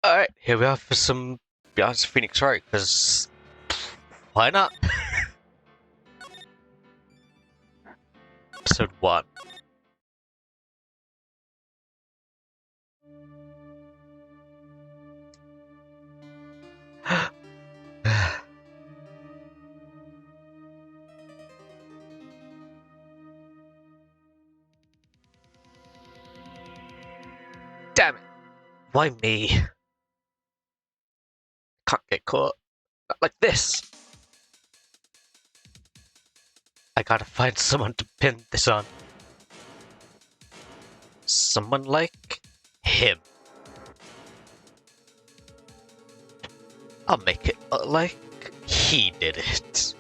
Alright, here we are for some Beyond Phoenix Wright, because why not? Episode 1. Damn it! Why me? Can't get caught. Not like this! I gotta find someone to pin this on. Someone like him. I'll make it look like he did it.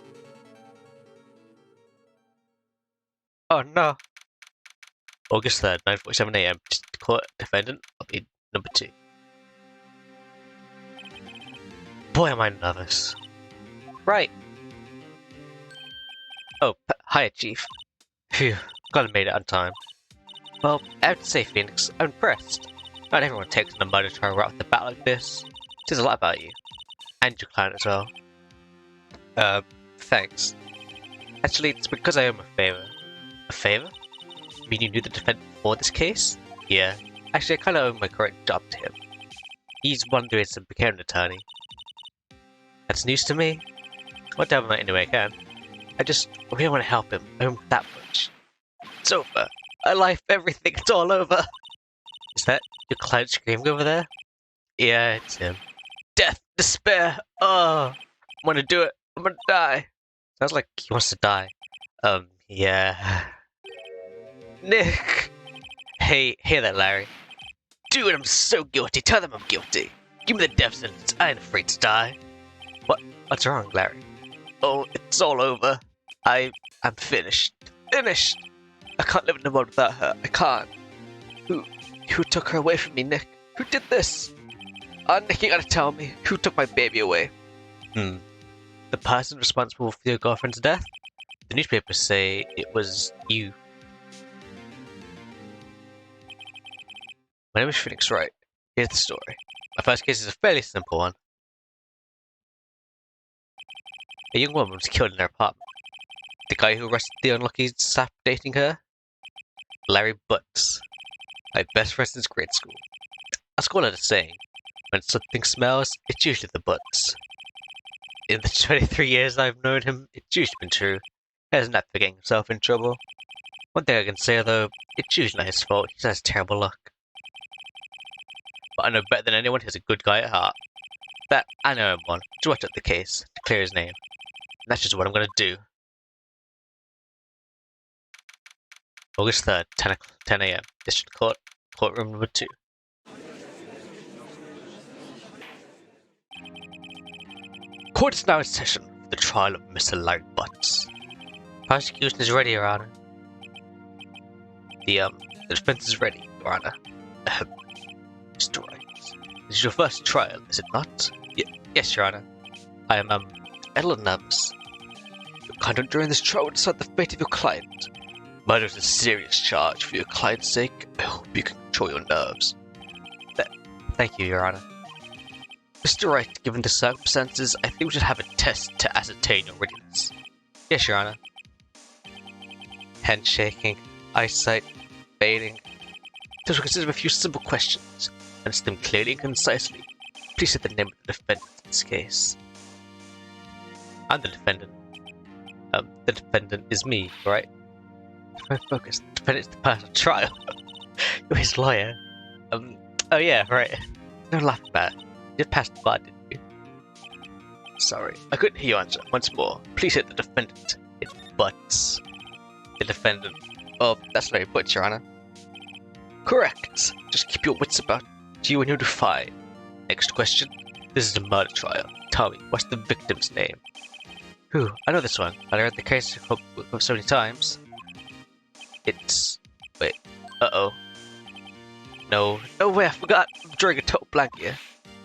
Oh no. August 3rd, 9:47 AM. Court defendant. I'll be number 2. Boy, am I nervous. Right. Oh, hi, Chief. Phew, glad I made it on time. Well, I have to say, Phoenix, I'm impressed. Not everyone takes on a murder trial right off the bat like this. It says a lot about you. And your client as well. Thanks. Actually, it's because I owe him a favor. A favor? You mean you knew the defendant before this case? Yeah. Actually, I kinda owe my current job to him. He's one doing some became an attorney. That's news to me. I'll tell him any way I can. I really want to help him. I owe him that much. It's over. I life everything. It's all over. Is that your client screaming over there? Yeah, it's him. Death, despair. Oh, I'm gonna do it. I'm gonna die. Sounds like he wants to die. Yeah. Nick. Hey there, Larry. Dude, I'm so guilty. Tell them I'm guilty. Give me the death sentence. I ain't afraid to die. What's wrong, Larry? Oh, it's all over. I'm finished. Finished! I can't live in the world without her. I can't. Who took her away from me, Nick? Who did this? Nick, you gotta tell me. Who took my baby away? The person responsible for your girlfriend's death? The newspapers say it was you. My name is Phoenix Wright. Here's the story. My first case is a fairly simple one. A young woman was killed in her apartment. The guy who arrested the unlucky sap dating her? Larry Butts. My best friend since grade school. As school had a saying, when something smells, it's usually the Butts. In the 23 years I've known him, it's usually been true. He hasn't had for getting himself in trouble. One thing I can say though, it's usually not his fault, he just has terrible luck. But I know better than anyone he's a good guy at heart. That I know him one, to watch up the case, to clear his name. And that's just what I'm gonna do. August 3rd, 10 AM, District Court, Courtroom number 2. Court is now in session for the trial of Mr. Larry Butts. Prosecution is ready, Your Honor. The defense is ready, Your Honor. Mr. Wright, this is your first trial, is it not? Yes, Your Honor. I am, a little nervous. Your conduct during this trial will decide the fate of your client. Murder is a serious charge. For your client's sake, I hope you can control your nerves. Thank you, Your Honor. Mr. Wright, given the circumstances, I think we should have a test to ascertain your readiness. Yes, Your Honor. Handshaking, eyesight, fading. Those will consist of a few simple questions. Answer them clearly and concisely. Please say the name of the defendant in this case. I'm the defendant. The defendant is me, right? Very focused. The defendant is the person on trial. You're his lawyer. Oh yeah, right. No laughing about it. You just passed the bar, didn't you? Sorry, I couldn't hear you answer. Once more, please hit the defendant. It Butts. The defendant. Oh, that's Larry Butts, Your Honor. Correct. Just keep your wits about you when you defy. Next question. This is a murder trial. Tell me, what's the victim's name? I know this one, but I read the case so many times. It's... Wait. Uh-oh. No way, I forgot. I'm drawing a total blank here.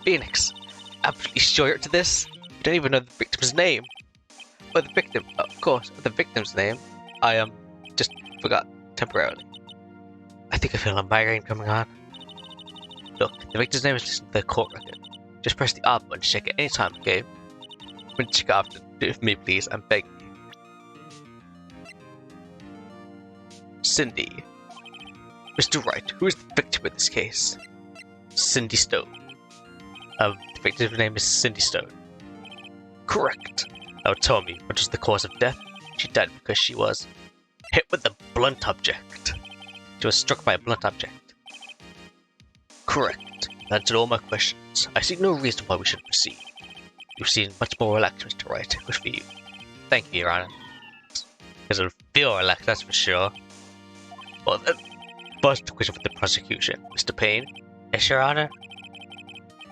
Phoenix, absolutely sure to this? You don't even know the victim's name. Oh, the victim. Oh, of course, the victim's name. I, just forgot temporarily. I think I feel a migraine coming on. Look, the victim's name is listed in the court record. Just press the R button to check it any time, okay? When you check after, do it for me, please. I'm begging you. Cindy. Mr. Wright, who is the victim in this case? Cindy Stone. The victim's name is Cindy Stone. Correct. Now tell me, what was the cause of death? She died because she was hit with a blunt object. She was struck by a blunt object. Correct. That answered all my questions. I see no reason why we should proceed. You seem much more relaxed, Mr. Wright. Good for you. Thank you, Your Honor. Because I feel relaxed, that's for sure. Well, first question for the prosecution. Mr. Payne? Yes, Your Honor?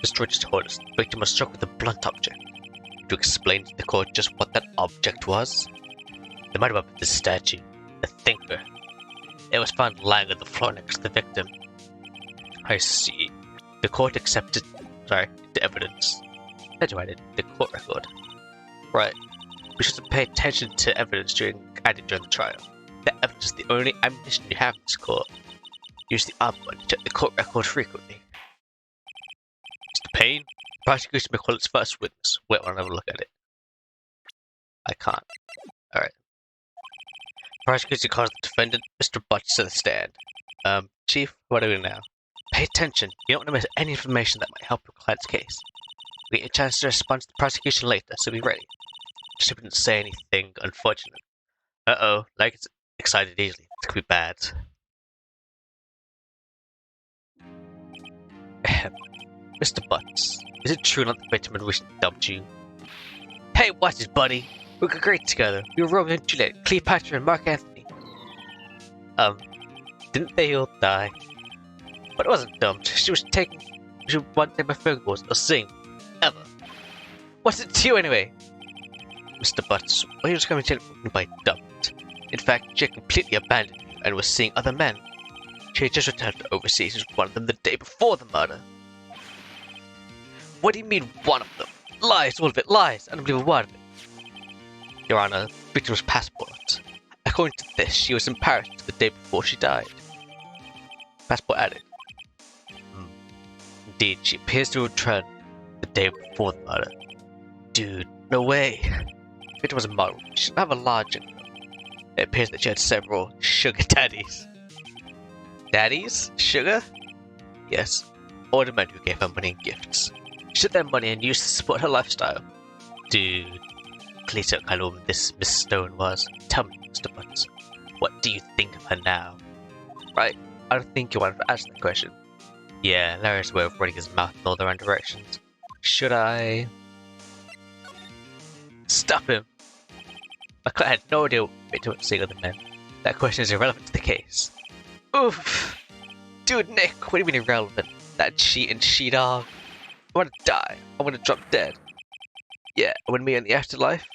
Mr. Wright just told us the victim was struck with a blunt object. Could you explain to the court just what that object was? They might have been the statue, the thinker. It was found lying on the floor next to the victim. I see. The court accepted, the evidence. That's right, the court record. Right. We should pay attention to evidence during the trial. The evidence is the only ammunition you have in this court. Use the R button to check the court record frequently. Mr. Payne, the prosecution may call its first witness. Wait, I'll have a look at it. I can't. Alright. Prosecution calls the defendant, Mr. Butts, to the stand. Chief, what do we do now? Pay attention. You don't want to miss any information that might help your client's case. We get a chance to respond to the prosecution later, so be ready. Just didn't say anything unfortunate. Uh-oh, like it's excited easily. This could be bad. Mr. Butts, is it true not the victim had recently dumped you? Hey, what's it, buddy? We were great together. We were Romeo and Juliet, Cleopatra, and Mark Antony. Didn't they all die? But it wasn't dumped. She was one day my phone calls or sing. Ever. What's it to you anyway? Mr. Butts, well, he was coming to me by dumped. In fact, she had completely abandoned me and was seeing other men. She had just returned from overseas with one of them the day before the murder. What do you mean, one of them? Lies, all of it, lies. I don't believe a word of it. Your Honor, the victim's passport. According to this, she was in Paris the day before she died. Passport added. Indeed, she appears to return the day before the murder. Dude, no way. The victim was a model. She didn't have a large income. It appears that she had several sugar daddies. Daddies? Sugar? Yes. All the men who gave her money and gifts. She took their money and used to support her lifestyle. Dude. Please don't kind of woman this Miss Stone was. Tell me, Mr. Butts, what do you think of her now? Right, I don't think you wanted to ask that question. Yeah, Larry's way of running his mouth in all the right directions. Should I stop him? My client had no idea what to seeing other men. That question is irrelevant to the case. Oof! Dude, Nick, what do you mean irrelevant? That cheating she-dog. I wanna die. I wanna drop dead. Yeah, when me in the afterlife,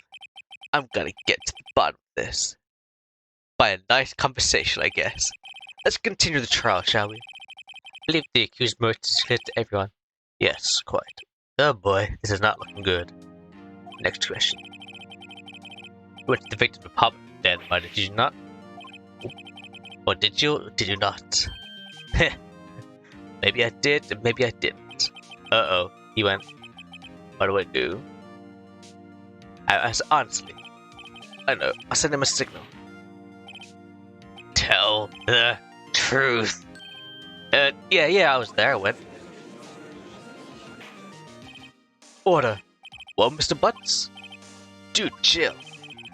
I'm gonna get to the bottom of this. By a nice conversation, I guess. Let's continue the trial, shall we? I believe the accused motive is clear to everyone. Yes, quite. Oh boy, this is not looking good. Next question. You went to the victim's apartment then, why did you not? Or did you, or did you not? Maybe I did, and maybe I didn't. Uh-oh, he went. What do I do? Honestly, I know, I'll send him a signal. Tell the truth. Yeah, I was there, I went. Order. Well, Mr. Butts? Dude, chill.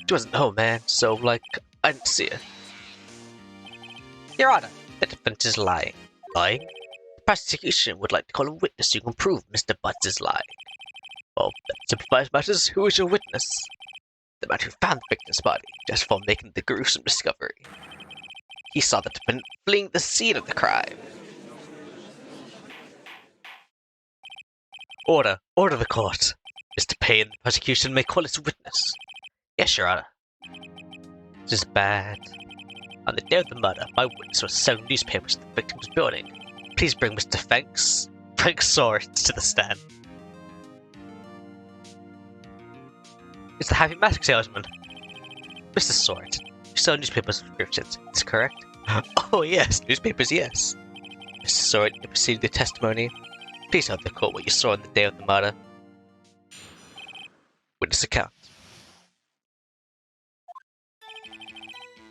She wasn't home, man, so, like, I didn't see her. Your Honor, the defense is lying. Lying? The prosecution would like to call a witness who can prove Mr. Butts is lying. Well, that simplifies matters. Who is your witness? The man who found the victim's body just before making the gruesome discovery. He saw the defendant fleeing the scene of the crime. Order! Order the court! Mr. Payne, the prosecution may call its witness. Yes, Your Honor. This is bad. On the day of the murder, my witness was selling newspapers to the victim's building. Please bring Mr. Frank Soares to the stand. It's the Happy Mask salesman. Mr. Soares, you sell newspaper subscriptions, is correct? Oh yes, newspapers, yes. Mr. Sword, you proceed with your testimony. Please tell the court what you saw on the day of the murder. Witness account.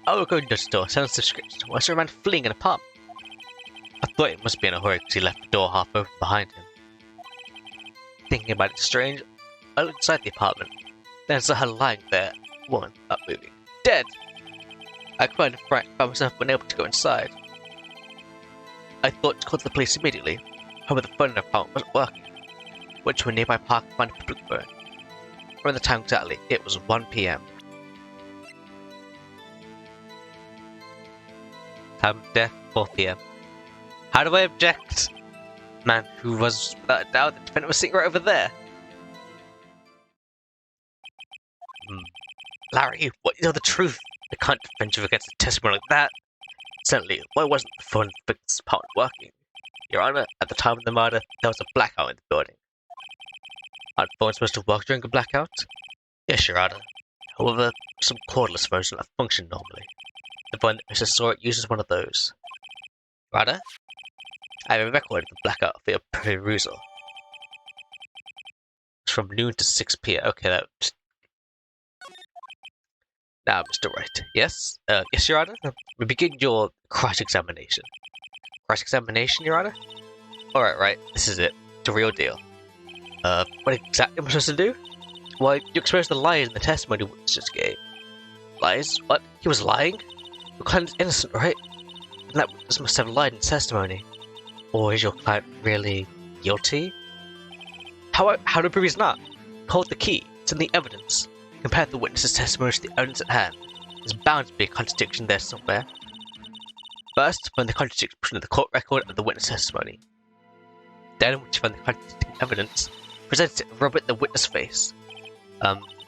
I will go door to door, send us description. I saw a man fleeing an apartment. I thought he must be in a hurry because he left the door half open behind him. Thinking about it strange, I looked inside the apartment. Then I saw her lying there, woman, not moving, dead! I cried in fright and found myself unable to go inside. I thought to call the police immediately. However, the phone in the apartment wasn't working. Went to a nearby park to find a public phone. Around the time exactly, it was 1 p.m. Time of death, 4 p.m. How do I object? Man who was, without a doubt, the defendant was sitting right over there. Larry, what you know the truth? I can't defend you against a testimony like that. Certainly, why wasn't the phone in the victim's apartment working? Your Honor, at the time of the murder, there was a blackout in the building. Aren't phones supposed to work during a blackout? Yes, Your Honor. However, some cordless phones do not function normally. The phone that Mr. Sword uses one of those. Your Honor, I have a record of the blackout for your perusal. It's from noon to 6 p.m. Okay, that. Now, Mr. Wright. Yes? Yes, Your Honor? We begin your cross-examination. Cross-examination, Your Honor? Alright, right. This is it. The real deal. What exactly am I supposed to do? Well, you exposed the lies in the testimony witness just gave. Lies? What? He was lying? Your client is innocent, right? And that witness must have lied in testimony. Or is your client really guilty? How to prove he's not? Hold the key. It's in the evidence. Compare the witness's testimony to the evidence at hand. There's bound to be a contradiction there somewhere. First, find the contradiction between the court record and the witness testimony. Then, once you find the contradicting evidence, present it and rub it in the witness face.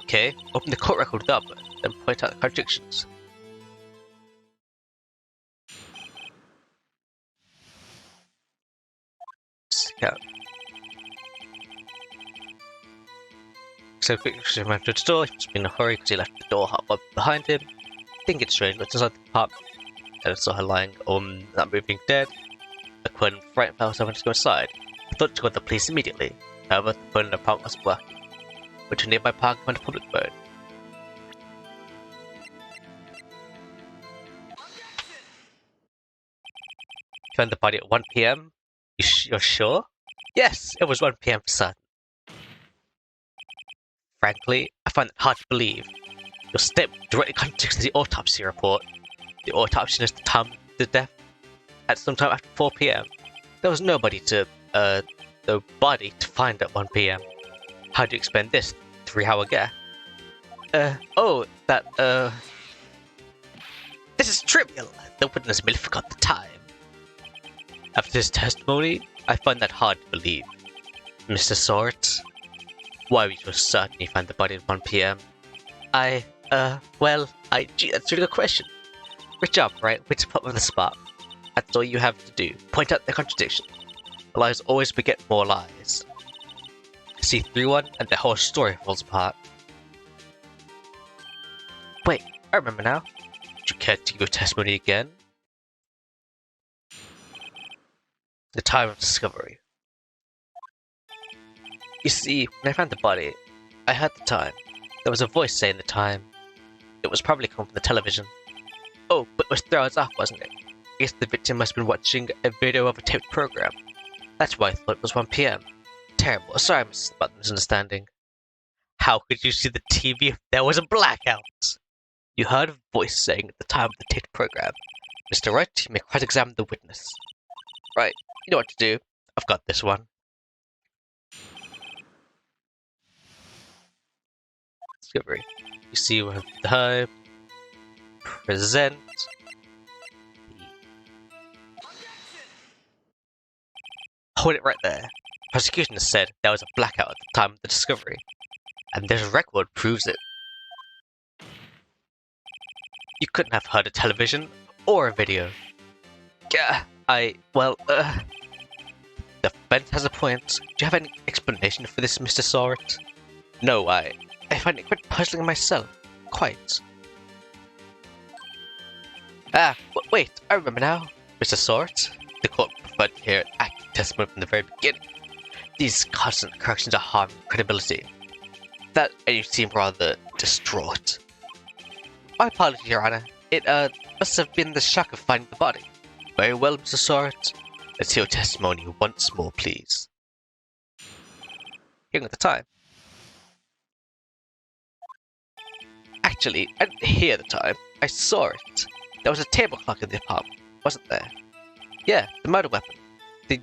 Okay. Open the court record up, then point out the contradictions. Count. So quickly ran to the door, he must be in a hurry because he left the door half up behind him. Didn't get strange, looked inside the apartment, and I saw her lying not moving dead. I couldn't frighten myself and just go inside. I thought to call the police immediately. However, the phone in the apartment wasn't working. Went to a nearby park and found a public phone. Found the body at 1 p.m. You're sure? Yes, it was 1 p.m. for certain. Frankly, I find it hard to believe. Your statement directly contradicts the autopsy report. The autopsy notes the time of the death at some time after 4 p.m. There was nobody no body to find at 1 p.m. How do you explain this 3-hour gap? This is trivial. The witness merely forgot the time. After this testimony, I find that hard to believe. Mr. Sword, why were you so certain you found the body at 1 p.m.? Gee, that's a really good question. Good job, right? Way to put me on the spot. That's all you have to do. Point out the contradiction. The lies always beget more lies. See through one, and the whole story falls apart. Wait, I remember now. Would you care to give your testimony again? The time of discovery. You see, when I found the body, I heard the time. There was a voice saying the time. It was probably coming from the television. Oh, but it was 3 hours off, wasn't it? I guess the victim must have been watching a video of a taped program. That's why I thought it was 1 p.m. Terrible. Sorry about the misunderstanding. How could you see the TV if there was a blackout? You heard a voice saying at the time of the taped program. Mr. Wright, you may cross-examine the witness. Right, you know what to do. I've got this one. Discovery. You see we have the time. Present. Hold it right there. Prosecution has said there was a blackout at the time of the discovery, and this record proves it. You couldn't have heard a television or a video. Yeah, the defense has a point. Do you have any explanation for this, Mr. Sword? No, I find it quite puzzling myself. Quite. Wait, I remember now. Mr. Sword, the court prefer tried to hear accurate testimony from the very beginning. These constant corrections are harming credibility. That and you seem rather distraught. My apologies, Your Honor. It must have been the shock of finding the body. Very well, Mr. Soret. Let's hear your testimony once more, please. Hearing at the time. Actually, I didn't hear at the time. I saw it. There was a table clock in the apartment, wasn't there? Yeah, the murder weapon. The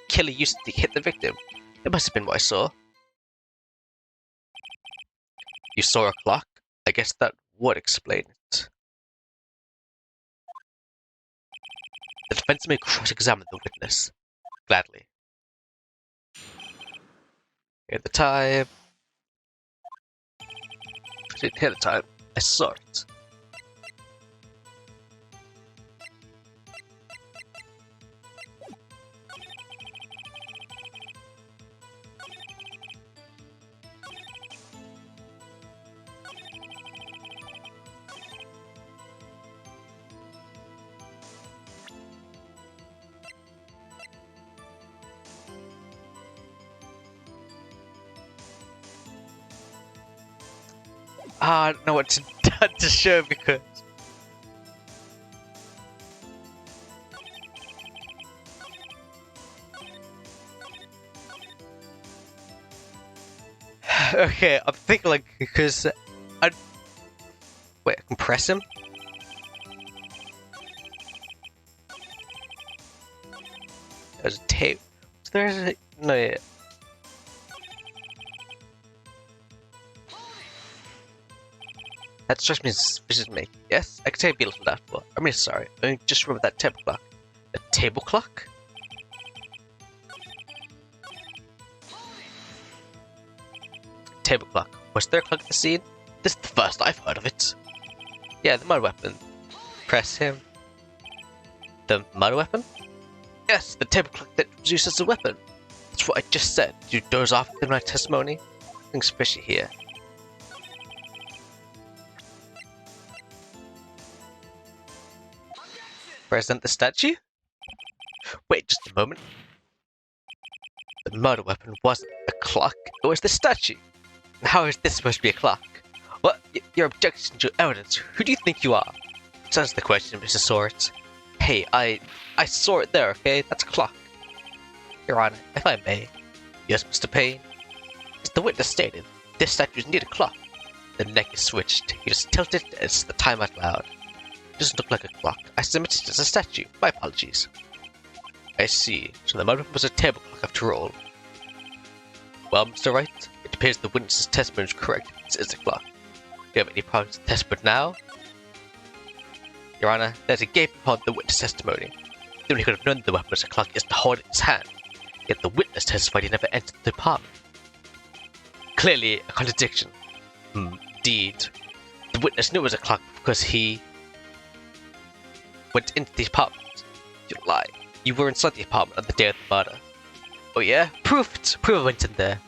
killer used to hit the victim. It must have been what I saw. You saw a clock? I guess that would explain it. The defense may cross-examine the witness. Gladly. At the time... I didn't hear the time. I saw it. I don't know what to show because... Okay, I'm thinking like, because... Wait, I can press him? There's a tape. There's a... No, yeah. That strikes me as suspicious to me. Yes, I can take a little that for. I'm really sorry. I just remember that table clock. A table clock? Table clock. Was there a clock at the scene? This is the first I've heard of it. Yeah, the murder weapon. Press him. The murder weapon? Yes, the table clock that was used as a weapon. That's what I just said. Did you doze off in my testimony? Nothing's fishy here. Present the statue? Wait just a moment. The murder weapon wasn't a clock, it was the statue. And how is this supposed to be a clock? What? Your objection to evidence, who do you think you are? Answer the question, Mr. Soret. Hey, I saw it there, okay? That's a clock. Your Honor, if I may. Yes, Mr. Payne. As the witness stated, this statue is indeed a clock. The neck is switched. You just tilt it and it's the time out loud. It doesn't look like a clock. I submit it as a statue. My apologies. I see. So the murder was a table clock after all. Well, Mr. Wright, it appears the witness's testimony is correct. This is a clock. Do you have any problems with the testimony now? Your Honor, there's a gap upon the witness testimony. The only could have known the weapon was a clock is to hold it in his hand. Yet the witness testified he never entered the apartment. Clearly a contradiction. Indeed. The witness knew it was a clock because he went into the apartment. You lie. You were inside the apartment on the day of the murder. Oh yeah? Prove it! Prove I went in there.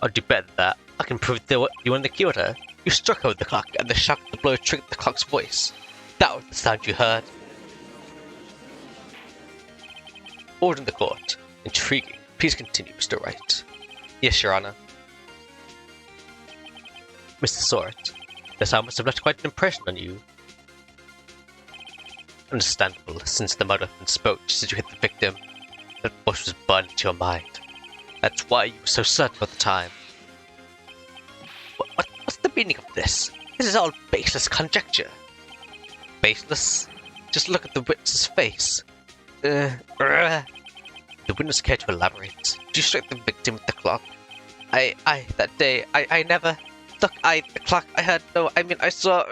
I'll do better than that. I can prove that you were in the kyoto. You struck her with the clock, and the shock of the blow triggered the clock's voice. That was the sound you heard. Order in the court. Intriguing. Please continue, Mr. Wright. Yes, Your Honor. Mr. Soret, this sound must have left quite an impression on you. Understandable, since the murderer spoke just as you hit the victim. That voice was burned into your mind. That's why you were so certain at the time. What's the meaning of this? This is all baseless conjecture. Baseless? Just look at the witness's face. The witness cared to elaborate. Did you strike the victim with the clock? That day, I never... Look, the clock, I heard, no, I mean, I saw...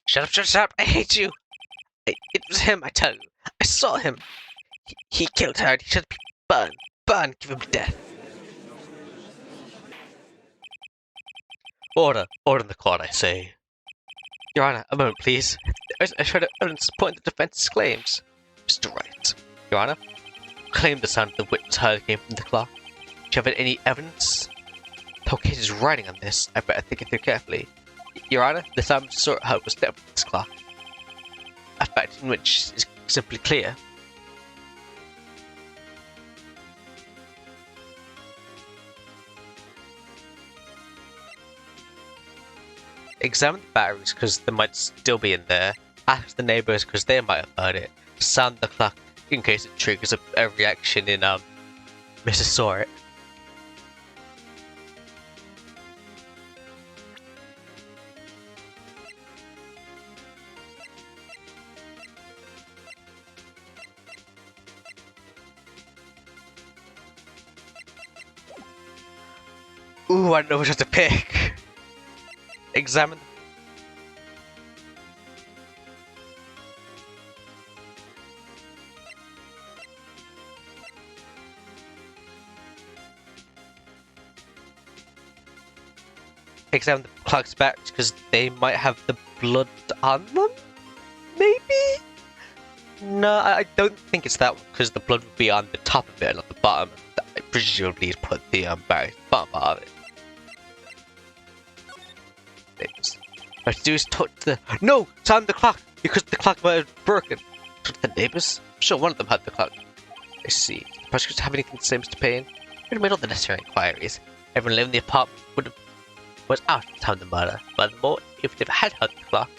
Shut up, I hate you! It was him, I tell you. I saw him. He killed her and he should be burned. Burn, give him death. Order in the court, I say. Your Honor, a moment, please. I try to evidence support the defense's claims. Mr. Wright. Your Honor, claim the sound the witness heard came from the clock. Do you have any evidence? The whole case is riding on this. I better think it through carefully. Your Honor, the time to sort out was dealt with this clock. A fact in which is simply clear. Examine the batteries because they might still be in there. Ask the neighbors because they might have heard it. Sound the clock in case it triggers a reaction in Mrs. Sort. Ooh, I know which one to pick. Examine. Examine the clock's batteries because they might have the blood on them? Maybe? No, I don't think it's that one because the blood would be on the top of it, not the bottom. I presumably put the battery bottom part of it. What to do is talk to the— No! Sound the clock! Because the clock might have broken. Talk to the neighbors? I'm sure one of them had the clock. I see. Did the prosecutors have anything to say, Mr. Payne? We made all the necessary inquiries. Everyone living in the apartment was out at the time of the murder. Furthermore, if they had heard the clock,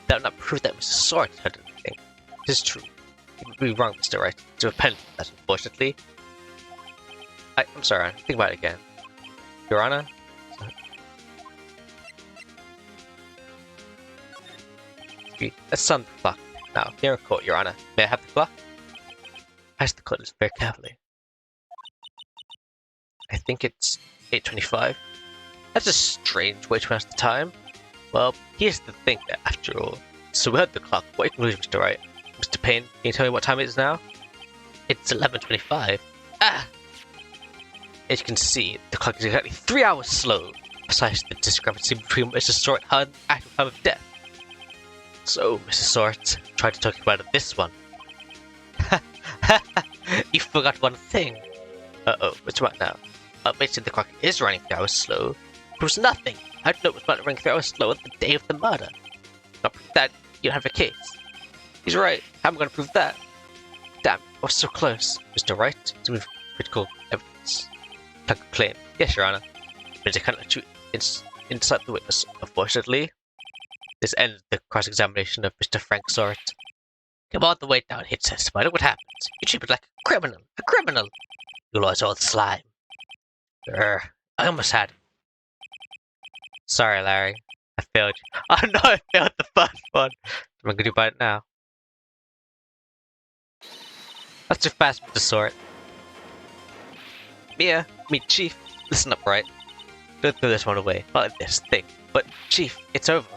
that would not prove that Mr. Sort heard anything. It is true. You would be wrong, Mr. Wright, to repent of that, unfortunately. I'm sorry, think about it again. Your Honor? Let's sound the clock. Now, here in court, Your Honor. May I have the clock? I asked the cutlass very carefully. I think it's 8:25. That's a strange way to announce the time. Well, here's the thing, after all. So we heard the clock. What are your conclusions, Mr. Wright? Mr. Payne, can you tell me what time it is now? It's 11:25. Ah! As you can see, the clock is exactly 3 hours slow. Besides the discrepancy between Mr. Sort and the actual time of death. So, Mr. Sort, tried to talk you out of this one. You forgot one thing. Uh-oh, what's right now? Basically the clock is running 3 hours slow. It was nothing. How'd you know it was not running 3 hours slow on the day of the murder? Not prove that, you don't have a case. He's right. How am I going to prove that? Damn, I was so close. Mr. Wright, to move critical evidence. Clock claim. Yes, Your Honor. But I can't let you inside the witness, unfortunately. This ends the cross-examination of Mr. Frank Sort. Come all the way down here to testify. Look what happens. You treat me like a criminal. A criminal! You lost all the slime. I almost had him. Sorry, Larry. I failed you. Oh no, I failed the first one. What am I gonna do about it now? That's too fast, Mr. Sort. Mia, meet Chief. Listen up, right? Don't throw this one away. Not like this thing. But, Chief, it's over.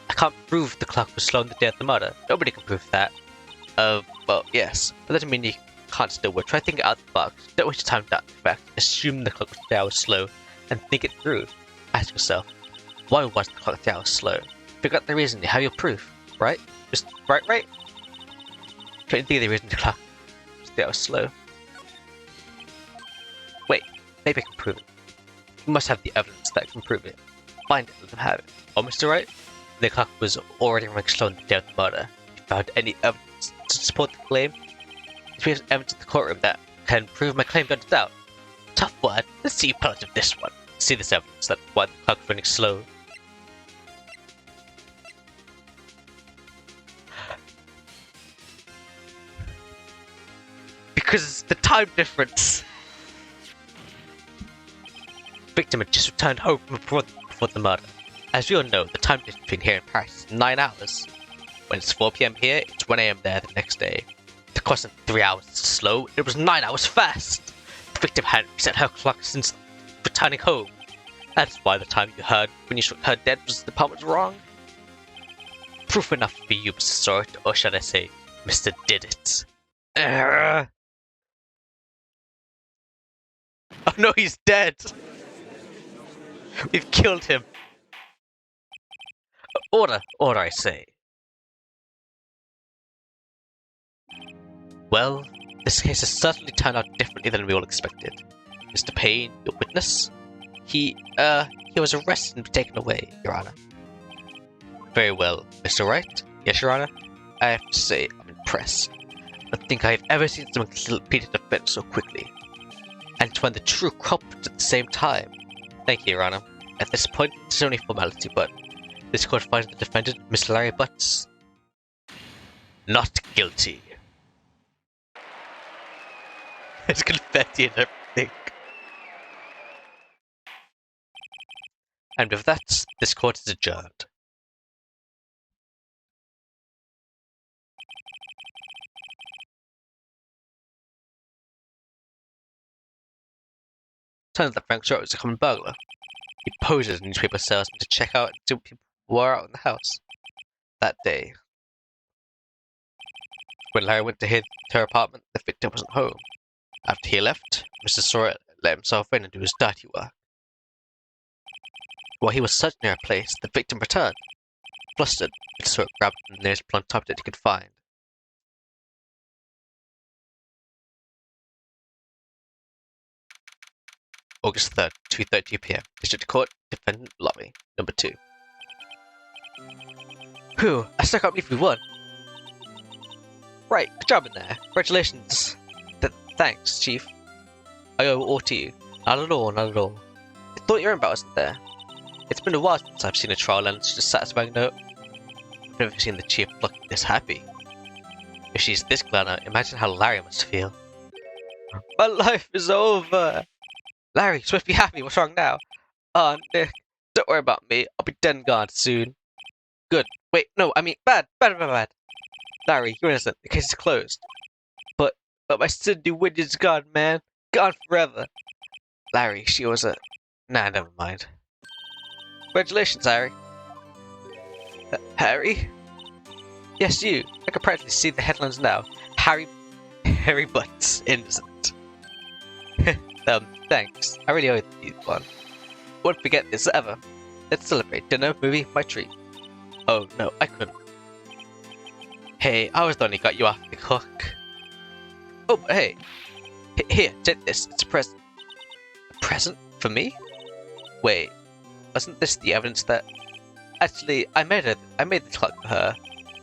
I can't prove the clock was slow on the day of the murder. Nobody can prove that. Well, yes. That doesn't mean you can't still work. Try thinking out the box. Don't waste your time with that fact. Assume the clock was 3 hours slow and think it through. Ask yourself, why was the clock 3 hours slow? Figure out the reason. You have your proof, right? Just right? Can't you think of the reason the clock was 3 hours slow? Wait, maybe I can prove it. You must have the evidence that can prove it. Find it, let them have it. Oh, Mr. Wright? The clock was already running slow on the day of the murder. If you found any evidence to support the claim, if you have evidence in the courtroom that can prove my claim beyond a doubt. Tough word. Let's see you pull out of this one. See this evidence that why the clock was running slow. Because the time difference. The victim had just returned home before the murder. As we all know, the time difference between here and Paris is 9 hours. When it's 4 PM here, it's 1 AM there the next day. The course of 3 hours is slow, it was 9 hours fast. The victim hadn't reset her clock since returning home. That's why the time you heard when you struck her dead was the part was wrong. Proof enough for you, Mr. Sort, or should I say, Mr. Did It. Oh no, he's dead! We've killed him. Order, I say. Well, this case has certainly turned out differently than we all expected. Mr. Payne, your witness, he was arrested and taken away, Your Honor. Very well, Mr. Wright. Yes, Your Honor. I have to say, I'm impressed. I don't think I have ever seen someone complete a defense so quickly. And to find the true culprit at the same time. Thank you, Your Honor. At this point, it's only formality, but this court finds the defendant, Mr. Larry Butts, not guilty. It's confetti and everything. And with that, this court is adjourned. Turns out Frank Short was a common burglar. He poses as a newspaper salesman to check out and see what people were out in the house that day. When Larry went to her apartment, the victim wasn't home. After he left, Mr. Sawyer let himself in and do his dirty work. While he was searching her place, the victim returned. Flustered, Mr. Sawyer grabbed the nearest blunt object he could find. August 3rd, 2:30 p.m. District Court, Defendant Lobby, number 2. Whew, I still can't believe we won. Right, good job in there. Congratulations. Thanks, Chief. I owe it all to you. Not at all, not at all. I thought your inbound wasn't there. It's been a while since I've seen a trial end such a satisfying note. I've never seen the Chief look this happy. If she's this glad now, imagine how Larry must feel. My life is over! Larry, you're supposed to be happy. What's wrong now? Oh, Nick, don't worry about me. I'll be dead and gone soon. Good. Wait, no, I mean, bad. Larry, you're innocent. The case is closed. But my Cindy Widget's gone, man. Gone forever. Larry, she was a... Nah, never mind. Congratulations, Harry. Harry? Yes, you. I can practically see the headlines now. Harry Butts, innocent. Thanks. I really owe you one. Won't forget this ever. Let's celebrate. Dinner, movie, my treat. Oh, no, I couldn't. Hey, I was the one who got you off the hook. Oh, but hey. Here, take this. It's a present. A present? For me? Wait, wasn't this the evidence that... Actually, I made the clock for her.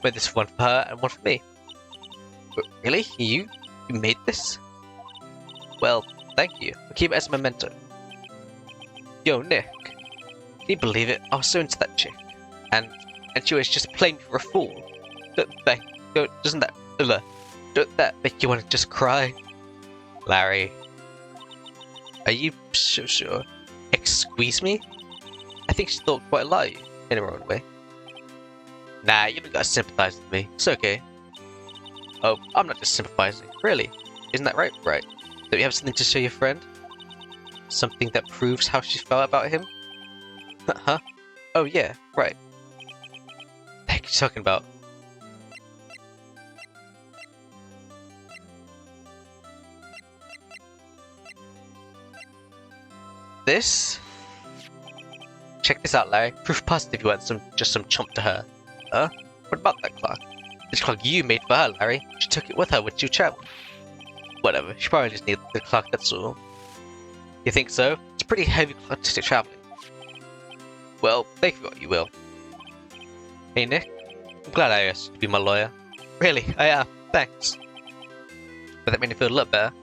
Made this one for her and one for me. Really? You made this? Well, thank you. I'll keep it as a memento. Yo, Nick. Can you believe it? I was so into that chick. And she was just playing me for a fool. Doesn't that make you want to just cry? Larry. Are you so sure? Excuse me? I think she thought quite a lot of you, in her own way. Nah, you don't gotta sympathize with me. It's okay. Oh, I'm not just sympathizing. Really? Isn't that right? Right. Don't you have something to show your friend? Something that proves how she felt about him? Huh? Oh yeah, right. What the heck are you talking about? This? Check this out, Larry. Proof positive you weren't just some chump to her. Huh? What about that clock? This clock you made for her, Larry. She took it with her when you traveled. Whatever, she probably just needed the clock, that's all. You think so? It's a pretty heavy clock to take traveling. Well, thank you for what you will. Hey Nick, I'm glad I asked you to be my lawyer. Really, I am. Thanks. But that made me feel a lot better.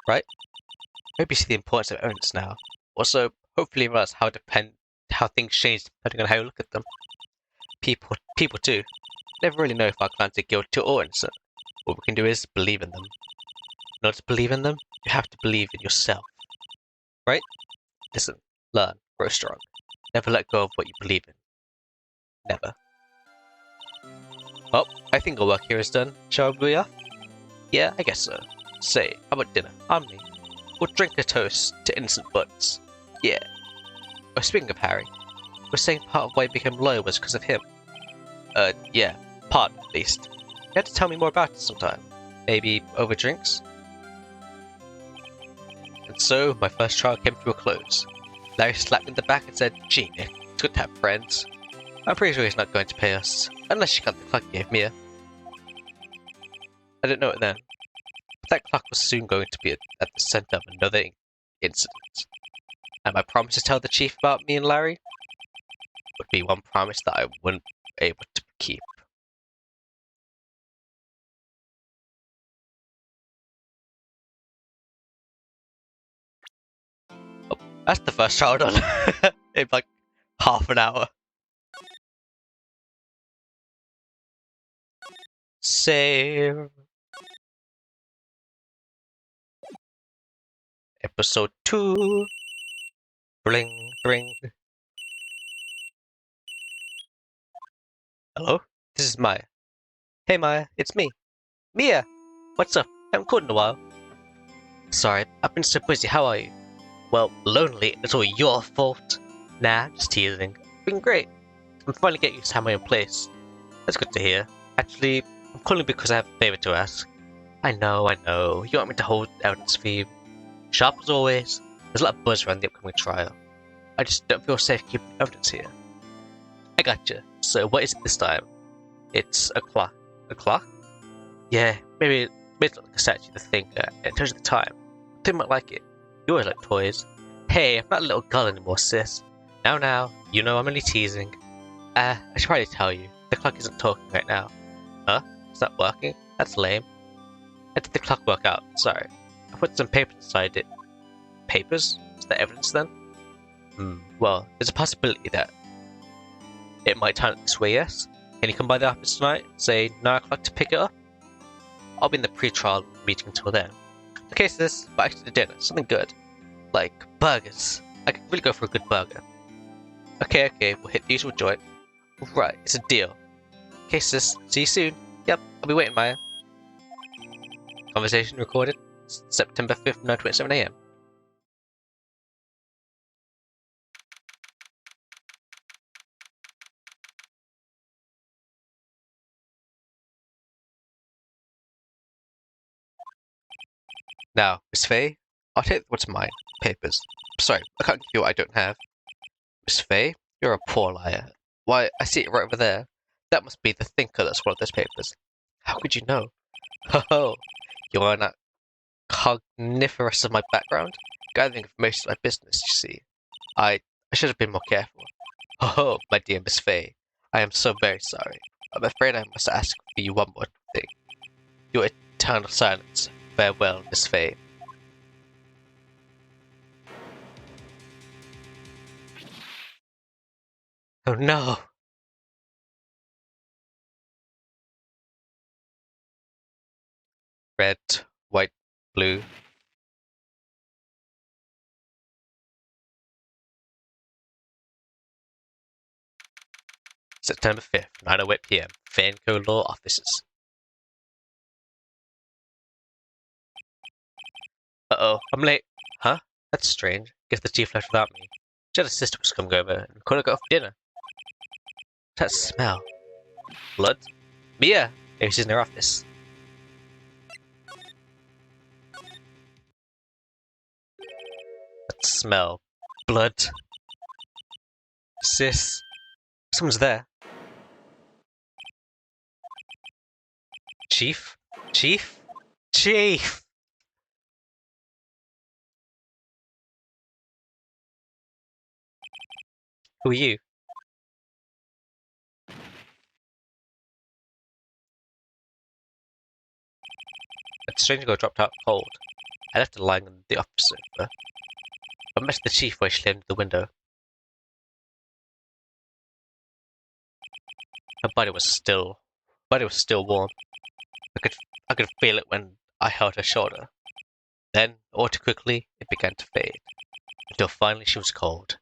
Right? Maybe see the importance of evidence now. Also, hopefully realize how things change depending on how you look at them. People too. Never really know if our clients are guilty or innocent. What we can do is believe in them. In order to believe in them, you have to believe in yourself. Right? Listen, learn, grow strong. Never let go of what you believe in. Never. Well, I think our work here is done. Shall we be off? Yeah, I guess so. Say, how about dinner? On me. We'll drink a toast to innocent Butts. Yeah. Oh, speaking of Harry, we're saying part of why he became lawyer was because of him. Yeah. Part, at least. You had to tell me more about it sometime. Maybe over drinks? And so, my first trial came to a close. Larry slapped me in the back and said, "Gee, Nick, it's good to have friends. I'm pretty sure he's not going to pay us, unless you got the clock you gave Mia." I didn't know it then, but that clock was soon going to be at the center of another incident. And my promise to tell the chief about me and Larry would be one promise that I wouldn't be able to keep. Oh, that's the first trial done in like half an hour. Save. Episode 2. Bling, bling. Hello? This is Maya. Hey Maya, it's me. Mia! What's up? I haven't called in a while. Sorry, I've been so busy. How are you? Well, lonely, and it's all your fault. Nah, just teasing. Been great. I'm finally getting used to having my own place. That's good to hear. Actually, I'm calling because I have a favor to ask. I know. You want me to hold evidence for you. Sharp as always. There's a lot of buzz around the upcoming trial. I just don't feel safe keeping evidence here. I gotcha. So what is it this time? It's a clock. A clock? Yeah, maybe it's like a statue to think it tells you the time. I think you might like it. You always like toys. Hey, I'm not a little girl anymore, sis. Now, you know I'm only teasing. I should probably tell you, the clock isn't talking right now. Huh? It's not working? That's lame. How did the clock work out? Sorry. I put some papers inside it. Papers? Is that evidence then? Well, there's a possibility that it might turn this way, yes? Can you come by the office tonight? Say 9 o'clock to pick it up? I'll be in the pre-trial meeting until then. Okay, sis, but actually to dinner, something good. Like burgers. I could really go for a good burger. Okay, we'll hit the usual joint. Right, it's a deal. Okay, sis, see you soon. Yep, I'll be waiting, Maya. Conversation recorded September 5th, 9:27 AM. Now, Miss Faye, I'll take what's mine. Papers. Sorry, I can't give you what I don't have. Miss Faye, you're a poor liar. Why, I see it right over there. That must be the thinker that swallowed those papers. How could you know? Ho, you are not cogniferous of my background? Gathering information is my business, you see. I should have been more careful. Oh, my dear Miss Faye, I am so very sorry. I'm afraid I must ask for you one more thing. Your eternal silence. Farewell, Miss Faye. Oh no! Red, white, blue. September 5th, 9:08 PM. Fanco Law Offices. Uh-oh, I'm late. Huh? That's strange. Guess the chief left without me. She had a sister was coming over and couldn't go for dinner. What's that smell? Blood? Mia! Maybe she's in her office. That smell. Blood. Sis. Someone's there. Chief? Chief? Chief! Who are you? That stranger girl dropped out cold. I left her lying on the office sofa. I met the chief where she lay under the window. Her body was still warm. I could feel it when I held her shoulder. Then, all too quickly, it began to fade, until finally she was cold.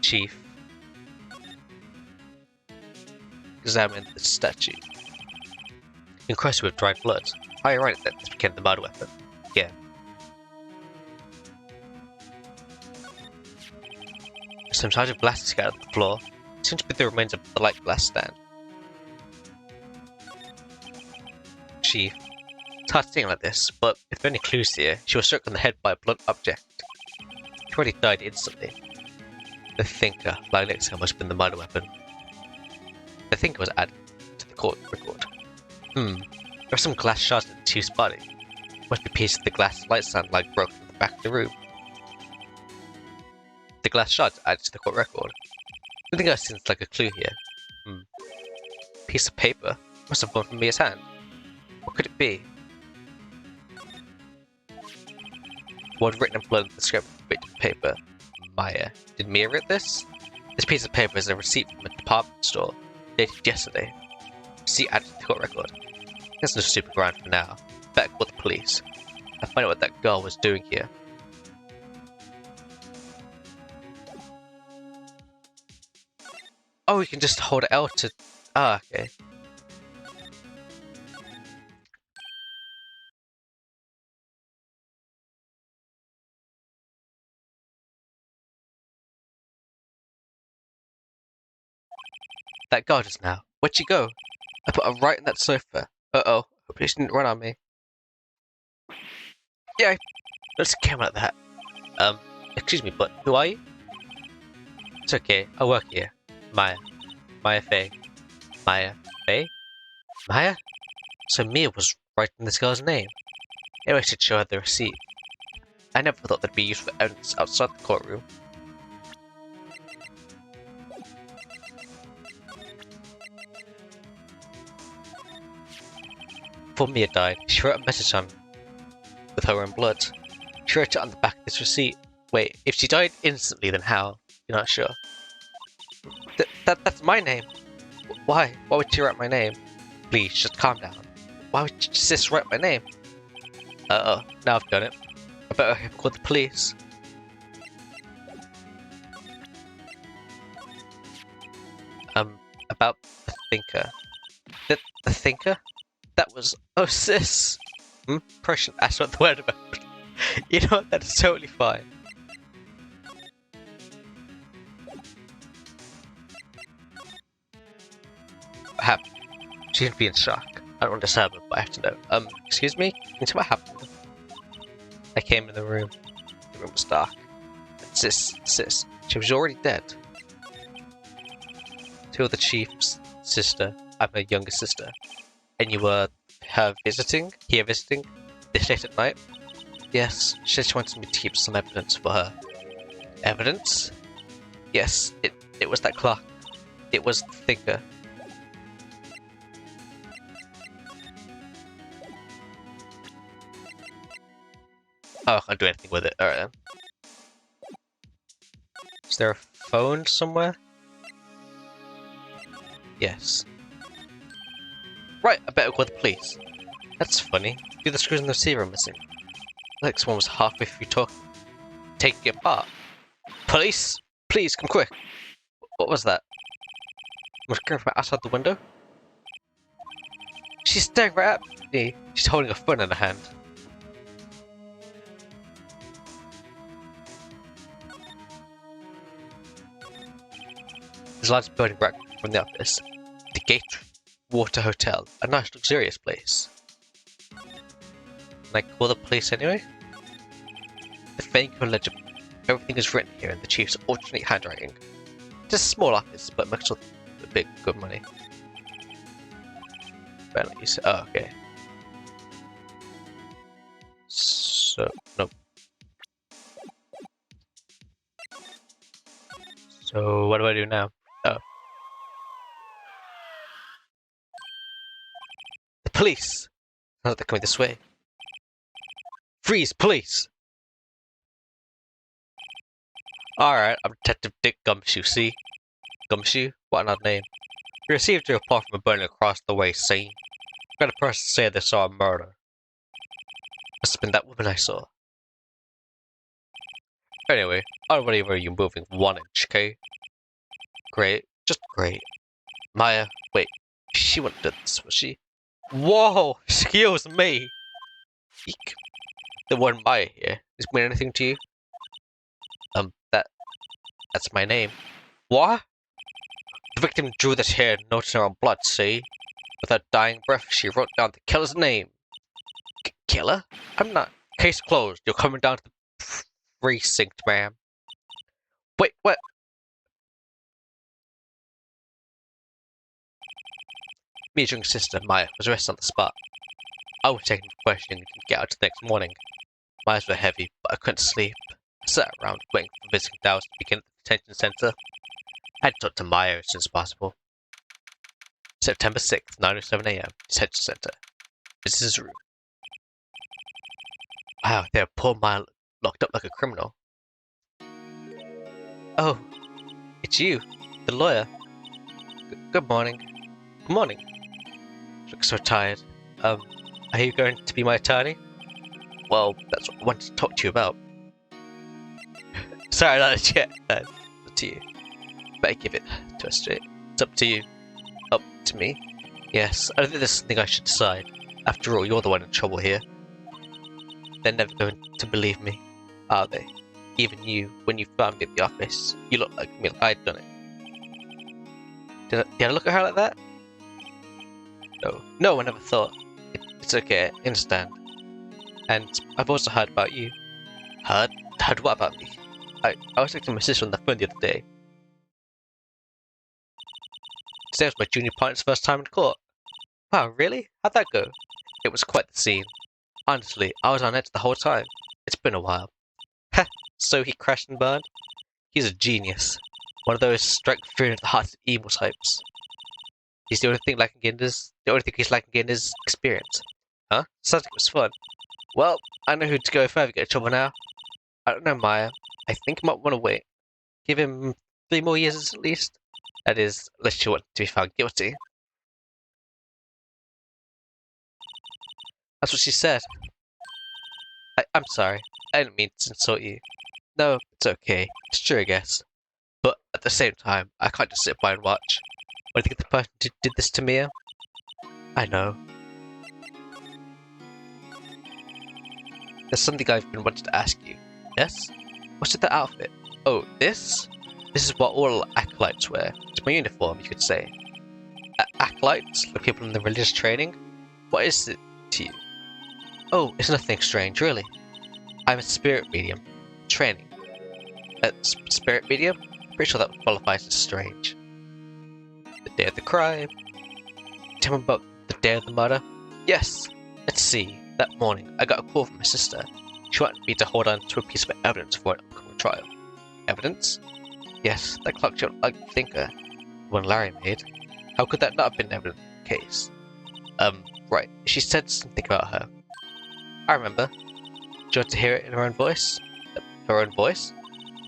Chief examined the statue, encrusted with dried blood. How ironic that this became the murder weapon. Yeah. Some shards of glass scattered on the floor. It seemed to be the remains of the light glass stand. Chief, it's hard to think like this, but if there are any clues here, she was struck on the head by a blunt object. She already died instantly. The thinker lying next to her must have been the murder weapon. The thinker was added to the court record. There are some glass shards in the chief's body. Must be pieces of the glass light sound like broken in the back of the room. The glass shards added to the court record. Nothing else seems like a clue here. Piece of paper must have fallen from Mia's hand. What could it be? Word written in blood on the scrap bit of paper. Maya. Did Mia write this? This piece of paper is a receipt from a department store, dated yesterday. Receipt added to the court record. That's no stupid ground for now. Better call the police. And find out what that girl was doing here. Oh, we can just hold L to... Ah, okay. That girl just now. Where'd she go? I put her right in that sofa. Uh-oh. Hopefully she didn't run on me. Yeah, let's come like that. Excuse me, but who are you? It's okay, I work here. Maya. Maya Faye. Maya Faye? Maya? So Mia was writing this girl's name. Maybe I should show her the receipt. I never thought that'd be useful evidence outside the courtroom. Before Mia died, she wrote a message on with her own blood. She wrote it on the back of this receipt. Wait, if she died instantly, then how? You're not sure. That's my name. Why? Why would she write my name? Please, just calm down. Why would you just write my name? Uh-oh, now I've done it. I better call the police. About the thinker. The thinker? That was... Oh, sis! Probably shouldn't ask what the word about. You know what? That's totally fine. What happened? She seemed to be in shock. I don't understand it, but I have to know. Excuse me? Can you tell what happened? I came in the room. The room was dark. Sis, she was already dead. Two of the chief's sister, I'm her younger sister. And you were here visiting this late at night? Yes, she said she wanted me to keep some evidence for her. Evidence? Yes, it was that clock. It was the thinker. Oh, I can't do anything with it. Alright then. Is there a phone somewhere? Yes. Right, I better call the police. That's funny. Do the screws in the receiver are missing. Like someone was halfway through talking, taking it apart. Police! Please, come quick! What was that? Was a girl from outside the window? She's staring right at me. She's holding a phone in her hand. There's a large building right from the office. The Gatewater Hotel, a nice luxurious place. Can I call the police anyway? The thank you legible. Everything is written here in the chief's alternate handwriting. It's a small office, but makes a big good money. Oh, okay. So, no. So, what do I do now? Oh. The police! Oh, they're coming this way. Freeze, police! Alright, I'm Detective Dick Gumshoe, see? Gumshoe? What an odd name. We received a report from a burning across the way scene. We got a person to say they saw a murder. Must have been that woman I saw. Anyway, I'll whatever you moving 1 inch, okay? Great, just great. Maya, wait, she wouldn't do this, was she? Whoa, excuse me! Eek. The one Maya here. Does it mean anything to you? That's my name. What? The victim drew this here, noting her own blood, see? With her dying breath, she wrote down the killer's name. Killer? I'm not. Case closed. You're coming down to the precinct, ma'am. Wait, what? Mia's younger sister, Maya, was arrested on the spot. I was taking the question and get out the next morning. My eyes were heavy, but I couldn't sleep. I sat around waiting for visiting Dallas to begin at the detention center. I had to talk to Maya as soon as possible. September 6th, 9:07 a.m. Detention center. Mrs. Room. Wow, they have poor Maya locked up like a criminal. Oh, it's you, the lawyer. Good morning. Good morning. You look so tired. Are you going to be my attorney? Well, that's what I wanted to talk to you about. Sorry, not yet. Up to you. Better give it to us straight. It's up to you. Up to me? Yes, I don't think there's something I should decide. After all, you're the one in trouble here. They're never going to believe me, are they? Even you, when you found me at the office, you looked like me like I'd done it. Did I look at her like that? No, I never thought. It's okay, I understand. And I've also heard about you. Heard? Heard what about me? I was talking to my sister on the phone the other day. Today was my junior partner's first time in court. Wow, really? How'd that go? It was quite the scene. Honestly, I was on edge the whole time. It's been a while. Heh, so he crashed and burned? He's a genius. One of those strike fear into the hearts of evil types. The only thing he's lacking in is experience. Huh? Sounds like it was fun. Well, I know who to go if I ever get in trouble now. I don't know, Maya. I think I might want to wait. Give him 3 more years at least. That is, unless you want to be found guilty. That's what she said. I'm sorry. I didn't mean to insult you. No, it's okay. It's true, I guess. But at the same time, I can't just sit by and watch. What do you think the person did this to Mia? I know. There's something I've been wanting to ask you. Yes? What's with the outfit? Oh, this? This is what all acolytes wear. It's my uniform, you could say. Acolytes? The people in the religious training? What is it to you? Oh, it's nothing strange, really. I'm a spirit medium. Training. Spirit medium? Pretty sure that qualifies as strange. The day of the crime. Tell me about the day of the murder. Yes. Let's see. That morning, I got a call from my sister. She wanted me to hold on to a piece of evidence for an upcoming trial. Evidence? Yes, that clock shaped like thinker. The one Larry made. How could that not have been evidence in the case? Right. She said something about her. I remember. Do you want to hear it in her own voice? Her own voice?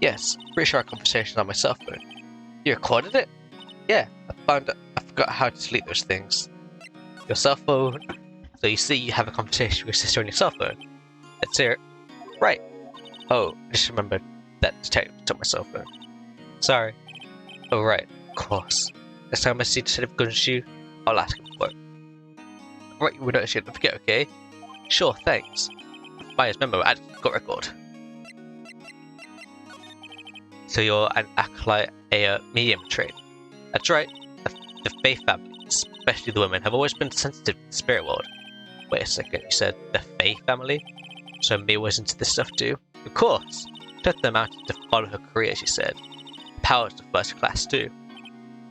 Yes. Pretty sure our conversation on my cell phone. You recorded it? Yeah. I forgot how to delete those things. Your cell phone. So you see you have a conversation with your sister on your cell phone. Let's hear it. Right. Oh, I just remembered that detective took my cell phone. Sorry. Oh, right. Of course. Next time I see Detective Gunshoe, I'll ask him for it. Right, we notice you don't forget, okay? Sure, thanks. Maya's memo added to the court record. So you're an acolyte, a medium trained. That's right. The Fae family, especially the women, have always been sensitive to the spirit world. Wait a second, you said the Fae family? So Mia was into this stuff too? Of course! Took them out to follow her career, she said. Powers to first class too.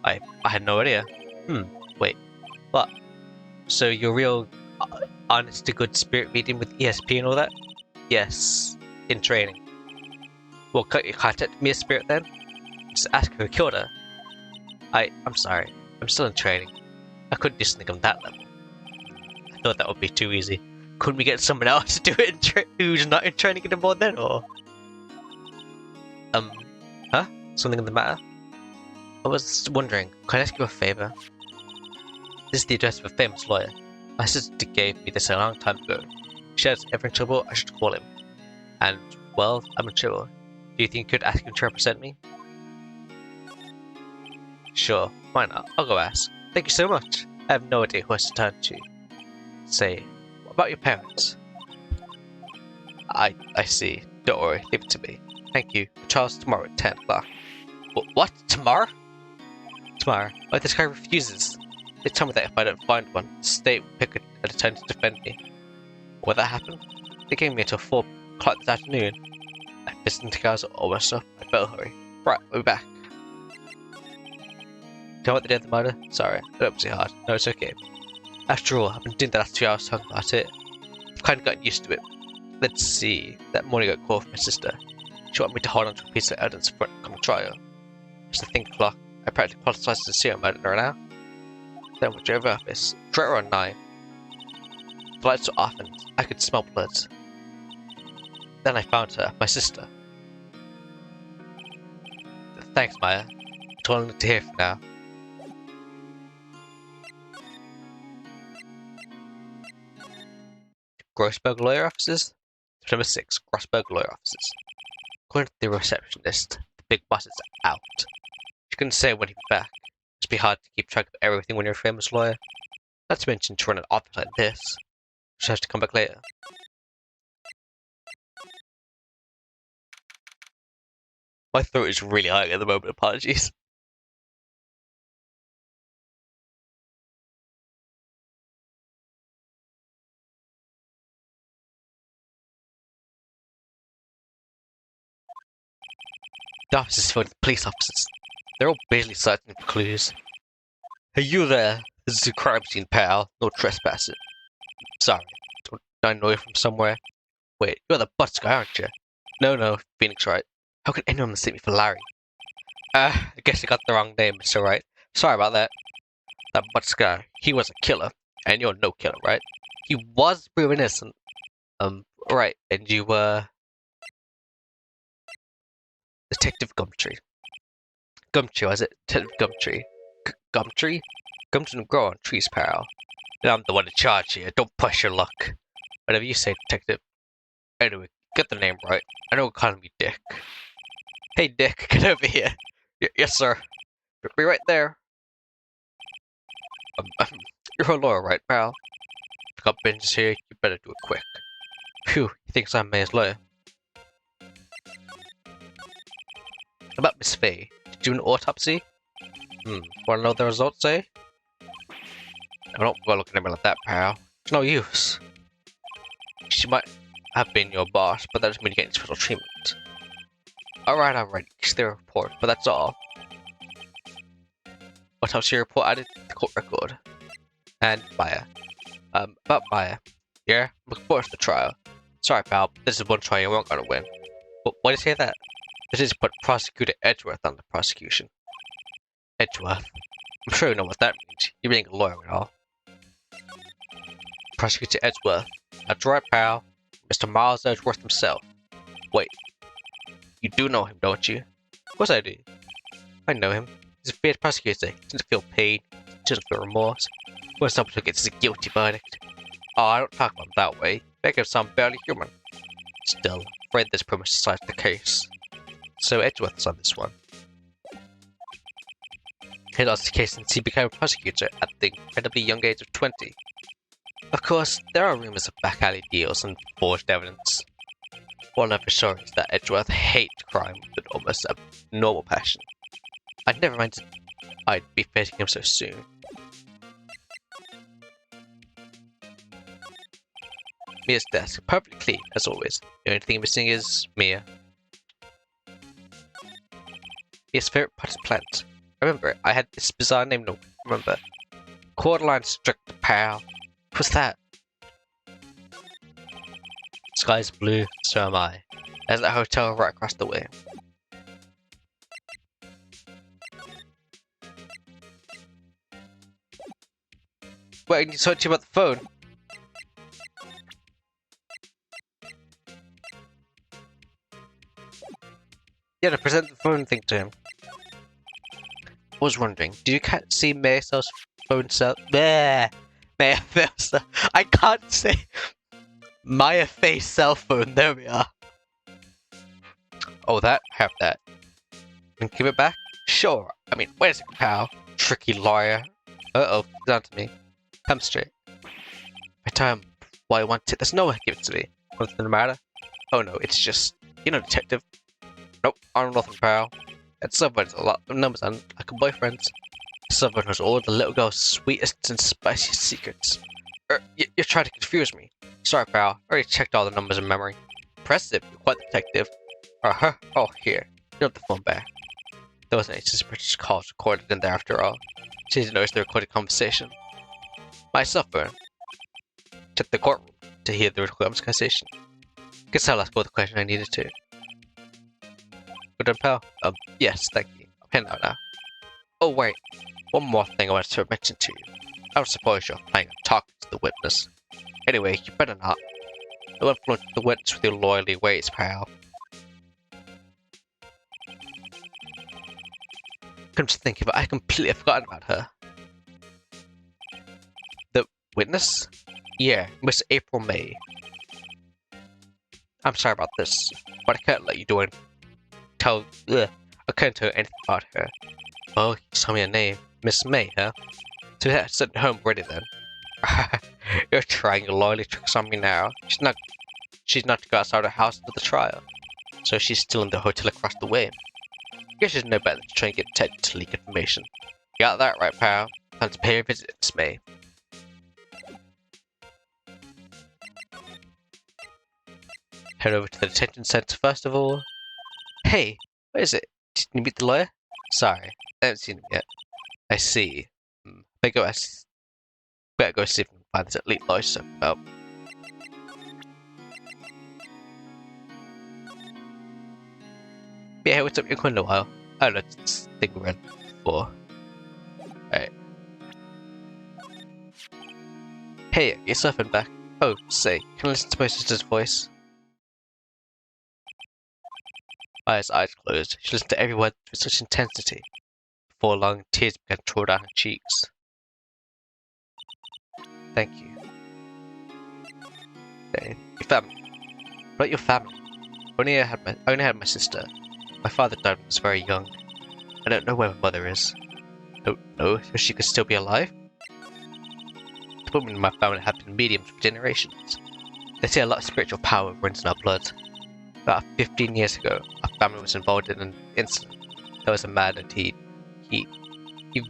I had no idea. Wait. What? So you're real honest to good spirit medium with ESP and all that? Yes. In training. Well, can't you contact Mia's spirit then? Just ask her who killed her. I'm sorry. I'm still in training. I couldn't do something on that level. I thought that would be too easy. Couldn't we get someone else to do it who's not in training anymore then, or? Huh? Something in the matter? I was wondering, could I ask you a favor? This is the address of a famous lawyer. My sister gave me this a long time ago. If she has ever in trouble, I should call him. And, well, I'm in trouble. Do you think you could ask him to represent me? Sure, why not? I'll go ask. Thank you so much. I have no idea who else to turn to. Say, what about your parents? I see. Don't worry, leave it to me. Thank you. The trial's tomorrow at 10 o'clock. What? Tomorrow? Tomorrow. But this guy refuses. They tell me that if I don't find one, the state will pick an attorney to defend me. Will that happen? They gave me until 4 o'clock this afternoon. My visiting hours are almost up. I better hurry. Right, we'll be back. Tell me what the day of the murder? Sorry, I don't see hard. No, it's okay. After all, I've been doing the last 2 hours talking about it. I've kind of gotten used to it. Let's see. That morning I got a call from my sister. She wanted me to hold on to a piece of evidence for the coming trial. It's the think clock. I practically apologized to see her about it now. Then we drove office. It's right around 9. The lights were off and I could smell blood. Then I found her, my sister. Thanks, Maya. That's all I need to hear for now. Grossberg Lawyer Offices? September 6, Grossberg Lawyer Offices. According to the receptionist, the big boss is out. She couldn't say when he'd be back. It'd be hard to keep track of everything when you're a famous lawyer. Not to mention to run an office like this. She'll have to come back later. My throat is really hurting at the moment, apologies. The office is filled with police officers. They're all busily searching for clues. Hey, you there? This is a crime scene, pal. No trespassing. Sorry. Don't I know you from somewhere? Wait, you're the butts guy, aren't you? No, Phoenix Wright. How could anyone mistake me for Larry? I guess you got the wrong name, Mr. Wright. Sorry about that. That butts guy, he was a killer. And you're no killer, right? He was proven innocent. Right, and you were... Detective Gumtree. Gumtree, was it? Detective Gumtree. Gumtree? Gums don't grow on trees, pal. And I'm the one in charge here. Don't push your luck. Whatever you say, Detective. Anyway, get the name right. I know we're calling me Dick. Hey, Dick, get over here. Yes, sir. Be right there. You're a lawyer, right, pal? If you got business here, you better do it quick. Phew, he thinks I'm May's lawyer. About Miss Faye, did you do an autopsy? Wanna know what the results say? I don't go looking at me like that, pal. It's no use. She might have been your boss, but that doesn't mean you get any special treatment. Alright, it's their report, but that's all. What else your report added to the court record? And Maya. About Maya. Yeah, I'm looking forward to the trial. Sorry, pal, this is one trial you weren't gonna win. But why do you say that? This is put Prosecutor Edgeworth on the prosecution. Edgeworth? I'm sure you know what that means. You're being a lawyer and all. Prosecutor Edgeworth. That's right, pal. Mr. Miles Edgeworth himself. Wait. You do know him, don't you? Of course I do. I know him. He's a fierce prosecutor. He doesn't feel pain. He doesn't feel remorse. When someone gets a guilty verdict. Oh, I don't talk about him that way. Make him sound barely human. Still, I'm afraid this pretty much decides the case. So Edgeworth's on this one. He lost the case since he became a prosecutor at the incredibly young age of 20. Of course, there are rumors of back alley deals and forged evidence. All I know for sure is that Edgeworth hates crime with almost a normal passion. I'd never imagined I'd be facing him so soon. Mia's desk, perfectly clean, as always. The only thing missing is Mia. Mia's favorite potted plant. Remember, I had this bizarre name, no, remember. Cordyline strict pal. What's that? Sky's blue, so am I. There's that hotel right across the way. Wait, I need to talk to you about the phone. Yeah, to present the phone thing to him. I was wondering, do you see Maysel's phone cell? Maya Faye's I can't say Maya Faye's cell phone. There we are. Oh, that? Have that. And give it back? Sure. I mean, wait a second, pal. Tricky lawyer. Uh-oh, down to me. Come straight. I tell him why I want it. There's no way to give it to me. Nothing the matter? Oh no, it's just, you know, detective. Nope, I don't know nothing, pal. That subway has a lot of numbers on, like a boyfriend's. Subway knows all the little girl's sweetest and spiciest secrets. You're trying to confuse me. Sorry, pal. I already checked all the numbers in memory. Impressive, you're quite the detective. Oh, here. You have the phone back. There wasn't any suspicious calls recorded in there after all. She didn't notice the recorded conversation. My sufferer to the courtroom to hear the conversation. Guess I'll ask all the question I needed to. Good done, pal? Yes, thank you. I'm heading out now. Oh, wait. One more thing I wanted to mention to you. I don't suppose you're planning on talking to the witness. Anyway, you better not. You'll influence the witness with your loyally ways, pal. Come to think of it, I completely forgotten about her. The witness? Yeah, Miss April May. I'm sorry about this, but I can't let you do it. I can't tell you anything about her. Oh, you tell me her name. Miss May, huh? So yeah, sent home already then. You're trying your loyalty tricks on me now. She's not to go outside her house for the trial. So she's still in the hotel across the way. Guess she's no better than to try and get Ted to leak information. You got that right, pal. Time to pay her a visit, Miss May. Head over to the detention center first of all. Hey, what is it? Did you meet the lawyer? Sorry, I haven't seen him yet. I see. Better go see if we can find this elite lawyer to talk about. Yeah, what's up? You're going in a while. I don't know, this thing we read before. Alright. Hey, you're surfing back. Oh, say, can I listen to my sister's voice? Maya's eyes closed. She listened to every word with such intensity. Before long, tears began to roll down her cheeks. Thank you. Hey, your family. What about your family? I only had my sister. My father died when I was very young. I don't know where my mother is. Don't know if she could still be alive? The women in my family have been mediums for generations. They say a lot of spiritual power runs in our blood. About 15 years ago, our family was involved in an incident. There was a man and he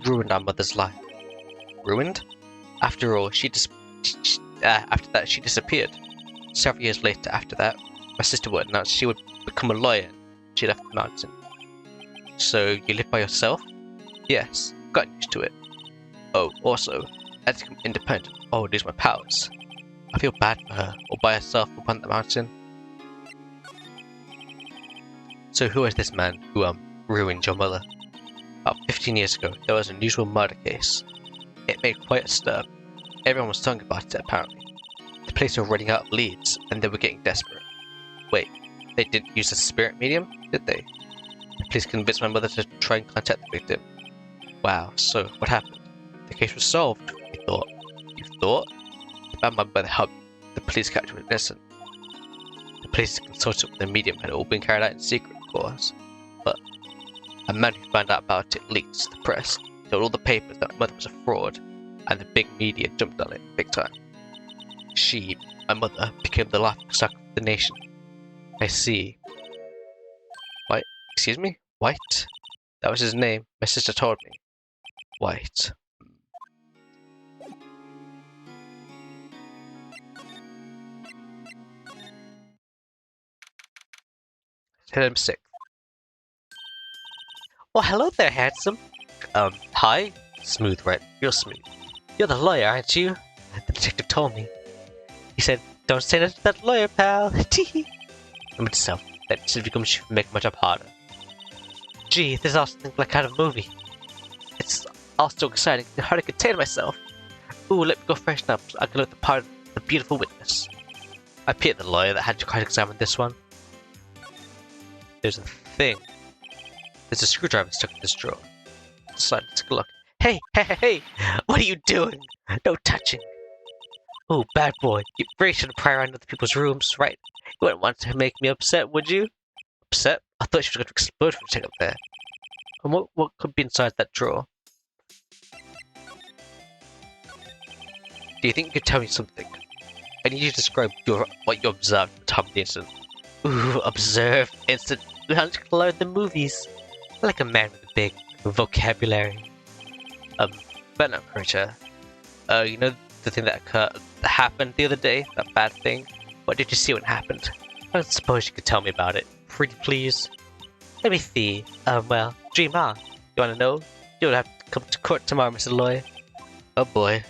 ruined our mother's life. Ruined? After all, after that she disappeared. Several years later after that, my sister would announce she would become a lawyer. She left the mountain. So, you live by yourself? Yes, got used to it. Oh, also, as I become independent, I will lose my powers. I feel bad for her, all by herself upon the mountain. So who is this man who, ruined your mother? About 15 years ago, there was an unusual murder case. It made quite a stir. Everyone was talking about it, apparently. The police were running out of leads, and they were getting desperate. Wait, they didn't use a spirit medium, did they? The police convinced my mother to try and contact the victim. Wow, so what happened? The case was solved, we thought. You thought? My mother helped the police capture an innocent. The police consulted with the medium had all been carried out in secret, of course. But a man who found out about it leaked to the press, told all the papers that my mother was a fraud, and the big media jumped on it big time. She, my mother, became the laughingstock of the nation. I see. White? Excuse me? White? That was his name. My sister told me. White. Hit him sick. Well, hello there, handsome. Hi? Smooth, right? Real smooth. You're the lawyer, aren't you? The detective told me. He said, don't say that to that lawyer, pal. Tee. I'm myself. That should make my job harder. Gee, this is all something like kind of movie. It's all so exciting, it's hard to contain myself. Ooh, let me go freshen up so I can look the part of the beautiful witness. I pitied the lawyer that had to cross-examine this one. There's a thing. There's a screwdriver stuck in this drawer. Decided to take a look. Hey, hey, hey, hey! What are you doing? No touching. Oh, bad boy. You really shouldn't pry around other people's rooms, right? You wouldn't want to make me upset, would you? Upset? I thought she was going to explode from sitting up there. And what could be inside that drawer? Do you think you could tell me something? I need you to describe what you observed at the time of the incident. Ooh, observe incident. You have to learn the movies. I like a man with a big vocabulary. But no, creature. You know the thing that happened the other day? That bad thing? What did you see when it happened? I don't suppose you could tell me about it. Pretty please. Let me see. Well, dream on. You wanna know? You'll have to come to court tomorrow, Mr. Lawyer. Oh boy.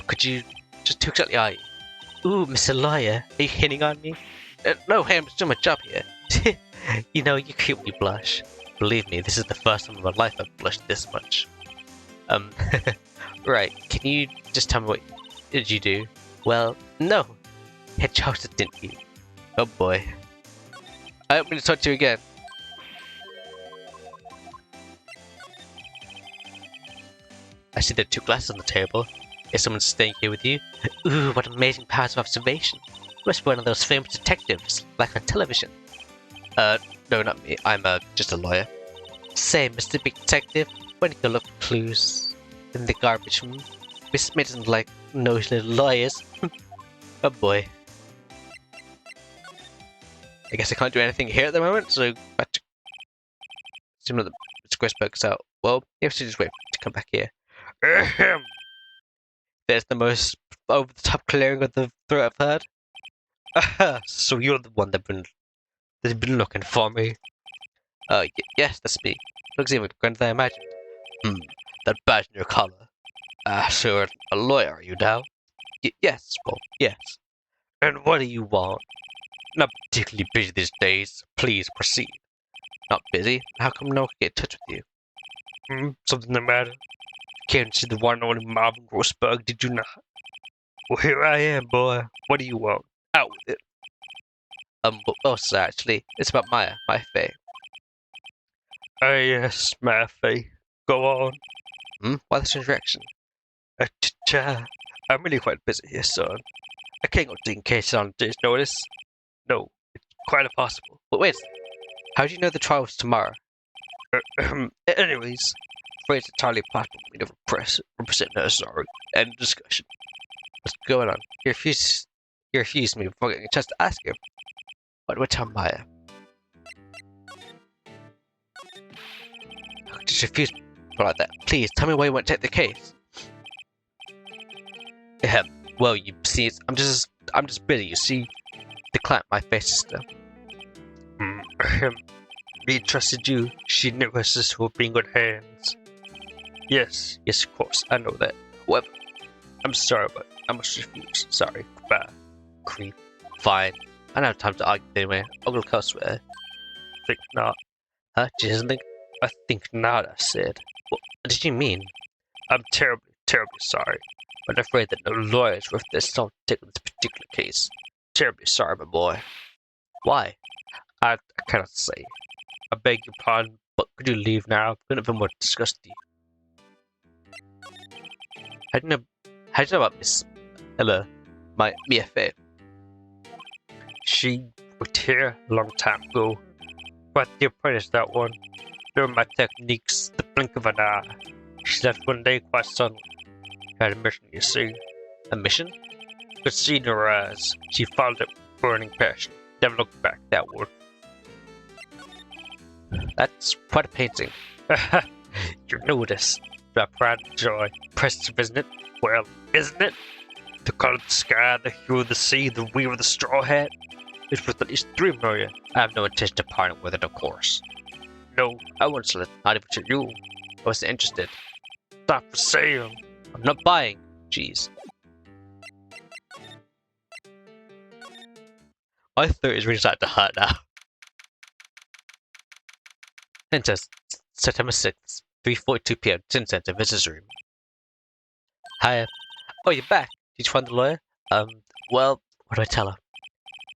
Could you just who exactly are you? Ooh, Mr. Lawyer, are you hitting on me? No, hey, I'm just doing my job here. You know, you cute when you blush. Believe me, this is the first time in my life I've blushed this much. Right, can you just tell me what did you do? Well, no. Hit Charles, didn't you? Oh boy. I don't mean to talk to you again. I see there are 2 glasses on the table. Is someone staying here with you? Ooh, what amazing powers of observation. You must be one of those famous detectives, like on television. No, not me. I'm, just a lawyer. Say, Mr. Big Detective, when you go look for clues in the garbage room, Miss Smith doesn't like nosy little lawyers. Oh boy. I guess I can't do anything here at the moment, so back to assume that the Square Spoke's out. Well, you have to just wait to come back here. Ahem. There's the most over-the-top clearing of the throat I've heard. Aha, so you're the one that's been looking for me. Yes, that's me. Looks even grander than I imagined. That badge in your collar. So you're a lawyer, are you now? Yes, well, yes. And what do you want? Not particularly busy these days. Please proceed. Not busy? How come no one can get in touch with you? Something the matter? Came to see the one and only Marvin Grossberg, did you not? Well, here I am, boy. What do you want? Out with it. Well, sir, actually, it's about Maya, my Faye. Oh, yes, my Faye. Go on. Why this introduction? I'm really quite busy here, son. I can't go taking cases on a day's notice. No, it's quite impossible. But wait, how do you know the trial was tomorrow? Anyways, afraid it's entirely possible we never represent her, sorry. End discussion. What's going on? You refused me before getting a chance to ask you. What do I tell Maya? How could you refuse me like that? Please, tell me why you won't take the case. Well, you see, I'm just busy, you see. The client, my Faye sister. He trusted you. She knew her sister would be in good hands. Yes, of course, I know that. However, I'm sorry, but I must refuse. Sorry, goodbye. Creep. Fine. I don't have time to argue anyway. I'll go elsewhere. Think not. Huh? She doesn't think? I think not, I said. What did you mean? I'm terribly sorry. But I'm afraid that no lawyer is worth their salt to take on this particular case. Terribly sorry, my boy. Why? I cannot say. I beg your pardon, but could you leave now? Couldn't have been more disgusting. How do you know about Miss Ella, my Faye? She worked here a long time ago. Quite the apprentice, that one. Learned my techniques, the blink of an eye. She left one day quite suddenly. Had a mission, you see. A mission? Could see in her eyes. She followed it with burning passion. Never looked back, that one. That's quite a painting. You notice. My pride and joy. Impressive, isn't it? Well, isn't it? The color of the sky, the hue of the sea, the weave of the straw hat. It's worth at least 3 million. I have no intention of parting with it, of course. No, I won't sell it. Not even to you. I wasn't interested. Stop for sale. I'm not buying. Jeez. My throat is really starting to hurt now. Enter September 6th, 3:42 p.m. Tin Center Visitors Room. Hiya. Oh, you're back. Did you find the lawyer? Well, what do I tell her?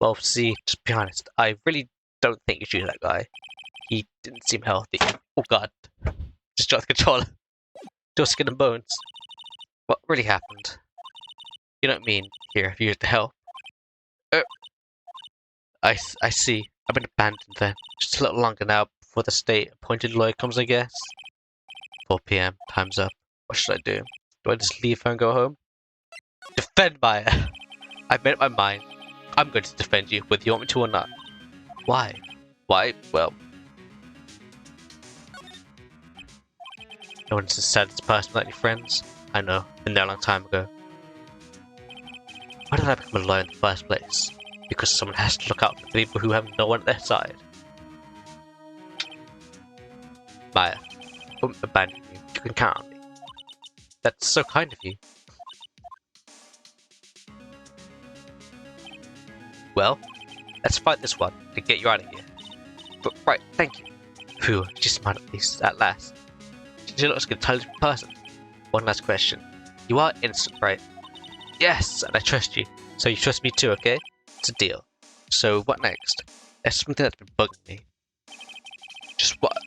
Well, see, just be honest, I really don't think you shoot that guy. He didn't seem healthy. Oh god. Just dropped the controller. Just skin and bones. What really happened? You know what I mean? Here, if you used to help. I see. I've been abandoned then. Just a little longer now before the state-appointed lawyer comes, I guess. 4 p.m. Time's up. What should I do? Do I just leave her and go home? Defend Maya! I've made up my mind. I'm going to defend you, whether you want me to or not. Why? Why? Well... No one's as sad as person like your friends. I know. Been there a long time ago. Why did I become a lawyer in the first place? Because someone has to look out for the people who have no one at their side. Maya, I won't abandon you. You can count on me. That's so kind of you. Well, let's fight this one and get you out of here. But, right, thank you. Phew, she smiled at least at last. She looks like an intelligent person. One last question. You are innocent, right? Yes, and I trust you. So you trust me too, okay? It's a deal. So what next? There's something that's been bugging me. Just what?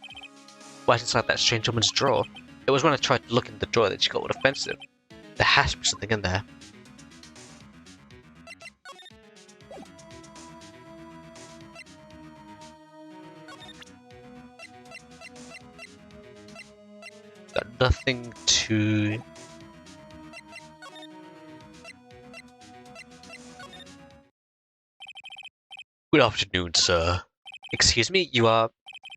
Why's inside that strange woman's drawer? It was when I tried to look in the drawer that she got all offensive. There has to be something in there. Got nothing to... Good afternoon, sir. Excuse me, you are...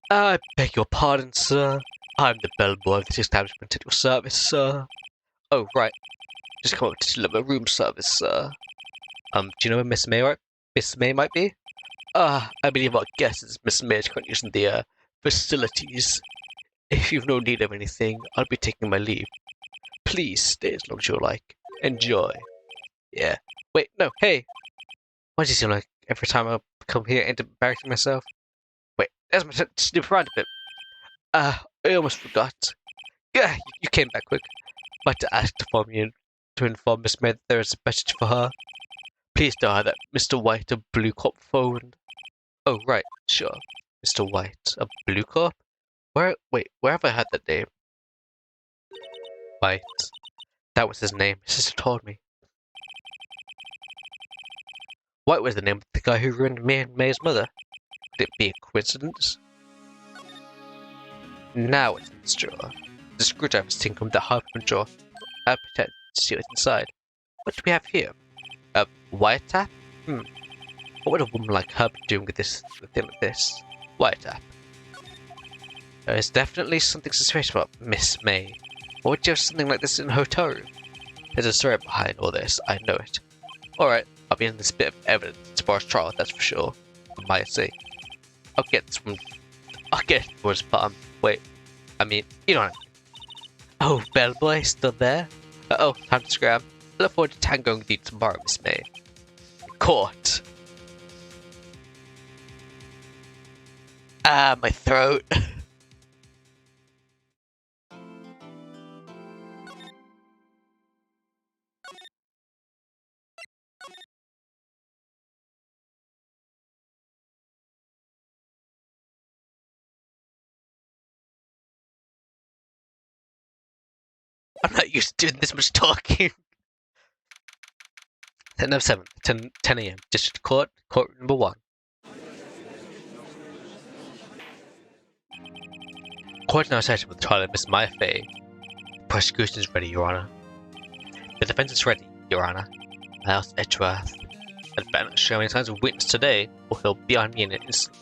I beg your pardon, sir. I'm the bellboy of this establishment at your service, sir. Oh, right. Just come up to deliver room service, sir. Do you know where Miss May, Miss May might be? I believe our guest is Miss May is currently using the, facilities. If you've no need of anything, I'll be taking my leave. Please stay as long as you like. Enjoy. Yeah. Wait, no, hey! Why does it seem like every time I come here I end up embarrassing myself? Wait, there's my stupid round a bit. I almost forgot. Yeah, you came back quick. I'd like to ask to inform Miss May that there is a message for her. Please tell her that Mr. White of Blue Corp phoned. Oh, right, sure. Mr. White of Blue Corp? Where have I had that name? White. That was his name. His sister told me. White was the name of the guy who ruined me and May's mother. Could it be a coincidence? Now it's in this drawer. The screwdriver's tinker with the harpoon drawer. I pretend to see what's inside. What do we have here? A wiretap? What would a woman like her be doing with him at this? Wiretap. There is definitely something suspicious about Miss May. Why would you have something like this in a hotel room? There's a story behind all this, I know it. Alright, I'll be in this bit of evidence tomorrow's trial, that's for sure. For my sake. I'll get it from his bottom. Wait, I mean, you know what I mean. Oh, bellboy, still there? Uh-oh, time to scram. I look forward to tangoing with you tomorrow, Miss May. Court. Ah, my throat. I'm not used to doing this much talking. 10:07, 10 a.m. District Court, Court number 1. Court now session with the trial of Miss Maya Fey. Prosecution is ready, Your Honor. The defense is ready, Your Honor. I asked Edgeworth. I'd better not show any signs of weakness today, or he'll be on me in an instant.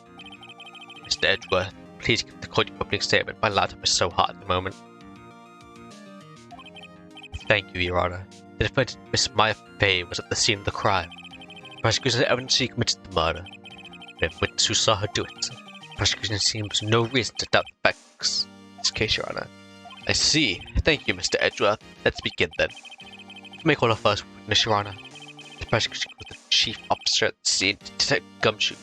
Mr. Edgeworth, please give the court your opening statement. My laptop is so hot at the moment. Thank you, Your Honor. The defendant, Miss Maya Fey, was at the scene of the crime. The prosecution had evidence she committed the murder. We have witnesses who saw her do it. The prosecution seems no reason to doubt the facts in this case, Your Honor. I see. Thank you, Mr. Edgeworth. Let's begin then. To make all our first witness, Your Honor. The prosecution was the chief officer at the scene, Detective Gumshoe.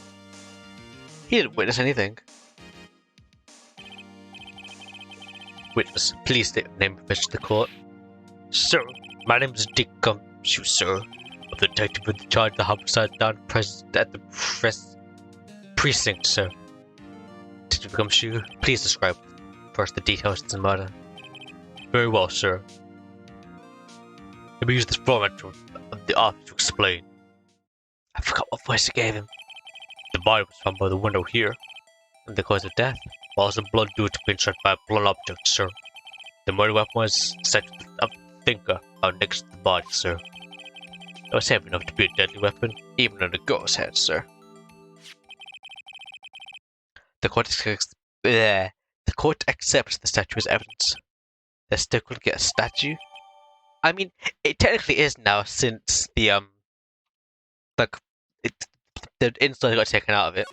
He didn't witness anything. Witness, please state the name of the court. Sir, my name is Dick Gumshoe, sir. I'm the detective with the charge of the homicide down at the precinct, sir. Detective Gumshoe, please describe first the details of the murder. Very well, sir. Let me use this format of the office to explain. I forgot what voice I gave him. The body was found by the window here, and the cause of death was the blood due to being struck by a blunt object, sir. The murder weapon was set with a thinker out next to the body, sir. It was heavy enough to be a deadly weapon, even in a girl's hand, sir. The court accepts the statue as evidence. They're still going to get a statue? I mean, it technically is now since the insult got taken out of it.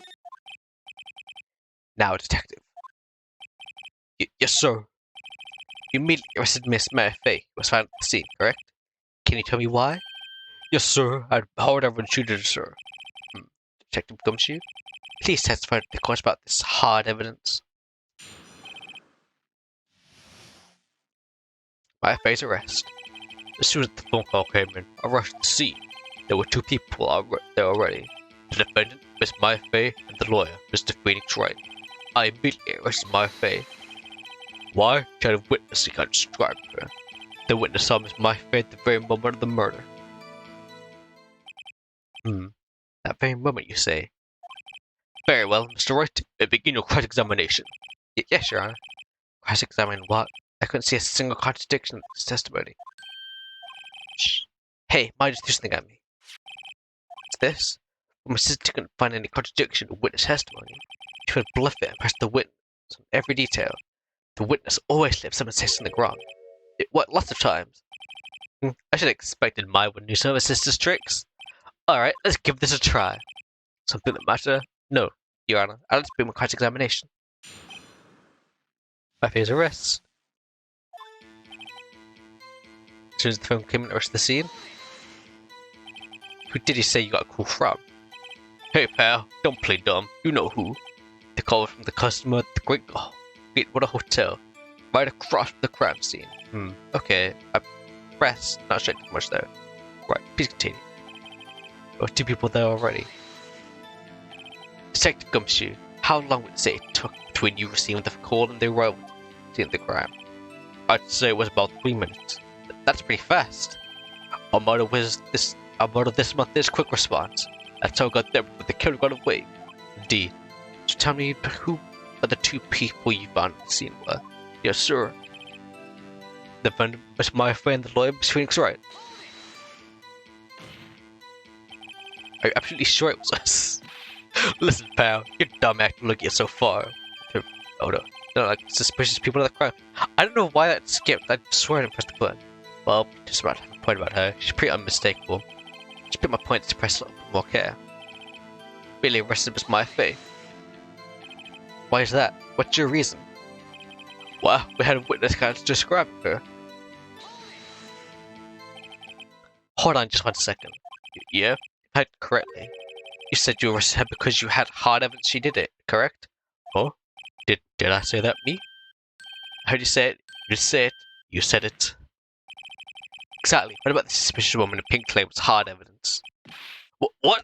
Now, detective. Yes, sir. You immediately arrested Miss Maya Fey, who was found at the scene, correct? Can you tell me why? Yes, sir. How would everyone treated her, sir? Detective Gumshoe. Please testify to the court about this hard evidence. My face arrest. As soon as the phone call came in, I rushed to the scene. There were two people there already. The defendant, Miss Myfay, and the lawyer, Mr. Phoenix Wright. I immediately arrested Myfay. Why? She had a witness who can't describe her. The witness saw Miss Myfay at the very moment of the murder. That very moment, you say? Very well, Mr. Wright. Begin your cross-examination. Yes, Your Honor. Cross-examine what? I couldn't see a single contradiction in this testimony. Shh. Hey, mind just do something at me. What's this? When my sister couldn't find any contradiction in witness testimony, she would bluff it and press the witness on every detail. The witness always slips up and says something wrong. Lots of times. I should have expected my one knew some of her sister's tricks. Alright, let's give this a try. Something that matter? No, Your Honor. I'll just bring my cross-examination. My face arrests. As soon as the phone came in, the rest of the scene. Who did he say you got a call from? Hey pal, don't play dumb. You know who. The call was from the customer at the Greatwater Hotel, right across from the crime scene. Okay. I pressed, not sure too much there. Right, please continue. There were two people there already. Detective Gumshoe, how long would you say it took between you receiving the call and the arrival at the crime? I'd say it was about 3 minutes. That's pretty fast. Our motto this month is quick response. That's how I got there before the killer got away. Indeed. So tell me who are the two people you found at the scene were? Yes, sir. The vendor was my friend, the lawyer, Miss Phoenix Wright. Are you absolutely sure it was us? Listen, pal, you're dumb acting looking at so far. Oh no. No, like suspicious people in the crime. I don't know why that skipped. I swear I didn't press the button. Well, just about to have a point about her. She's pretty unmistakable. Just put my points to press a little bit more care. Really arrested Miss Myfay. Why is that? What's your reason? Well, we had a witness can't describe her. Hold on just 1 second. Yeah, if I heard correctly. You said you arrested her because you had hard evidence she did it, correct? Oh? Did I say that, me? I heard you say it. You said it. You said it. Exactly. What about the suspicious woman in pink claim was hard evidence? What?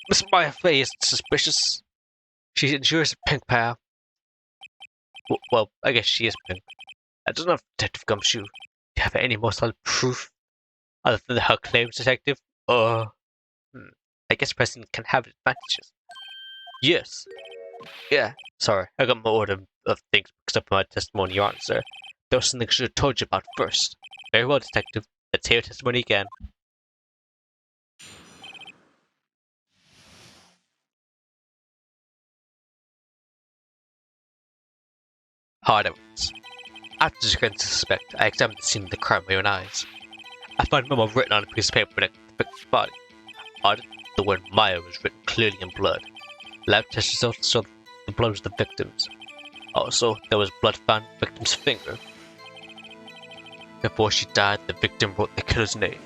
Miss Myfay is suspicious? She's insurance pink, pal. Well, I guess she is pink. I don't know if Detective Gumshoe, do you have any more solid proof other than her claims, Detective? I guess President can have advantages. Yes. Yeah. Sorry, I got my order of things mixed up in my testimony, Your Honor, sir. There was something I should have told you about first. Very well, Detective. Let's hear your testimony again. Hard evidence. After discovering the suspect, I examined the scene of the crime with my own eyes. I found a memo written on a piece of paper next to the victim's body. On it, the word Maya was written clearly in blood. Lab test results showed the blood was the victim's. Also, there was blood found on the victim's finger. Before she died, the victim wrote the killer's name.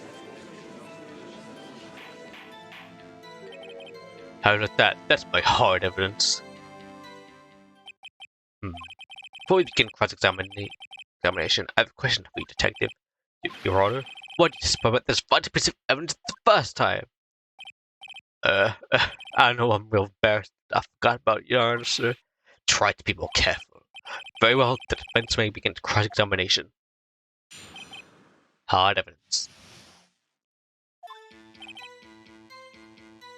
How about that? That's my hard evidence. Before we begin cross-examination, I have a question for you, Detective. Your Honor, why did you discover about this vital piece of evidence the first time? I know I'm real embarrassed. I forgot about it, Your Honor, sir. Try to be more careful. Very well, the defense may begin cross-examination. Hard evidence.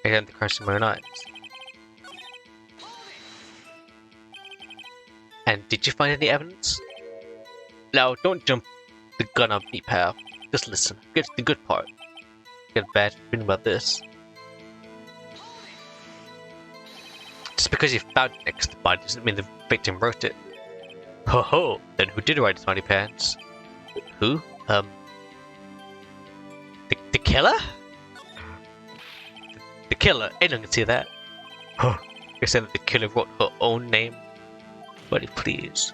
I had the question in my own eyes. And did you find any evidence? Now, don't jump the gun on me, pal. Just listen. Get to the good part. Get a bad feeling about this. Just because you found it next to the body doesn't mean the victim wrote it. Ho ho! Then who did write Smarty Pants? Who? The killer? The killer? Anyone can see that. Huh. You're saying that the killer wrote her own name? Buddy, please.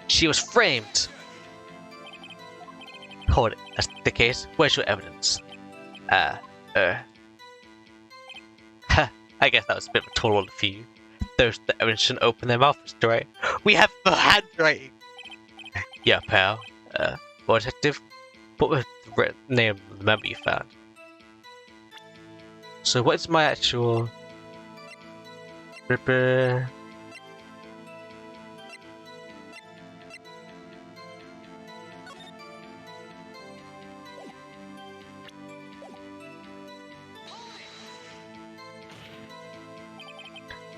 She was framed! Hold it. That's the case. Where's your evidence? Ha. I guess that was a bit of a tall order for you. Those that evidence shouldn't open their mouths, right? We have the handwriting! Yeah, pal. Well, detective, what was the name of the member you found? So what is my actual... Ripper...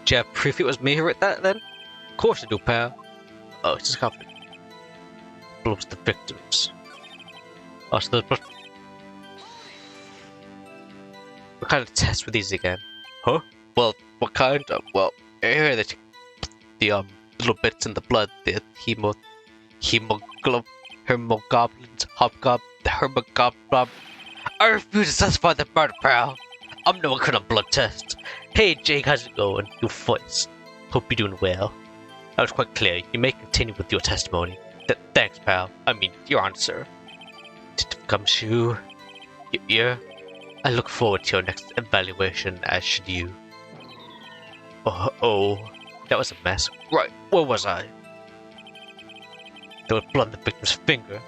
Do you have proof it was me who wrote that then? Of course I do, pal. Oh, it's just confident. Belongs to the victims. Oh, so there's... What kind of tests were these again? Huh? Well, what kind of... Well, here they the little bits in the blood, the hemoglobins, the hermogoblin. I refuse to satisfy the murder, pal. I'm no one kind of blood test. Hey Jake, how's it going? Your voice. Hope you're doing well. That was quite clear. You may continue with your testimony. Thanks, pal. I mean, your answer. Gumshoe. Yeah. I look forward to your next evaluation, as should you. Oh, that was a mess. Right, where was I? There was blood on the victim's finger.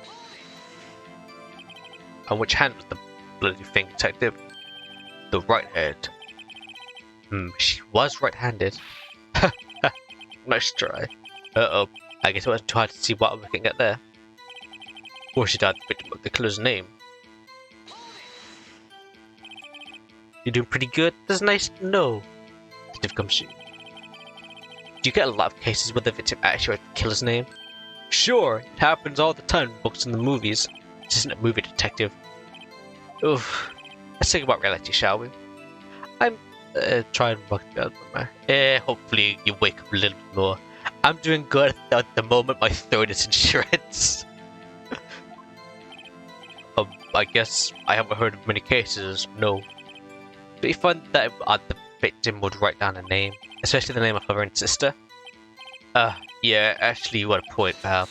On which hand was the bloody finger, detective? The right hand. She was right-handed. Nice try. Uh-oh. I guess it wasn't too hard to see what I'm looking at there. Or she died the victim of the killer's name. You're doing pretty good. That's nice to know. Detective Gumshoe. Do you get a lot of cases where the victim actually wrote the killer's name? Sure, it happens all the time in books and the movies. This isn't a movie, detective. Oof. Let's think about reality, shall we? I'm trying to work out my... hopefully you wake up a little bit more. I'm doing good at the moment my throat is in shreds. I guess I haven't heard of many cases, no. But you find that the victim would write down a name, especially the name of her own sister. Yeah, actually you got a point, pal.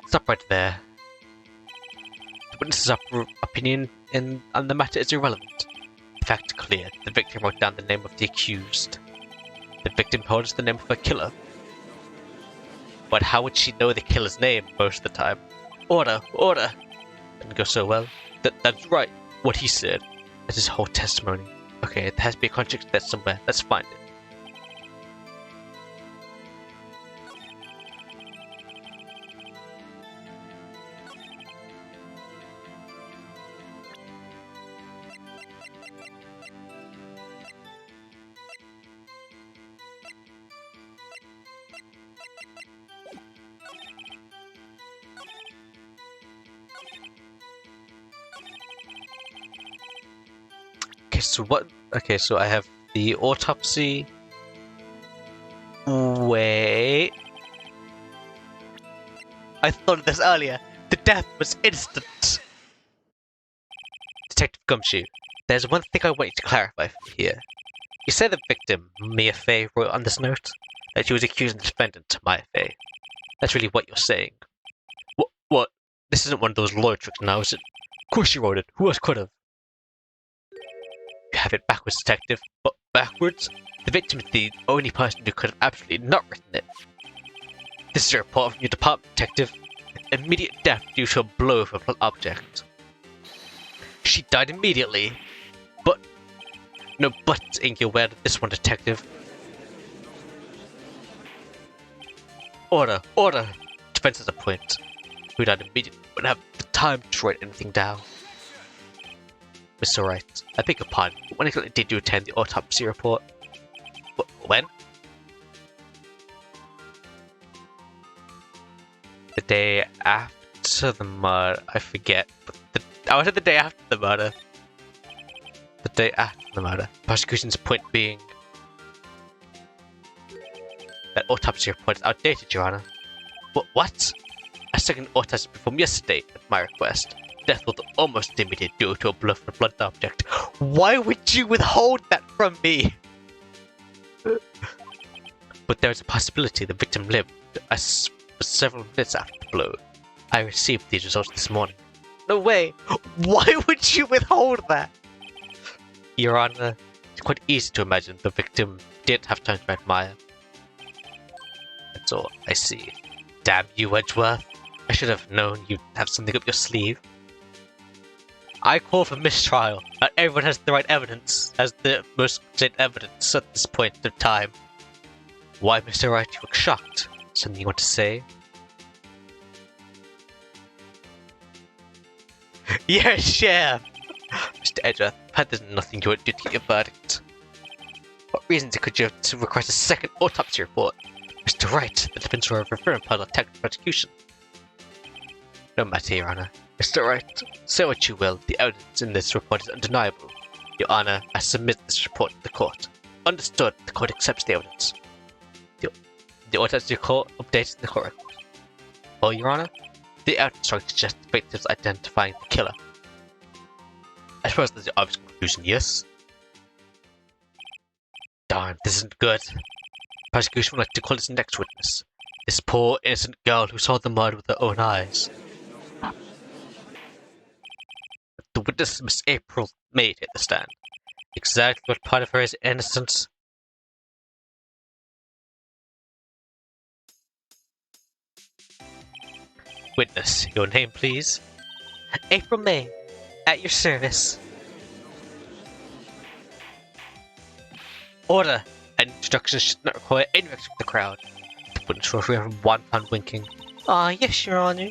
Stop right there. The witness's opinion on the matter is irrelevant. The fact clear. The victim wrote down the name of the accused. The victim told us the name of her killer. But how would she know the killer's name most of the time? Order! Order! Didn't go so well. That's right, what he said. That's his whole testimony. Okay, there has to be a contradiction there somewhere. Let's find it. So what? Okay, so I have the autopsy. Wait. I thought of this earlier. The death was instant. Detective Gumshoe, there's one thing I want you to clarify for me here. You say the victim, Mia Fey, wrote on this note that she was accusing the defendant, Maya Fey. That's really what you're saying. What? This isn't one of those lawyer tricks now, is it? Of course she wrote it. Who else could have? You have it backwards, detective. But backwards? The victim is the only person who could have absolutely not written it. This is a report from your department, detective. Immediate death due to a blow from an object. She died immediately. But... No buts in your word this one, detective. Order! Order! Defense has a point. Who died immediately wouldn't have the time to write anything down. Mr. Wright, I beg your pardon, but when exactly did you attend the autopsy report? When? The day after the murder. I forget. But I was at the day after the murder. The day after the murder. Prosecution's point being that autopsy report is outdated, Your Honor. What? A second autopsy performed yesterday at my request. Death was almost immediate due to a blow from a blunt object. Why would you withhold that from me? But there is a possibility the victim lived for several minutes after the blow. I received these results this morning. No way! Why would you withhold that? Your Honor, It's quite easy to imagine the victim didn't have time to admire. That's all I see. Damn you, Edgeworth. I should have known you'd have something up your sleeve. I call for mistrial. Not everyone has the right evidence, has the most complete evidence at this point of time. Why, Mr. Wright, you look shocked? Something you want to say? Yes, yeah! Mr. Edgeworth, had there nothing you would do to get your verdict? What reasons could you have to request a second autopsy report? Mr. Wright, the defense were referring part of technical prosecution. No matter, Your Honor. Mr. Wright, say what you will, the evidence in this report is undeniable. Your Honor, I submit this report to the court. Understood, the court accepts the evidence. The autopsy report updates the court record. Well, Your Honor, the evidence strongly suggests the victims identifying the killer. I suppose that's the obvious conclusion, yes? Darn, this isn't good. The prosecution would like to call its next witness. This poor, innocent girl who saw the murder with her own eyes. The witness, Miss April, may take the stand. Exactly what part of her is innocent? Witness, your name, please. April May, at your service. Order! An introduction should not require any reaction from the crowd. The witness will remember one hand winking. Ah, yes, Your Honor.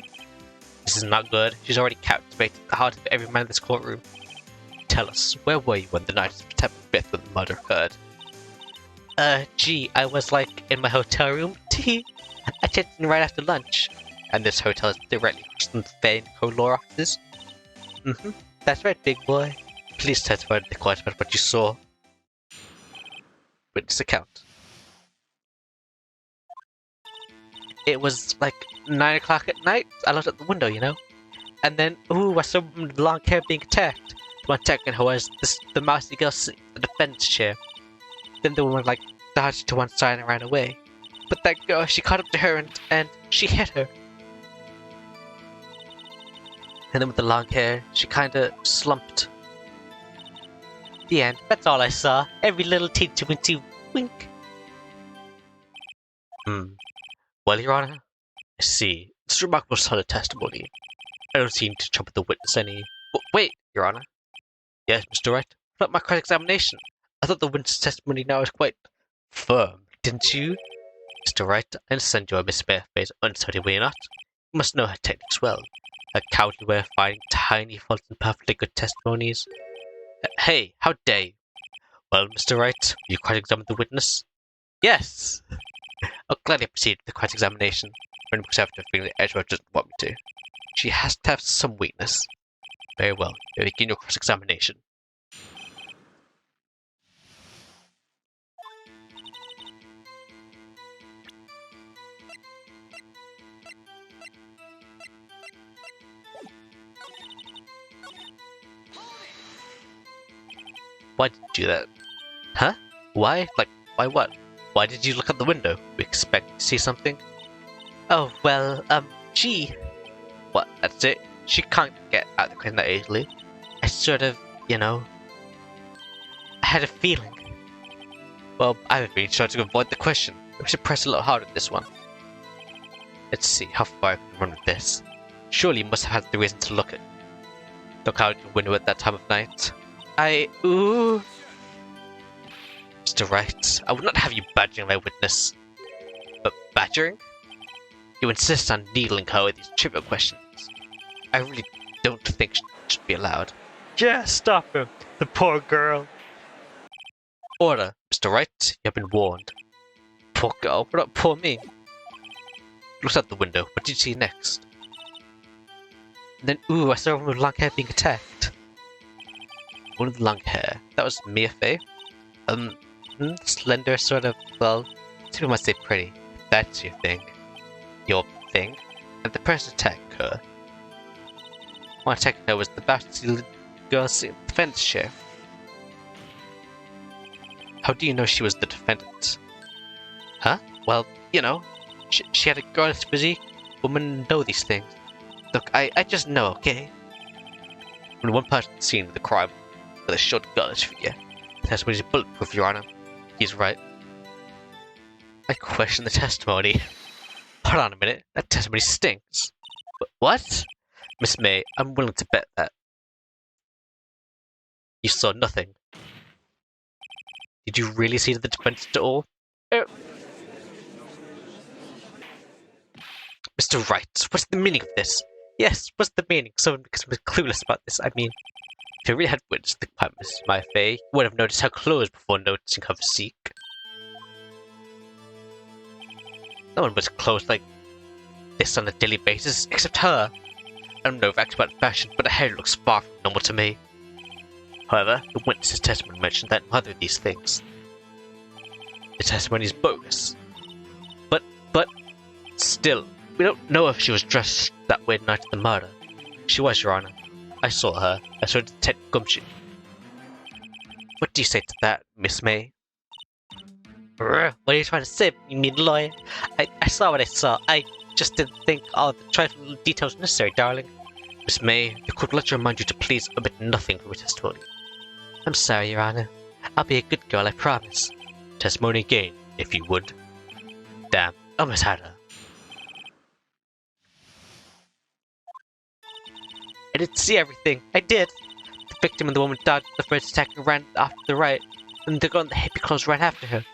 This is not good. She's already captivated the heart of every man in this courtroom. Tell us, where were you on the night of September 5th when the murder occurred? Gee, I was in my hotel room. Tee. I checked in right after lunch. And this hotel is directly across from the Fane Co-Law offices? That's right, big boy. Please testify to the court about what you saw. Witness account. It was 9 o'clock at night. I looked at the window, and then, I saw a woman with long hair being attacked. The one attacking her was the mousy girl sitting in the defense chair. Then the woman dodged to one side and ran away. But that girl, she caught up to her and she hit her. And then with the long hair, she kinda slumped. The end. That's all I saw. Every little teensy-weensy wink. Well, Your Honor, I see. It's remarkable solid testimony. I don't seem to trouble the witness any. Wait, Your Honor. Yes, Mr. Wright. What about my cross-examination? I thought the witness' testimony now is quite firm, didn't you? Mr. Wright, I understand you are Miss Fairface unstudied, will you not? You must know her techniques well. A cowardly way of finding tiny faults in perfectly good testimonies. Hey, how dare you? Well, Mr. Wright, will you cross-examine the witness? Yes! I'll gladly proceed with the cross-examination, when because I have a feeling that Edgeworth doesn't want me to. She has to have some weakness. Very well, you begin your cross-examination. Why did you do that? Huh? Why? Why what? Why did you look out the window? We expect to see something? Oh, well, gee. What, that's it? She can't get out of the crane that easily. I sort of, I had a feeling. Well, I have been trying to avoid the question. We should press a little harder on this one. Let's see how far I can run with this. Surely you must have had the reason to look out the window at that time of night. Mr. Wright, I would not have you badgering my witness. But badgering? You insist on needling her with these trivial questions. I really don't think it should be allowed. Yeah, stop him, the poor girl. Order, Mr. Wright, you have been warned. Poor girl, what about poor me? Looked out the window, what did you see next? And then, I saw a woman with long hair being attacked. One with long hair. That was Mia Fey. Slender, sort of, well, people might say pretty. That's your thing. Your thing? And the person attacked her. One attacking her was the bouncy girl sitting in the defense chair. How do you know she was the defendant? Huh? Well, she had a girlish physique. Women know these things. Look, I just know, okay? When one person seen the crime with a short girlish figure, The testimony is bulletproof, Your Honor. He's right. I question the testimony. Hold on a minute. That testimony stinks. What? Miss May, I'm willing to bet that you saw nothing. Did you really see the defense at all? Mr. Wright, what's the meaning of this? Yes, what's the meaning? Someone was clueless about this. I mean, if you really had witnessed the compartment, Mrs. My affair, you would have noticed her clothes before noticing her physique. No one wears clothes like this on a daily basis, except her. I don't know facts about fashion, but her hair looks far from normal to me. However, the witness's testimony mentioned that neither of these things. The testimony is bogus. But, still, we don't know if she was dressed that way the night of the murder. She was, Your Honor. I saw her. I saw Detective Gumption. What do you say to that, Miss May? What are you trying to say, you mean lawyer? I saw what I saw. I just didn't think all the trifling details necessary, darling. Miss May, the court will let you remind you to please omit nothing from your testimony. I'm sorry, Your Honor. I'll be a good girl, I promise. Testimony again, if you would. Damn, almost had her. I didn't see everything. I did. The victim and the woman dodged the first attack and ran after the right, and the girl in the hippie clothes ran after her.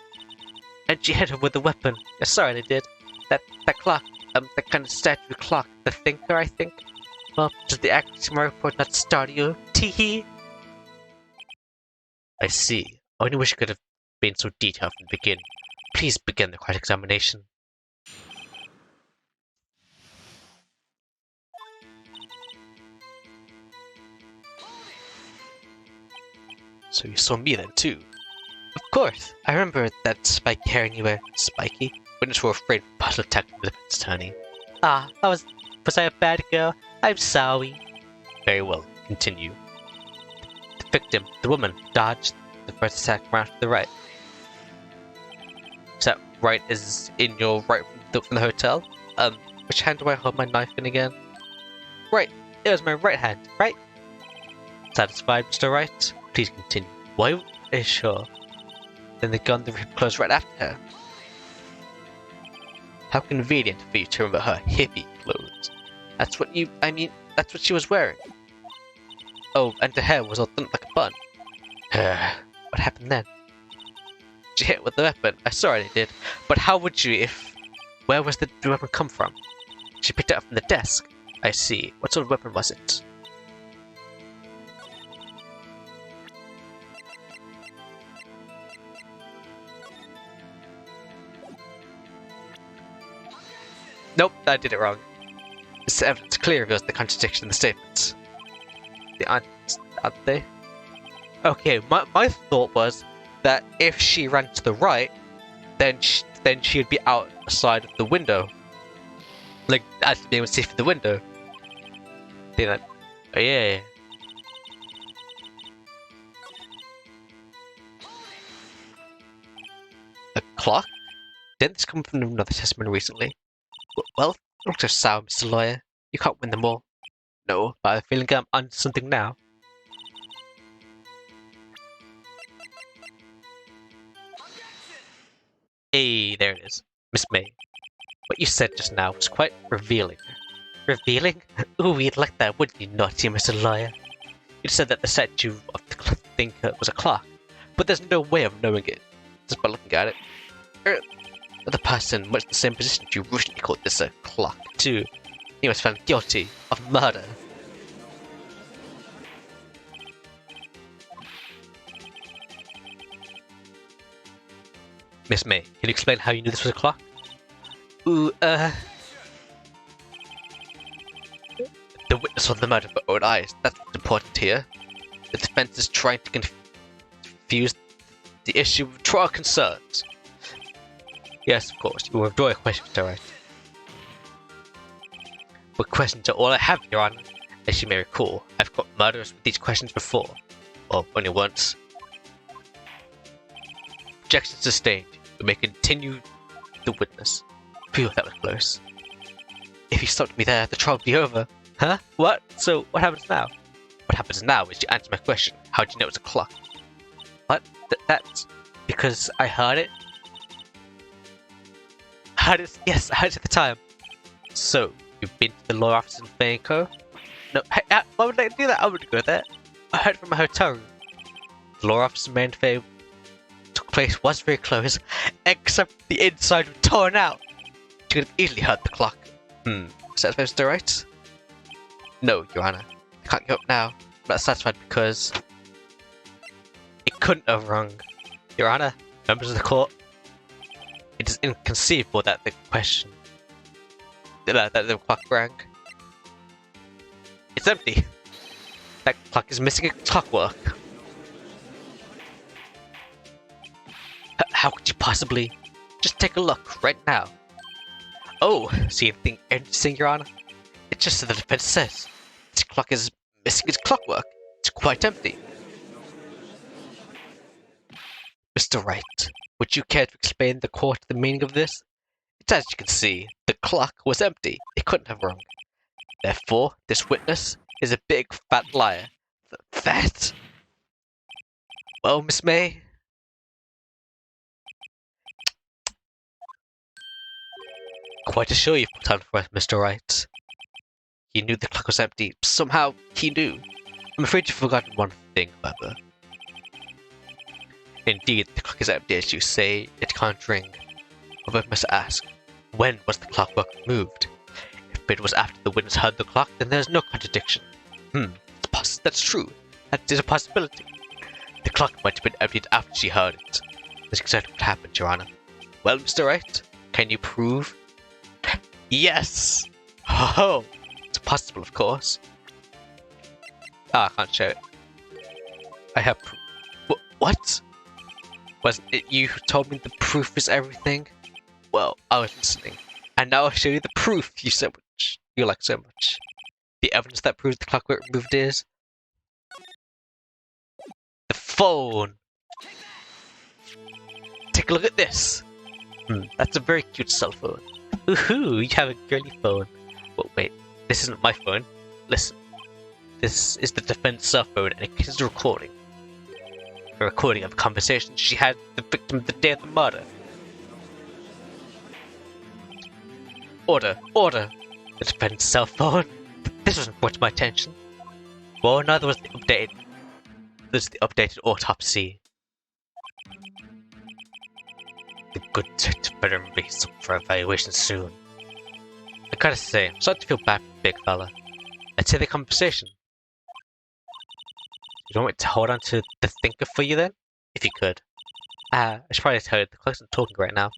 And she hit her with a weapon. I saw it, I did. That clock, that kind of statue clock, the thinker, I think. Well, does the accuracy of my report not startle you? Tee-hee! I see. I only wish I could have been so detailed from the beginning. Please begin the cross-examination. So you saw me then, too? Of course. I remember that spike hair anywhere. Spiky? Witnesses were afraid of possible attack from the defense attorney. Ah, was I a bad girl? I'm sorry. Very well. Continue. The victim, the woman, dodged the first attack from after the right. Is that right is in your right from the hotel? Which hand do I hold my knife in again? Right. It was my right hand, right? Satisfied, Mr. Wright? Please continue. Why are you sure? Then the gun the rip closed right after her. How convenient for you to remember her hippie clothes. That's what she was wearing. Oh, and her hair was all done like a bun. What happened then? She hit with the weapon. I saw it, I did. But how would you if... Where was the weapon come from? She picked it up from the desk. I see. What sort of weapon was it? Nope, I did it wrong. This evidence clearly reveals the contradiction in the statements. Aren't they? Okay, my thought was that if she ran to the right, then she'd be outside of the window. Like, I'd be able to see through the window. Then oh yeah. A clock? Didn't this come from another testimony recently? Well, don't so sour, Mr. Lawyer. You can't win them all. No, but I have a feeling I'm onto something now. Hey, there it is. Miss May. What you said just now was quite revealing. Revealing? Ooh, you'd like that, wouldn't you, naughty Mr. Lawyer? You said that the statue of the thinker was a clock, but there's no way of knowing it, just by looking at it. The person much the same position you recently called this a clock, too. He was found guilty of murder. Miss May, can you explain how you knew this was a clock? Ooh, the witness saw the murder with her own eyes. That's what's important here. The defense is trying to confuse the issue with trial concerns. Yes, of course. You will withdraw your question, Mr. Wright. But questions are all I have, Your Honor. As you may recall, I've got murderers with these questions before. Well, only once. Objection sustained. We may continue the witness. Phew, that was close. If you stopped me there, the trial would be over. Huh? What? So, what happens now? What happens now is you answer my question. How do you know it's a clock? What? That's because I heard it. Yes, I heard it at the time. So, you've been to the law office in Banco? No, hey, why would I do that? I would go there. I heard it from a hotel room. The law office in Manfair took place was very close, except the inside was torn out. You could have easily heard the clock. Is that supposed to be right? No, Your Honor. I can't go up now. I'm not satisfied because it couldn't have rung. Your Honor, members of the court, it is inconceivable that the question that the clock rang. It's empty. That clock is missing a clockwork. How could you possibly? Just take a look right now. Oh, see anything interesting, Your Honor? It's just as the defense says. This clock is missing its clockwork. It's quite empty. Mr. Wright, would you care to explain the court the meaning of this? It's as you can see, the clock was empty. It couldn't have rung. Therefore, this witness is a big fat liar. That? Well, Miss May? Quite a show you've put on for us, Mr. Wright. He knew the clock was empty. Somehow, he knew. I'm afraid you've forgotten one thing, however. Indeed, the clock is empty, as you say. It can't ring. However, I must ask, when was the clockwork removed? If it was after the witness heard the clock, then there's no contradiction. That's true. That is a possibility. The clock might have been emptied after she heard it. That's exactly what happened, Your Honor. Well, Mr. Wright, can you prove? Yes! Oh, it's possible, of course. I can't show it. I have proof. What? Wasn't it you who told me the proof is everything? Well, I was listening. And now I'll show you the proof you like so much. The evidence that proves the clockwork removed is the phone. Take a look at this. That's a very cute cell phone. Woohoo, you have a girly phone. Well, wait, this isn't my phone. Listen. This is the defense cell phone and it is a recording. A recording of a conversation she had with the victim the day of the murder. Order! Order! The defense cell phone. This wasn't brought to my attention. Well, neither was the updated. This is the updated autopsy. The good detective better be up for evaluation soon. I gotta say, I'm starting to feel bad for the big fella. Let's hear the conversation. You don't want me to hold on to the thinker for you then? If you could. I should probably tell you, the clock's not talking right now.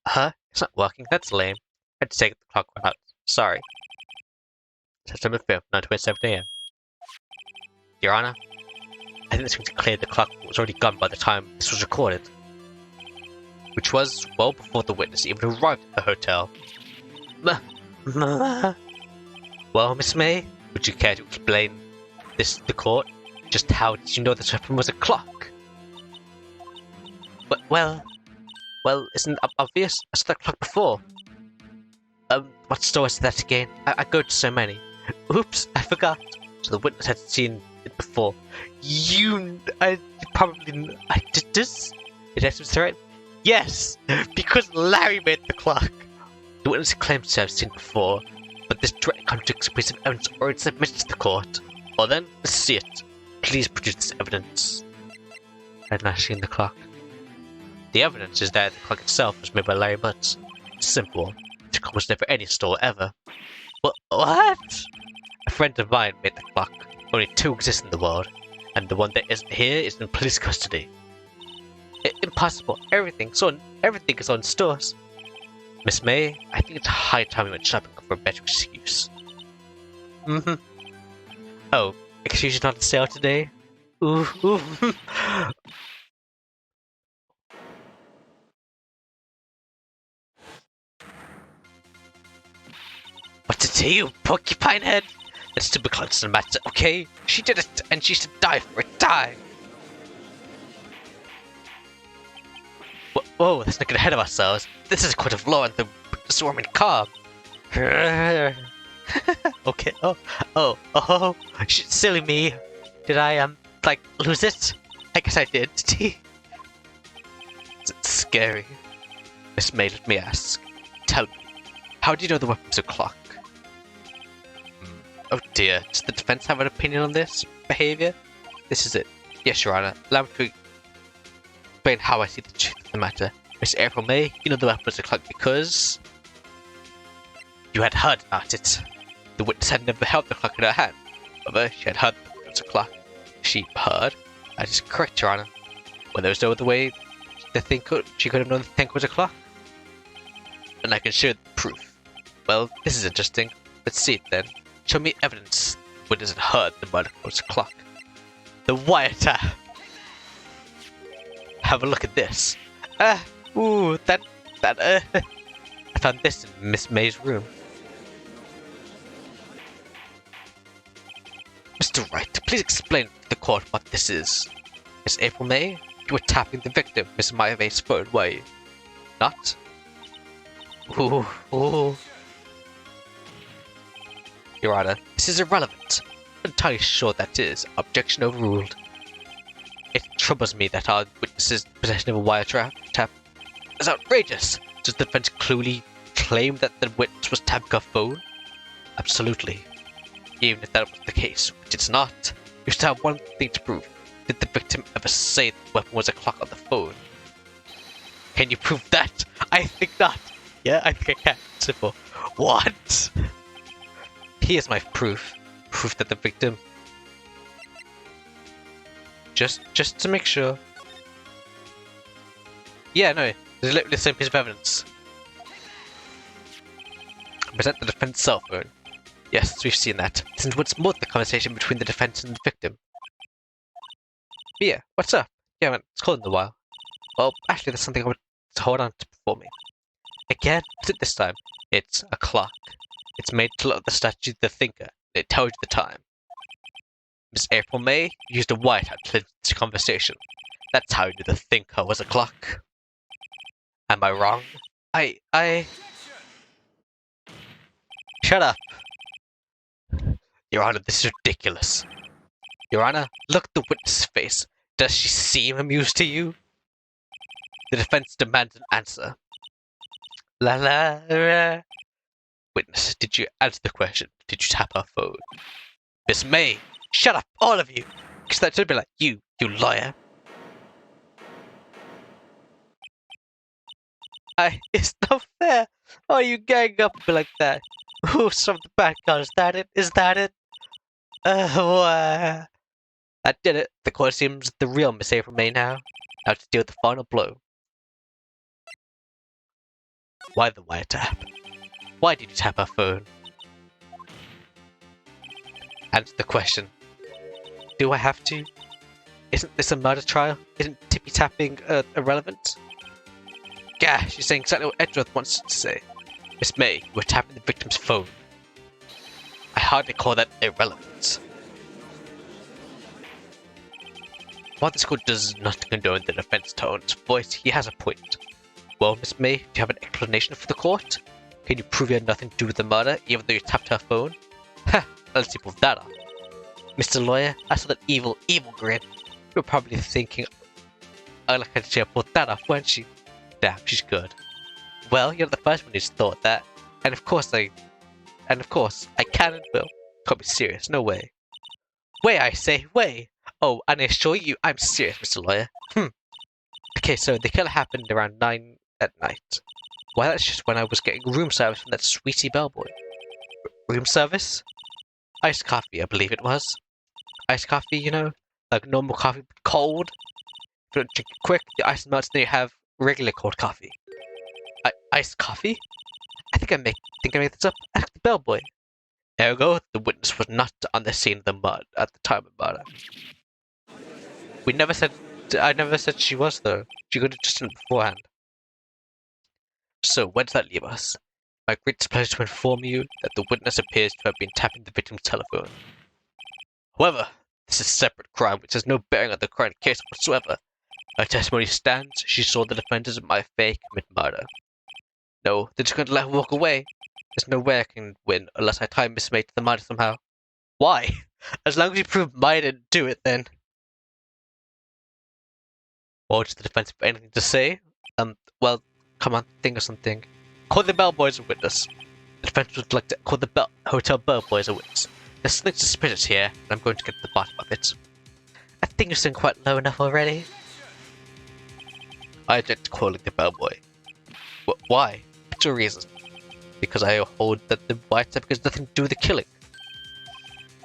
Huh? It's not working, that's lame. I had to take the clock went out. Sorry. September 5th, 9:27 AM. Your Honor, I think this means to clear the clock was already gone by the time this was recorded. Which was well before the witness even arrived at the hotel. Well, Miss May, would you care to explain this to the court? Just how did you know this weapon was a clock? Well, isn't it obvious? I saw that clock before. What store is that again? I go to so many. Oops, I forgot. So the witness had seen it before. I did this? Detective right? Yes, because Larry made the clock. The witness claims to have seen it before, but this direct contradicts a piece of evidence already submitted to the court. Well then, let's see it. Please produce this evidence. I've not seen the clock. The evidence is that the clock itself was made by Larry Butts. Simple. The clock was never any store ever. What? A friend of mine made the clock. Only two exist in the world, and the one that isn't here is in police custody. Impossible. Everything is on stores. Miss May, I think it's high time we went shopping for a better excuse. Oh, excuse not to sale today? Ooh. What's it to you, porcupine head? Let's stupid close to the matter, okay? She did it, and she should die for it. Die! Whoa, let's not get ahead of ourselves. This is a court of law and the swarming car. Okay, oh, silly me. Did I, lose it? I guess identity. It's scary. Miss May, let me ask. Tell me, how do you know the weapon's a clock? Oh dear, does the defense have an opinion on this behavior? This is it. Yes, Your Honor. Allow me to explain how I see the truth of the matter. Miss April May, you know the weapon was a clock because you had heard about it. The witness had never held the clock in her hand. However, she had heard it was a clock. She heard? That is correct, Your Honor. Well, there was no other way she could have known the thing was a clock. And I can show the proof. Well, this is interesting. Let's see it then. Show me evidence the witness had heard the murder was a clock. The wiretap. Have a look at this. I found this in Miss May's room. Mr. Wright, please explain to the court what this is. Miss April May, you were tapping the victim, Miss May's phone, were you? Not? Ooh. Your Honor, this is irrelevant. I'm entirely sure that is. Objection overruled. It troubles me that our witness's possession of a wiretap is outrageous. Does the defense clearly claim that the witness was tapping her phone? Absolutely. Even if that was the case, which it's not, you still have one thing to prove. Did the victim ever say the weapon was a clock on the phone? Can you prove that? I think not. Yeah, I think I can. Simple. What? Here's my proof. Proof that the victim... Just to make sure. Yeah, no. There's literally the same piece of evidence. Present the defense cell phone. Yes, we've seen that. Since what's more the conversation between the defense and the victim. Yeah, what's up? Yeah, man, it's cold in a while. Well, actually, there's something I want to hold on to before me. Again, what's it this time? It's a clock. It's made to look at the statue of the thinker. It tells you the time. Miss April May used a whiteout to lead this conversation. That's how you knew the thinker was a clock. Am I wrong? I... Shut up! Your Honor, this is ridiculous. Your Honor, look at the witness's face. Does she seem amused to you? The defense demands an answer. La. Witness, did you answer the question? Did you tap her phone? Miss May, shut up, all of you! Because that should be like, you lawyer. It's not fair. Why are you gang up like that? Who's from the back? Is that it? Is that it? That did it. The court seems the real Miss April May now. Now to deal with the final blow. Why the wiretap? Why did you tap her phone? Answer the question. Do I have to? Isn't this a murder trial? Isn't tippy tapping irrelevant? Gosh, you're saying exactly what Edgeworth wants to say. Miss May, you were tapping the victim's phone. I hardly call that irrelevant. While this court does not condone the defense tone's voice, he has a point. Well, Miss May, do you have an explanation for the court? Can you prove you had nothing to do with the murder, even though you tapped her phone? Ha! Let's see prove that off. Mr. Lawyer, I saw that evil grin. You were probably thinking, I like how she pulled that off, weren't she? Damn, she's good. Well, you're not the first one who's thought that. And of course I can and will. Can't be serious, no way. Way, I say, way! Oh, and I assure you, I'm serious, Mr. Lawyer. Okay, so the kill happened around 9 at night. Well, that's just when I was getting room service from that sweetie bellboy. Room service? Iced coffee, I believe it was. Iced coffee, you know? Like normal coffee, but cold. If you don't drink it quick, the ice melts, and then you have regular cold coffee. Iced coffee? I think I made this up. Ask the bellboy. Ergo, the witness was not on the scene of the murder at the time of murder. I never said she was, though. She could have just done it beforehand. So, where does that leave us? My great pleasure to inform you that the witness appears to have been tapping the victim's telephone. However, this is a separate crime which has no bearing on the current case whatsoever. Her testimony stands. She saw the defenders of my faith commit murder. No, they're just going to let her walk away. There's no way I can win unless I tie Miss May to the murder somehow. Why? As long as you prove May didn't do it, then. Or does the defense have anything to say? Well, come on, think of something. Call the bellboy as a witness. The defense would like to call the hotel bellboy as a witness. There's something suspicious here, and I'm going to get to the bottom of it. I think you're sitting quite low enough already. I object to calling the bellboy. Why? What's your reason? Because I hold that the White Type has nothing to do with the killing.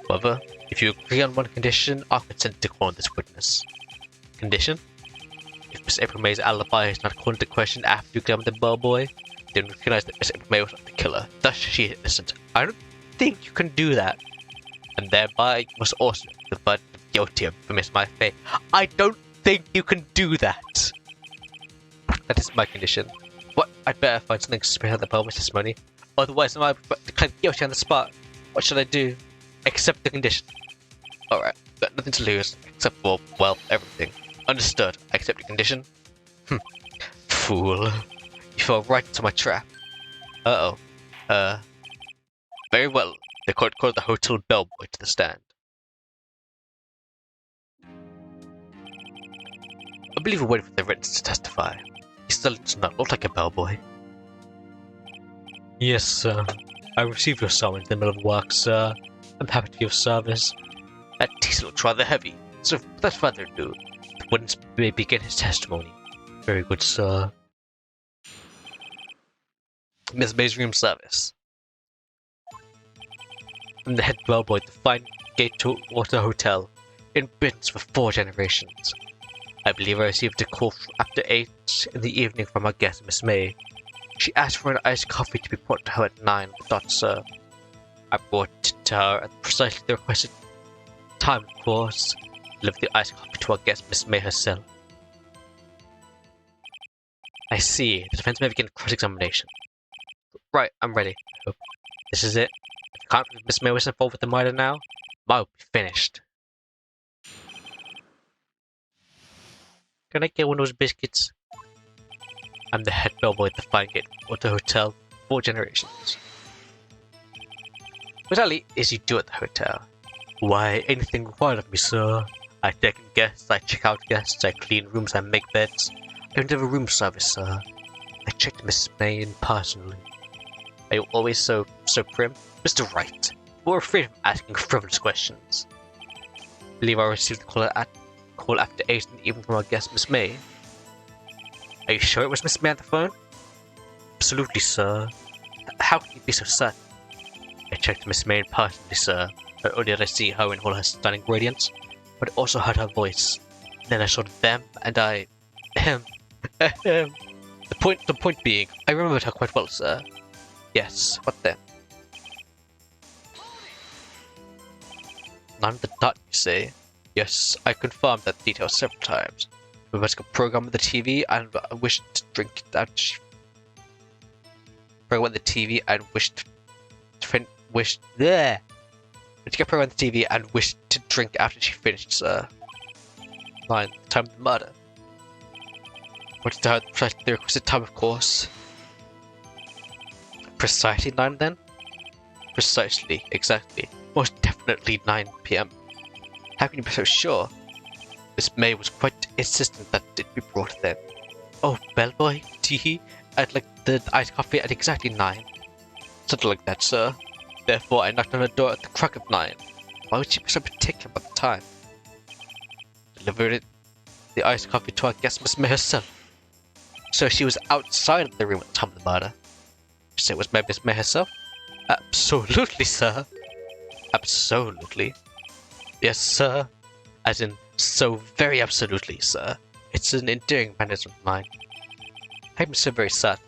However, if you agree on one condition, I'll consent to calling this witness. Condition? If Miss April May's alibi is not called into question after you examine the bellboy, then recognize that Miss April May was not the killer. Thus, she is innocent. I don't think you can do that. And thereby, you must also be the guilty of Miss May. I don't think you can do that. That is my condition. What? I'd better find something suspicious at the bellboy's testimony. Otherwise, I might declare guilty on the spot. What should I do? Accept the condition. Alright, got nothing to lose, except for, well, everything. Understood. I accept your condition. Fool. You fell right into my trap. Uh-oh. Very well. The court called the hotel bellboy to the stand. I believe we're waiting for the witness to testify. He still does not look like a bellboy. Yes, sir. I received your summons in the middle of work, sir. I'm happy to be of service. That teaser looks rather heavy, so without further ado, the witness may begin his testimony. Very good, sir. Miss May's room service. I'm the head bellboy at the fine Gatewater Hotel, in business for 4 generations. I believe I received a call after 8 in the evening from our guest, Miss May. She asked for an iced coffee to be brought to her at 9 the dot, sir. I brought it to her at precisely the requested time, of course. Delivered the iced coffee to our guest, Miss May herself. I see. The defense may begin cross-examination. Right, I'm ready. This is it. If you can't prove Miss May was involved with the murder now, mine will be finished. Can I get one of those biscuits? I'm the head bellboy at the Fine Gatewater Hotel, 4 generations. What exactly is you do at the hotel? Why, anything required of me, sir. I take in guests, I check out guests, I clean rooms, I make beds. I don't have a room service, sir. I checked Miss May in personally. Are you always so prim? Mr. Wright, we're afraid of asking frivolous questions. I believe I received the call after 8 in the evening from our guest, Miss May. Are you sure it was Miss May on the phone? Absolutely, sir. How can you be so certain? I checked Miss May personally, sir. Not only did I see her in all her stunning radiance, but I also heard her voice. Then I saw them, and I... The point being, I remembered her quite well, sir. Yes, what then? 9 the dot, you say? Yes, I confirmed that detail several times. We must go program on the TV and wished to drink that program on the TV and wished there. To get program on the TV and wished to drink after she finished, sir. 9 the time of the murder. What is the requested time, of course? Precisely 9 then? Precisely, exactly. Most definitely 9 PM. How can you be so sure? Miss May was quite insistent that it be brought then. Oh, bellboy, tee-hee, I'd like the iced coffee at exactly 9. Something like that, sir. Therefore, I knocked on her door at the crack of 9. Why would she be so particular about the time? Delivered the iced coffee to our guest, Miss May herself. So she was outside of the room at the time of the murder. You say it was Miss May herself? Absolutely, sir. Absolutely. Yes, sir. As in, so very absolutely, sir. It's an endearing mannerism of mine. I'm so very certain.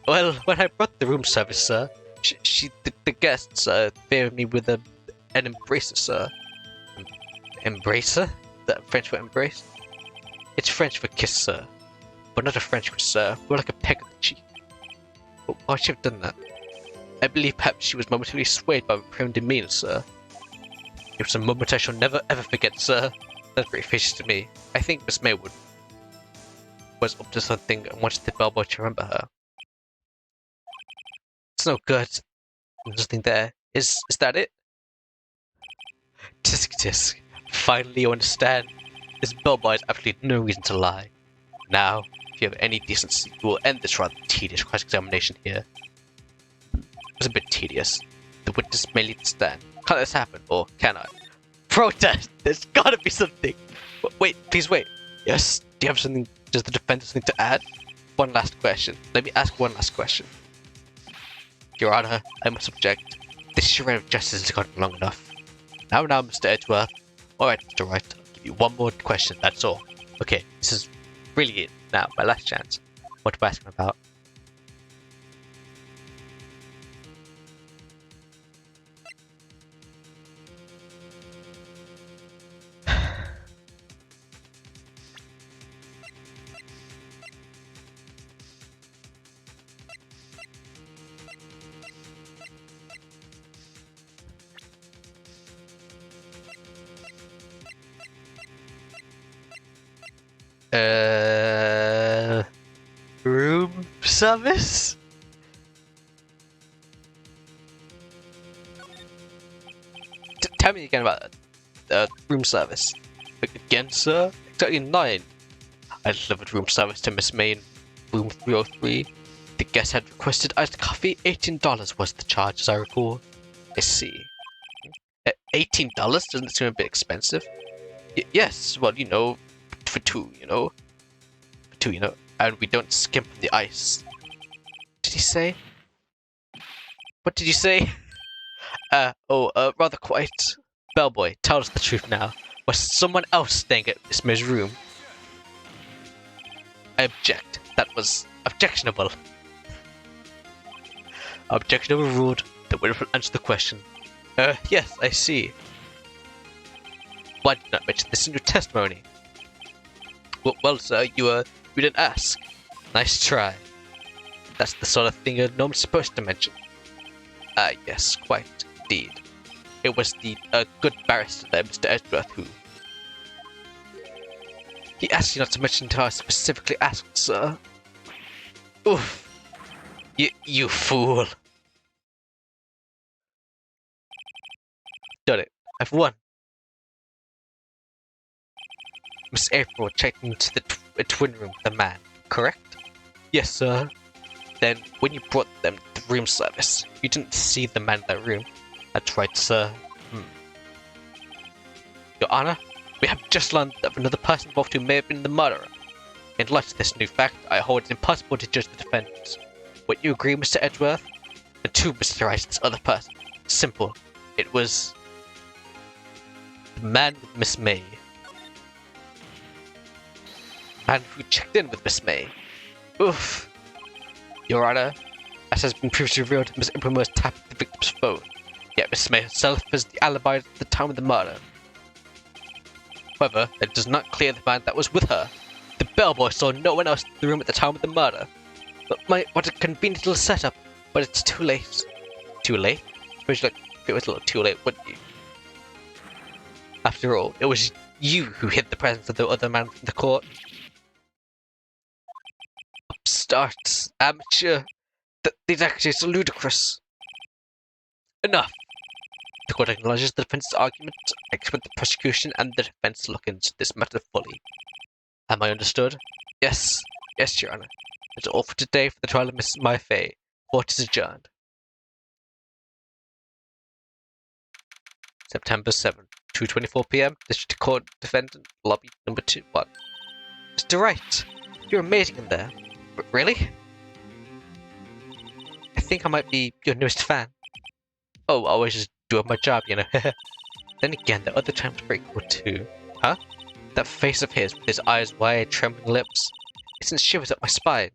Well, when I brought the room service, sir, the guests favored me with an embracer, sir. Embracer? That French for embrace? It's French for kiss, sir. But not a French kiss, sir. More like a peck on the cheek. But why would she have done that? I believe perhaps she was momentarily swayed by my prim demeanor, sir. It was a moment I shall never ever forget, sir. That's very fishy to me. I think Miss Maywood was up to something and wanted the bellboy to remember her. It's no good. There's nothing there. Is that it? Tisk tisk. Finally you understand. This bellboy has absolutely no reason to lie. Now, if you have any decency, you will end this rather tedious cross-examination here. It was a bit tedious. The witness may leave the stand. Can't this happen, or can I? Protest! There's gotta be something! Wait, please wait. Yes, do you have something? Does the defendant have something to add? One last question. Let me ask one last question. Your Honor, I must object. This charade of justice has gone long enough. Now, Mr. Edgeworth. Alright, Mr. Wright. I'll give you one more question, that's all. Okay, this is really it. Now, my last chance. What am I asking about? Room service? Tell me again about room service. Again, sir? Exactly 9. I delivered room service to Miss May in room 303. The guest had requested iced coffee. $18 was the charge, as I recall. I see. $18? Doesn't it seem a bit expensive? Yes, well, you know, for two, you know. And we don't skimp the ice. Did he say? What did you say? Rather quite. Bellboy, tell us the truth now. Was someone else staying at Miss May's room? I object. That was objectionable. Objection overruled. The witness will answer the question. Yes, I see. Why did you not mention this in your testimony? Well, sir, you didn't ask. Nice try. That's the sort of thing you're normally supposed to mention. Yes, quite, indeed. It was the good barrister there, Mr. Edgeworth, who... He asked you not to mention until I specifically asked, sir. Oof. You fool. Done it. I've won. Miss April checked into the twin room with the man, correct? Yes, sir. Then, when you brought them to the room service, you didn't see the man in that room. That's right, sir. Your Honor, we have just learned of another person involved who may have been the murderer. In light of this new fact, I hold it impossible to judge the defendants. Would you agree, Mr. Edgeworth? And to Mr. Wright, this other person. Simple. It was... the man with Miss May. Man who checked in with Miss May. Oof. Your Honor, as has been previously revealed, Miss April must tap the victim's phone. Yet Miss May herself has the alibi at the time of the murder. However, it does not clear the man that was with her. The bellboy saw no one else in the room at the time of the murder. What a convenient little setup, but it's too late. Too late? I suppose like, it was a little too late, wouldn't you? After all, it was you who hid the presence of the other man from the court. Upstarts, amateur. These actions are ludicrous. Enough. The court acknowledges the defense's argument. I expect the prosecution and the defense to look into this matter fully. Am I understood? Yes. Yes, Your Honor. That's all for today for the trial of Miss Mai Fei. Court is adjourned. September 7th, 2:24 p.m. District Court Defendant, Lobby number 1. Mr. Wright, you're amazing in there. Really? I think I might be your newest fan. Oh, I always just do my job, you know. Then again, the other times were equal too. Huh? That face of his with his eyes wide, trembling lips. It sends shivers up my spine.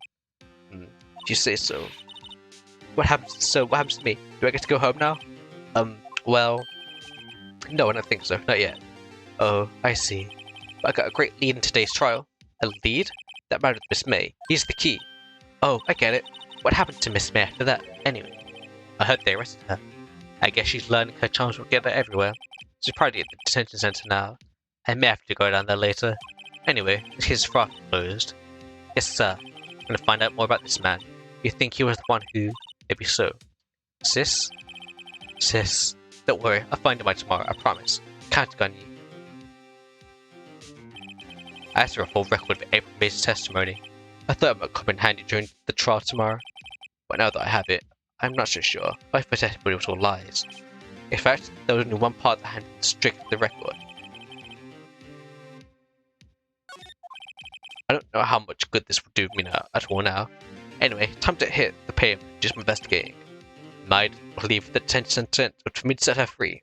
If you say so. What happens to me? Do I get to go home now? Well... No, I don't think so. Not yet. Oh, I see. But I got a great lead in today's trial. A lead? That man with Miss May. He's the key. Oh, I get it. What happened to Miss May after that, anyway? I heard they arrested her. I guess she's learning her charms will get her everywhere. She's probably at the detention center now. I may have to go down there later. Anyway, the case is far from closed. Yes, sir. I'm gonna find out more about this man. You think he was the one who... Maybe so. Sis? Sis. Don't worry, I'll find him by tomorrow, I promise. Can't go on you. I asked for a full record of April-based testimony. I thought it might come in handy during the trial tomorrow. But now that I have it, I'm not so sure. I thought everybody was all lies. In fact, there was only one part that handled strict the record. I don't know how much good this will do me now, at all now. Anyway, time to hit the pavement, do some investigating. Might leave the 10% for me to set her free.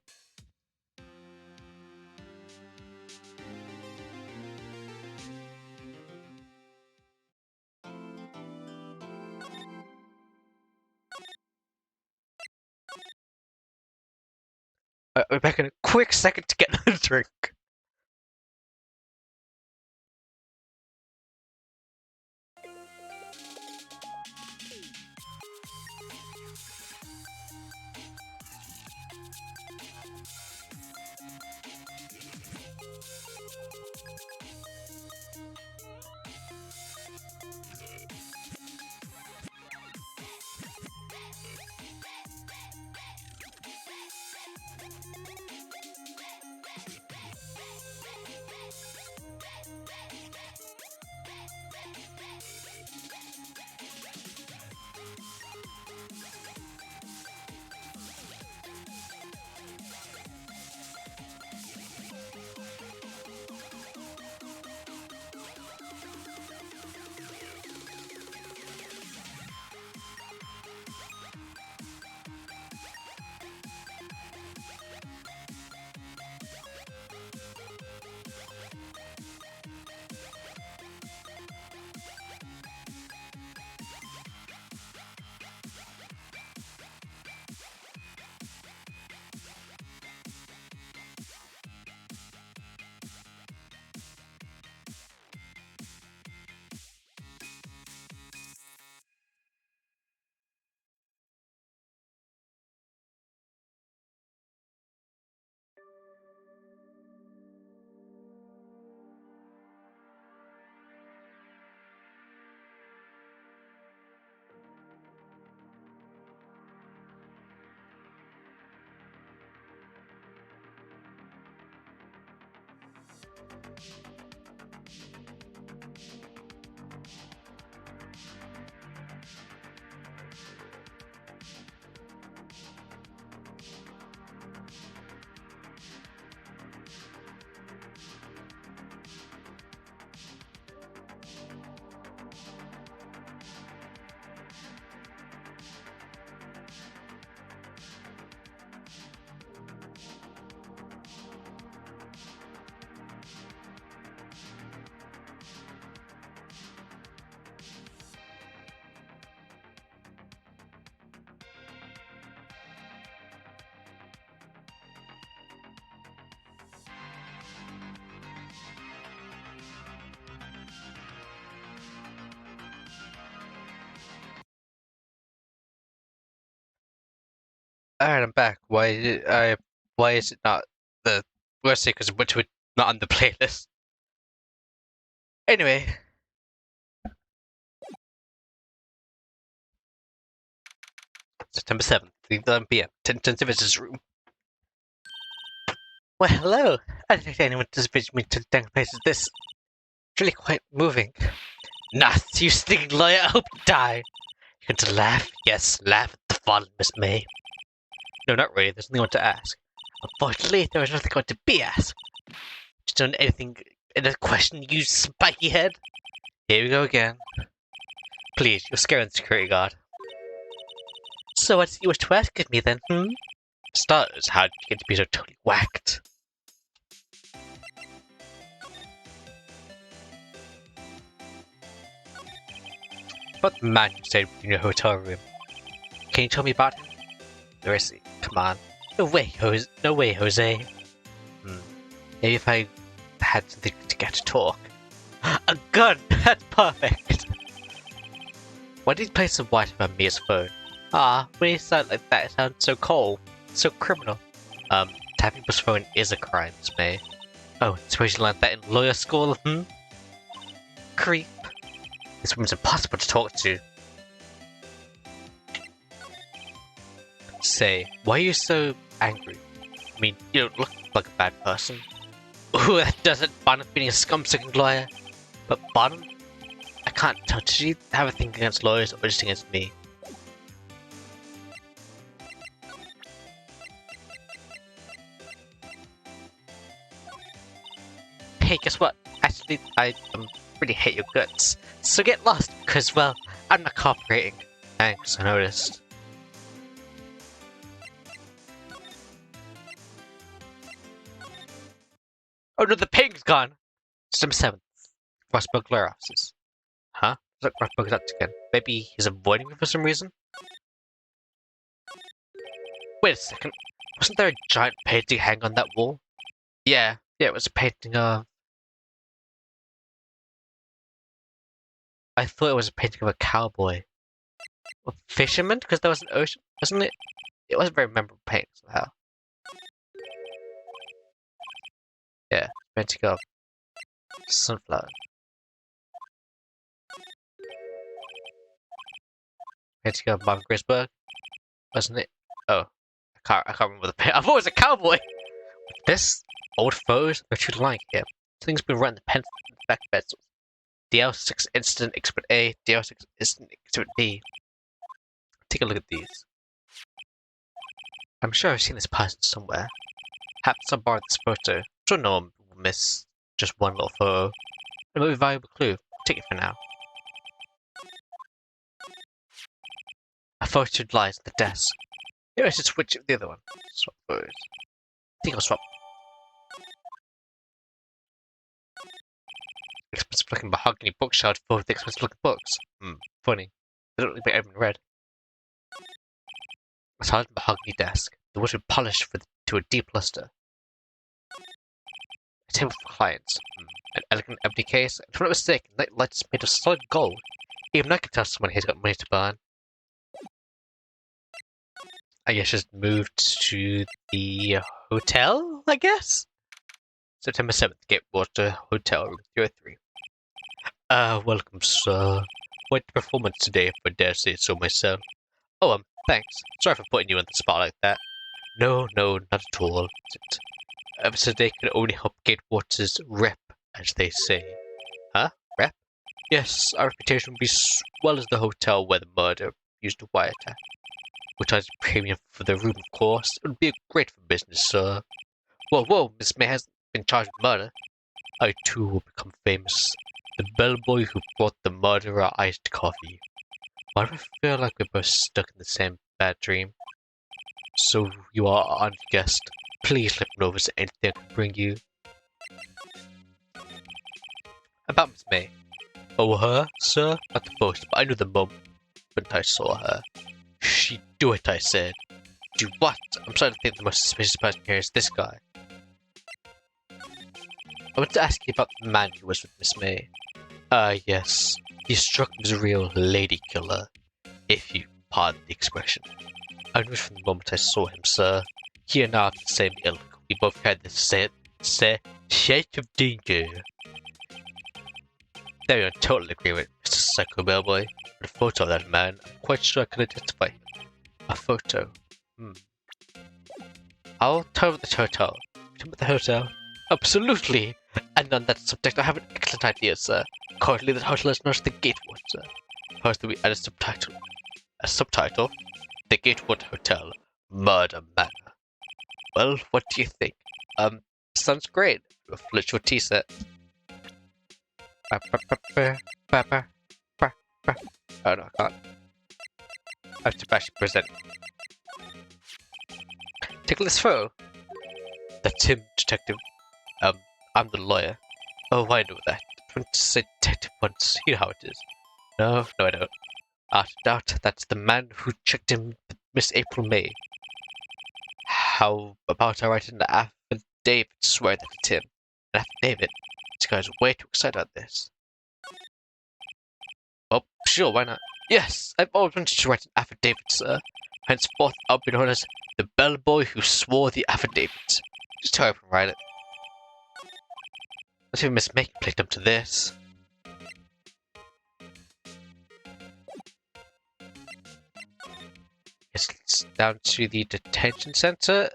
I'll be back in a quick second to get a drink. Alright, I'm back. Why is it not the worst because which would not on the playlist? Anyway, September 7th, 3:11 p.m. 10 visitors room. Well, hello. I didn't think anyone does visit me to the dang place as this. It's really quite moving. Nath, you stinking lawyer, I hope you die. You're going to laugh? Yes, laugh at the fallen Miss May. No, not really. There's nothing I want to ask. Unfortunately, there is nothing going to be asked. Just done anything in a question, you spiky head? Here we go again. Please, you're scaring the security guard. So what do you wish to ask of me then, Starters, how did you get to be so totally whacked? About the man you stayed with in your hotel room. Can you tell me about him? Where is he? Come on. No way, Jose. No way, Jose. Maybe if I had something to get to talk. A gun! That's perfect! Why did he play some white on Mia's phone? When you sound like that, it sounds so cold. So criminal. Tapping people's phone is a crime, Miss May. Oh, suppose you learned that in lawyer school, Creep. This woman's impossible to talk to. Say, why are you so angry? I mean, you don't look like a bad person. Ooh, that doesn't fun being a scum-sucking lawyer. But bottom, I can't tell. Did she have a thing against lawyers or just against me? Hey, guess what? Actually, I really hate your guts. So get lost, because, well, I'm not cooperating. Thanks, I noticed. Oh no, the pig's gone! Number 7. Ross burglar offices. Huh? Look, Ross burglar's up again. Maybe he's avoiding me for some reason? Wait a second. Wasn't there a giant painting hanging on that wall? Yeah, it was a painting of... I thought it was a painting of a cowboy. A fisherman? Because there was an ocean, wasn't it? It wasn't very memorable painting somehow. Yeah, painting of sunflower. Painting of Marvin Grisberg, wasn't it? Oh, I can't remember the painting. I thought it was a cowboy! This old photos are too like him. Things been written in the pen back pencils. DL6 Incident Exhibit A, DL6 Incident Exhibit B. Take a look at these. I'm sure I've seen this person somewhere. Perhaps I borrowed this photo. Sure no one will miss just one little photo. It might be a valuable clue. Take it for now. A photo lies at the desk. Maybe I should switch the other one. Swap photos. I think I'll swap. Expensive looking mahogany bookshelf full of the expensive looking books. Funny. They don't look like I've read. A solid mahogany desk. The wood was polished to a deep luster. A table for clients. An elegant empty case. If I'm not mistaken, that light's made of solid gold. Even I can tell someone here's got money to burn. I guess just moved to the hotel, I guess? September 7th, Gatewater Hotel, room 303. Welcome, sir. Quite the performance today, if I dare say so myself. Oh, thanks. Sorry for putting you on the spot like that. No, not at all. Today can only help Gatewater's rep, as they say. Huh? Rep? Yes, our reputation would be as well as the hotel where the murder used a wiretap. We'll charge a premium for the room, of course. It would be great for business, sir. Whoa, Miss May hasn't been charged with murder. I too will become famous. The bellboy who brought the murderer iced coffee. Why do I feel like we're both stuck in the same bad dream? So you are our honored guest. Please let me know if there's anything I can bring you. About Miss May. Oh, her, sir? Not the most, but I knew the moment I saw her. She do it, I said. Do what? I'm starting to think the most suspicious person here is this guy. I want to ask you about the man who was with Miss May. Yes. He struck me as a real lady killer, if you pardon the expression. I knew from the moment I saw him, sir. He and I are the same ilk. We both had the shade of danger. There we are in total agreement, Mr. Psycho Bellboy. With a photo of that man, I'm quite sure I can identify him. A photo. I'll tell you about the hotel. Tell me about the hotel. Absolutely! And on that subject, I have an excellent idea, sir. Currently, the hotel is known as the Gatewood, sir. Suppose that we add a subtitle. A subtitle? The Gatewood Hotel. Murder Manor. Well, what do you think? Sounds great. A virtual tea set. Oh no, I can't. I have to actually present. Take this photo. That's him, detective. I'm the lawyer. Oh, I know that. I want to say detective once. You know how it is. No, I don't. Without doubt, that's the man who checked in with Miss April May. How about I write an affidavit swearing that it's him? An affidavit? This guy's way too excited about this. Well, sure, why not? Yes, I've always wanted to write an affidavit, sir. Henceforth, I'll be known as the bellboy who swore the affidavit. Just hurry up and write it. Let's see if Miss May can play dumb to this. It's down to the detention center.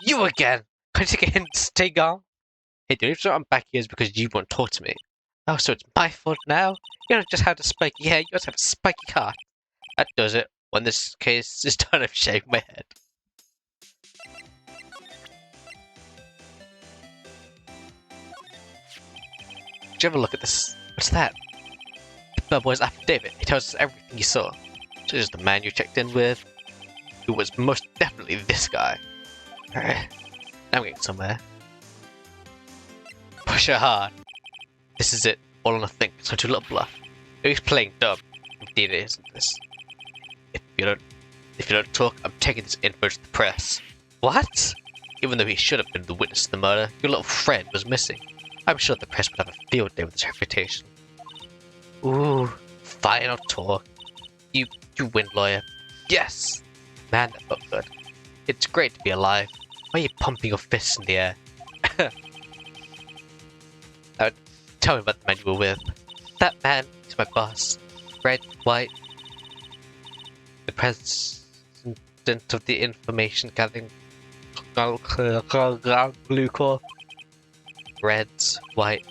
You again! Can I take a hint? Stay gone. Hey, the reason I'm back here is because you won't talk to me. Oh, so it's my fault now? You don't just have a spiky hair, you also have a spiky heart. That does it. When this case is done, I'm shaving my head. Did you ever look at this? What's that? The bellboy's affidavit. It tells us everything you saw. So is the man you checked in with, who was most definitely this guy. Alright, I'm getting somewhere. Push her hard. This is it. All or nothing. It's not a little bluff. He's playing dumb. Indeed it isn't this. If you don't talk, I'm taking this info to the press. What? Even though he should have been the witness to the murder, your little friend was missing. I'm sure the press would have a field day with his reputation. Ooh, fine, I'll talk. You win, lawyer. Yes! Man, that felt good. It's great to be alive. Why are you pumping your fists in the air? Now, tell me about the man you were with. That man is my boss. Red, White. The president of the information gathering blue core. Reds, White.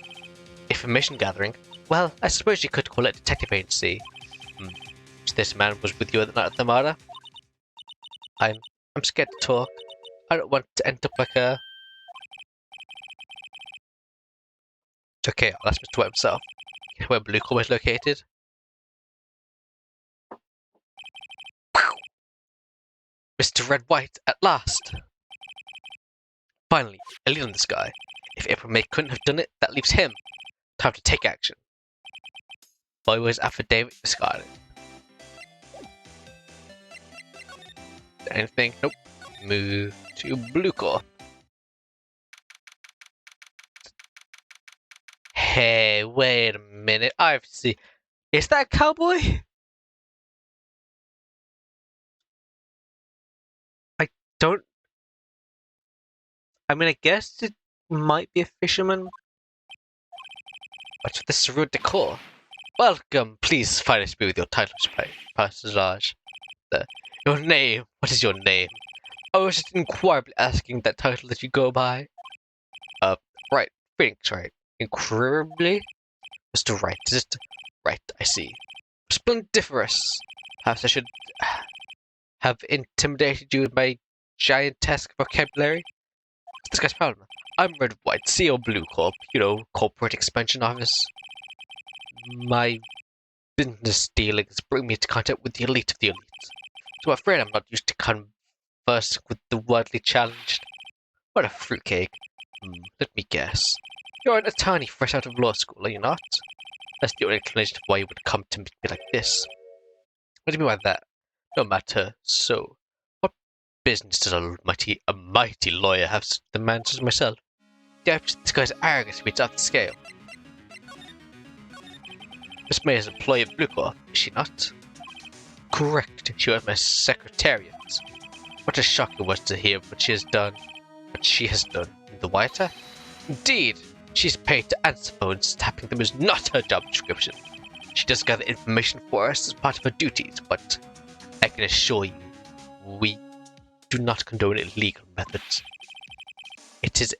Information gathering? Well, I suppose you could call it a detective agency. This man was with you at the night of the murder? I'm scared to talk. I don't want to end up like a... It's okay, I'll ask Mr. White himself. You know where Blue Core is located? Mr. Red White, at last! Finally, a lead on this guy. If April May couldn't have done it, that leaves him. Time to take action. Boy's affidavit discarded. Anything? Nope. Move to Blue Core. Hey, wait a minute. I've seen. Is that a cowboy? I don't. I mean, I guess it might be a fisherman. But this is rude decor. Welcome. Please furnish me with your title personage. Your name. What is your name? I was just inquirably asking that title that you go by. Right. Phoenix, right. Incredibly? Mr. Wright, is it? Right, I see. Splendiferous. Perhaps I should have intimidated you with my giantesque vocabulary? What's this guy's problem? I'm Red White, CEO Blue Corp, corporate expansion office. My business dealings bring me into contact with the elite of the elite. So I'm afraid I'm not used to conversing with the wildly challenged. What a fruitcake. Let me guess. You're an attorney fresh out of law school, are you not? That's the only explanation of why you would come to meet me like this. What do you mean by that? No matter. So, what business does a mighty lawyer have to the man such as myself? This guy's arrogance meets off the scale. Miss May is an employee of Blue Corp, is she not? Correct. She was my secretariat. What a shock it was to hear what she has done in the Whiter. Indeed, she's paid to answer phones. Tapping them is not her job description. She does gather information for us as part of her duties, but I can assure you, we do not condone illegal methods. It is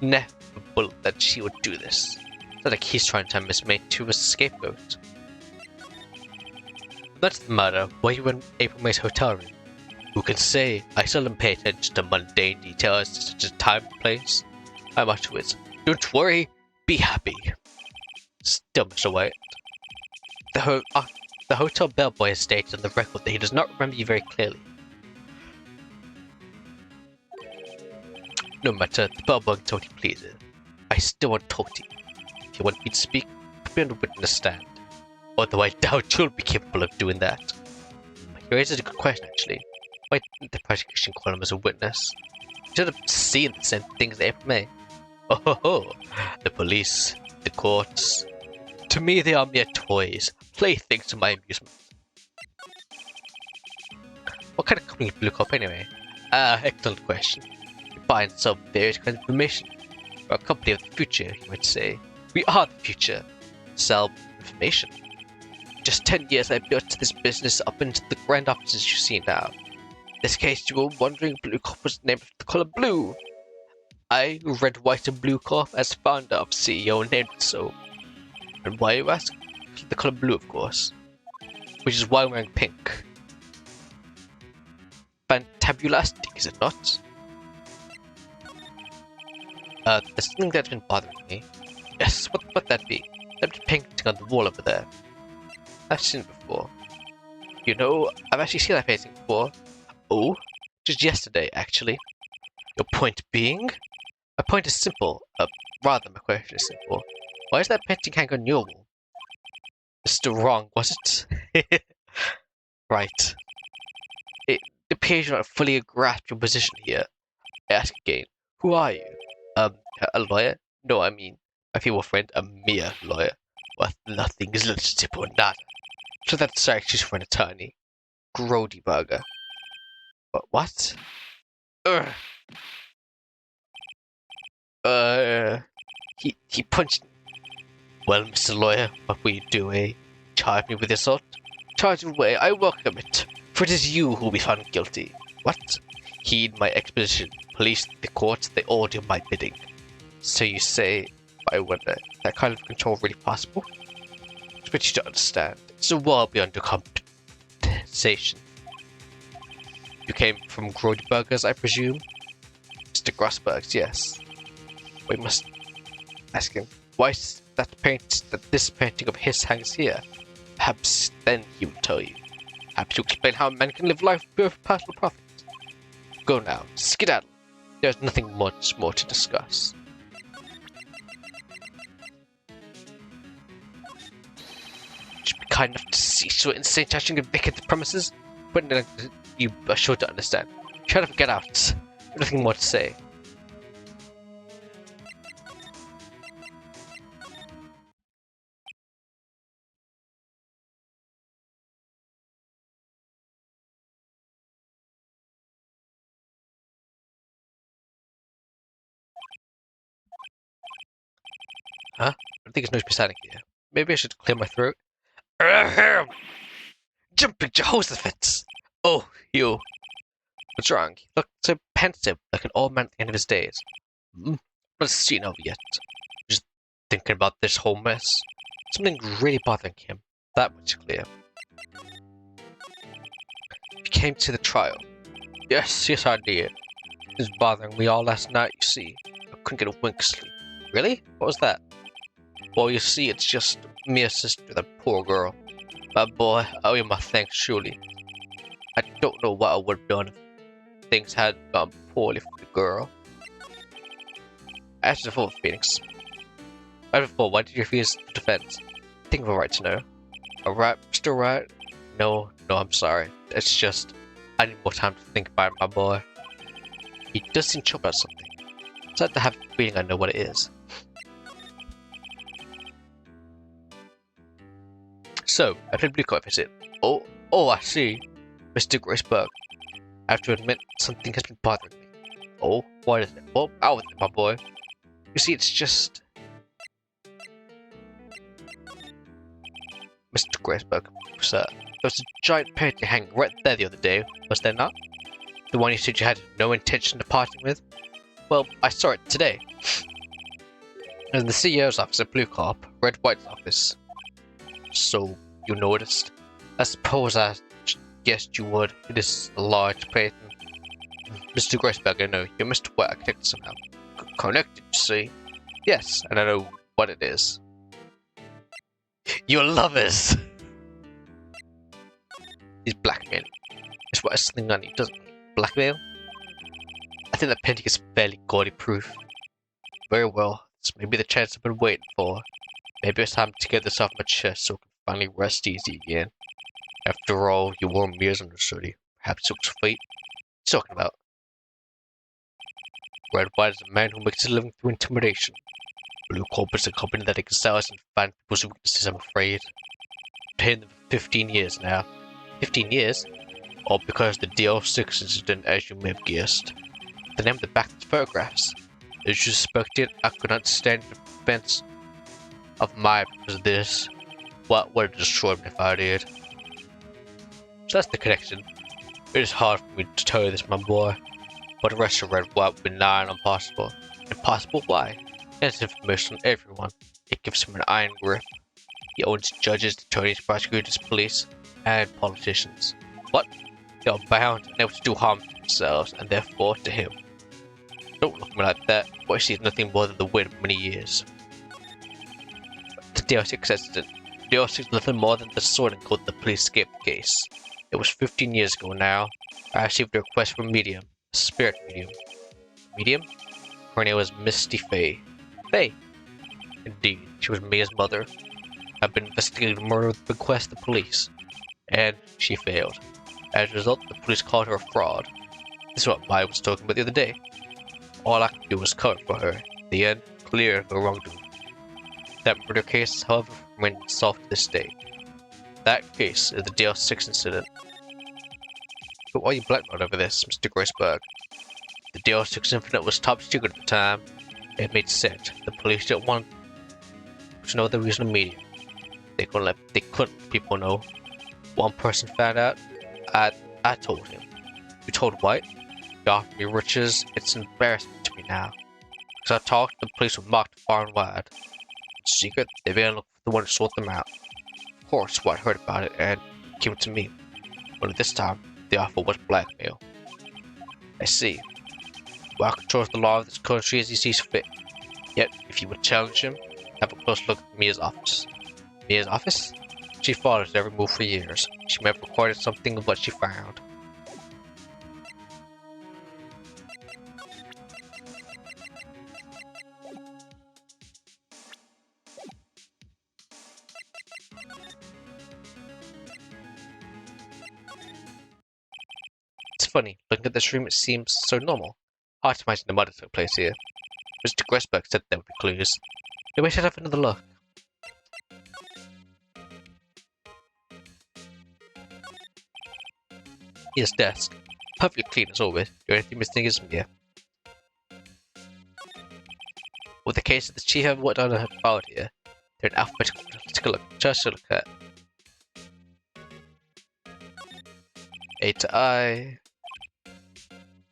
inevitable that she would do this. It's not like he's trying to turn Miss May to a scapegoat. That's the matter. Why you in April May's hotel room? Who can say? I seldom pay attention to mundane details such as time and place. I'm up to it. Don't worry. Be happy. Still, Mr. White. The hotel bellboy has stated on the record that he does not remember you very clearly. No matter, the bellboy can talk to you pleases. I still want to talk to you. If you want me to speak, put me on the witness stand. Although I doubt you'll be capable of doing that. He raises a good question, actually. Why didn't the prosecution call him as a witness? He should have seen the same things as April May. Oh ho ho! The police, the courts. To me, they are mere toys, playthings to my amusement. What kind of company is Blue Corp anyway? Excellent question. We buy and sell various kinds of information. We're a company of the future, you might say. We are the future. Sell information. Just 10 years I built this business up into the grand offices you see now. In this case, you were wondering Blue Corp was named after the color blue. I, Red, White, and Blue Corp, as founder of CEO, named it so. And why you ask? The color blue, of course. Which is why I'm wearing pink. Fantabulastic, is it not? There's something that's been bothering me. Yes, what would that be? That painting on the wall over there. I've seen it before. You know, I've actually seen that painting before. Oh, just yesterday, actually. Your point being? My point is simple. Rather, my question is simple. Why is that painting hanging on your wall? It's still wrong, was it? Right. It appears you're not fully grasped your position here. I ask again, who are you? A lawyer? No, I mean, my female friend, a mere lawyer. Worth nothing is little tip or nada. So that's actually for an attorney. Grody burger. But what? Ugh. He punched me. Well, Mr. Lawyer, what will you do, eh? Charge me with assault? Charge away, I welcome it. For it is you who will be found guilty. What? Heed my exposition. Police, the courts, they all do my bidding. So you say, I wonder, that kind of control really possible? But you don't understand. It's a world beyond your compensation. You came from Grody Burgers, I presume? Mr. Grossberg's, yes. We must ask him, why is that this painting of his hangs here? Perhaps then he will tell you. Perhaps you explain how a man can live life pure for personal profit. Go now, skedaddle. There's nothing much more to discuss. Should be kind enough to cease your insane touching and vacate the premises. But you are sure to understand. Shut up and get out. Nothing more to say. Huh? I think it's no panic here. Maybe I should clear my throat. Ahem! Jumping Jehoshaphat! Oh, you. What's wrong? He looked so pensive, like an old man at the end of his days. Not seen over yet. Just thinking about this whole mess. Something really bothering him. That much clear. He came to the trial. Yes, I did. It was bothering me all last night, you see. I couldn't get a wink of sleep. Really? What was that? Well, you see, it's just me assisting that poor girl. My boy, I owe you my thanks, surely. I don't know what I would have done if things had gone poorly for the girl. As for Phoenix. Right before, why did you refuse the defense? I think we're right to know. Alright, Mr. Wright? No, I'm sorry. It's just, I need more time to think about it, my boy. He does seem chilled about something. It's like to have a feeling I know what it is. So, I played Blue Card, is it? Oh, I see. Mr. Graceberg. I have to admit, something has been bothering me. Oh, what is it? Well, out with it, my boy. You see, it's just... Mr. Graceberg, sir, there was a giant painting hanging right there the other day, was there not? The one you said you had no intention of parting with? Well, I saw it today. In the CEO's office at Blue Corp, Red White's office. So, you noticed? I suppose I guessed you would. It is a large painting. Mr. Graceberg, I know. You must White connected somehow. Connected, you see? Yes, and I know what it is. Your lovers! He's blackmailing. It's what is something on you, doesn't he? Blackmail? I think that painting is fairly gaudy proof. Very well. This may be the chance I've been waiting for. Maybe it's time to get this off my chest so I can finally rest easy again. After all, you wore me as understudy. Perhaps it was fate. What are you talking about? Red White is a man who makes his living through intimidation. Blue Corp is a company that excels in finding people's weaknesses, I'm afraid. I've been them for 15 years now. 15 years? All because of the DL6 incident, as you may have guessed. The name of the back of the photographs. As you suspected, I could not stand the defense of my because of this. What would have destroyed me if I did? So that's the connection. It is hard for me to tell you this, my boy. But the rest of Red White would be nigh on impossible. Impossible? Why? It has information on everyone. It gives him an iron grip. He owns judges, attorneys, prosecutors, police, and politicians. What? They are bound and able to do harm to themselves, and therefore to him. Don't look at me like that. What I see is nothing more than the wind of many years. The DL6 incident. The DL6 is nothing more than the sorting code the police escaped the case. It was 15 years ago now. I received a request from a medium. A spirit medium. Medium? Her name was Misty Faye. Faye? Indeed, she was Mia's mother. I've been investigating the murder with the bequest of the police. And she failed. As a result, the police called her a fraud. This is what Maya was talking about the other day. All I could do was cover for her. In the end, clear of her wrongdoing. That murder case, however, remains unsolved to this day. That case is the DL6 incident. But why are you blackmailed over this, Mr. Grossberg? The DL6 incident was top secret at the time. It made sense. The police didn't want to know the reason immediately. They couldn't let people know. One person found out. I told him. You told White? He offered me riches. It's an embarrassment to me now. Because I talked, the police were mocked far and wide. In secret, they began to look for the one to sort them out. Of course, White heard about it and came to me. But this time, the offer was blackmail. I see. White controls the law of this country as he sees fit. Yet, if you would challenge him, have a close look at Mia's office. Mia's office? She follows every move for years. She may have recorded something of what she found. It's funny, looking at this room it seems so normal. Hard to imagine the murder took place here. Mr. Gressberg said there would be clues. Maybe I should have another look. His desk. Perfectly clean as always. The only thing missing is Mia. With the case of the chief ever worked on her file here, they're in alphabetical order. Let's take a look. Just to look at. A to I.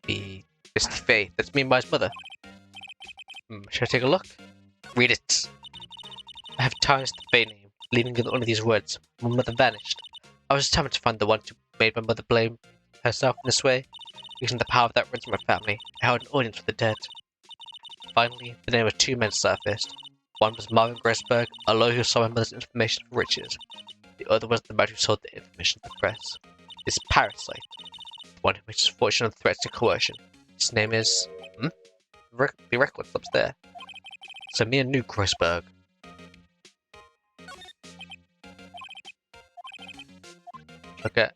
B. Misty Faye. That's me and my mother. Should I take a look? Read it. I have tarnished the Faye name, leaving with only these words. My mother vanished. I was determined to find the one who made my mother blame herself in this way. Using the power of that rinse in my family, I held an audience with the dead. Finally, the name of two men surfaced. One was Marvin Gressberg, a lawyer who sold my mother's information for riches. The other was the man who sold the information to the press. This parasite. The one who makes his fortune on threats and coercion. His name is... The record stops there. So Mia knew Gressberg. Look at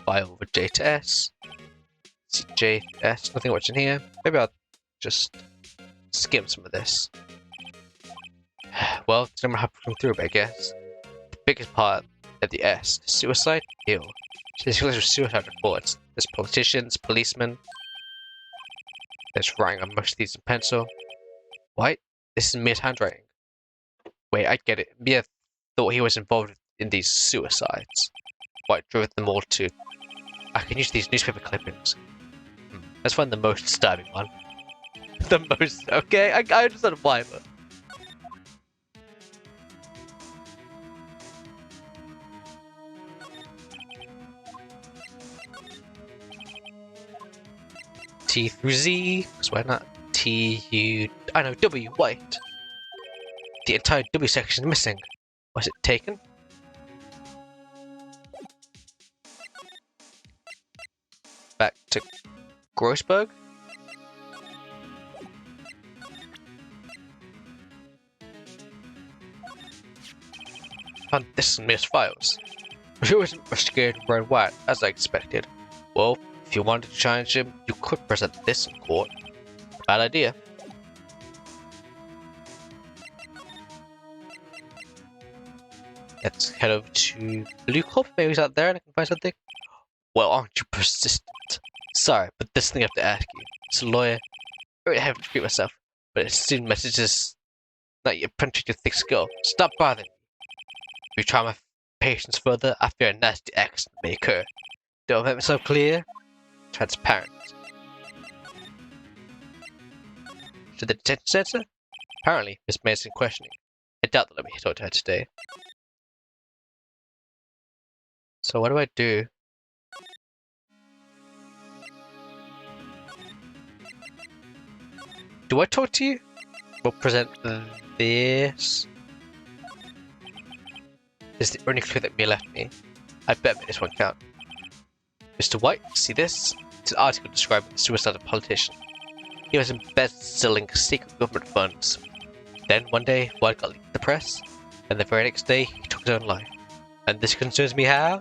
file over J to S. See J to S, nothing much in here. Maybe I'll just skim some of this. Well, it's never happened through it, I guess. The biggest part at the S is suicide. Ew. There's suicide reports. There's politicians, policemen. There's writing on most of these in pencil. What? This is Mia's handwriting. Wait, I get it. Mia thought he was involved in these suicides. White drove them all to... I can use these newspaper clippings. Let's find the most disturbing one. The most... Okay, I understand why, but... T through Z, because why not? T, U... I know, W, White. The entire W section is missing. Was it taken? Back to Grossberg? Found this in Mia's files. She was investigated by Wright, as I expected. Well, if you wanted to challenge him, you could present this in court. Bad idea. Let's head over to Blue Corp. Maybe he's out there and I can find something. Well, aren't you persistent? Sorry, but this thing I have to ask you. As a lawyer, I really have to treat myself, but it soon messages that you're printing your thick skull. Stop bothering me. If you try my patience further, I fear a nasty accident may occur. Do I make myself clear? Transparent. To the detention center? Apparently, Miss Mason questioning. I doubt they'll let me talk to her today. So what do I do? Do I talk to you? We'll present this. This is the only clue that Mia left me. I bet this won't count. Mr. White, see this? It's an article describing the suicide of a politician. He was embezzling secret government funds. Then one day, White got leaked to the press, and the very next day, he took his own life. And this concerns me how?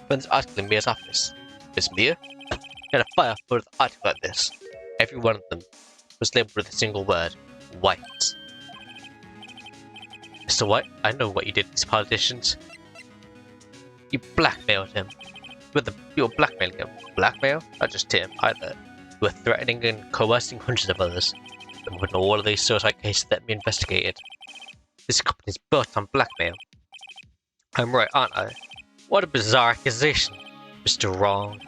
When this article in Mia's office. Miss Mia? He had a file full of articles like this. Every one of them was labeled with a single word. White. Mr. White, I know what you did to these politicians. You blackmailed him. You were blackmailing him. Blackmail? Not just him, either. You were threatening and coercing hundreds of others. And with all of these suicide cases that we investigated. This company is built on blackmail. I'm right, aren't I? What a bizarre accusation. Mr. Wrong.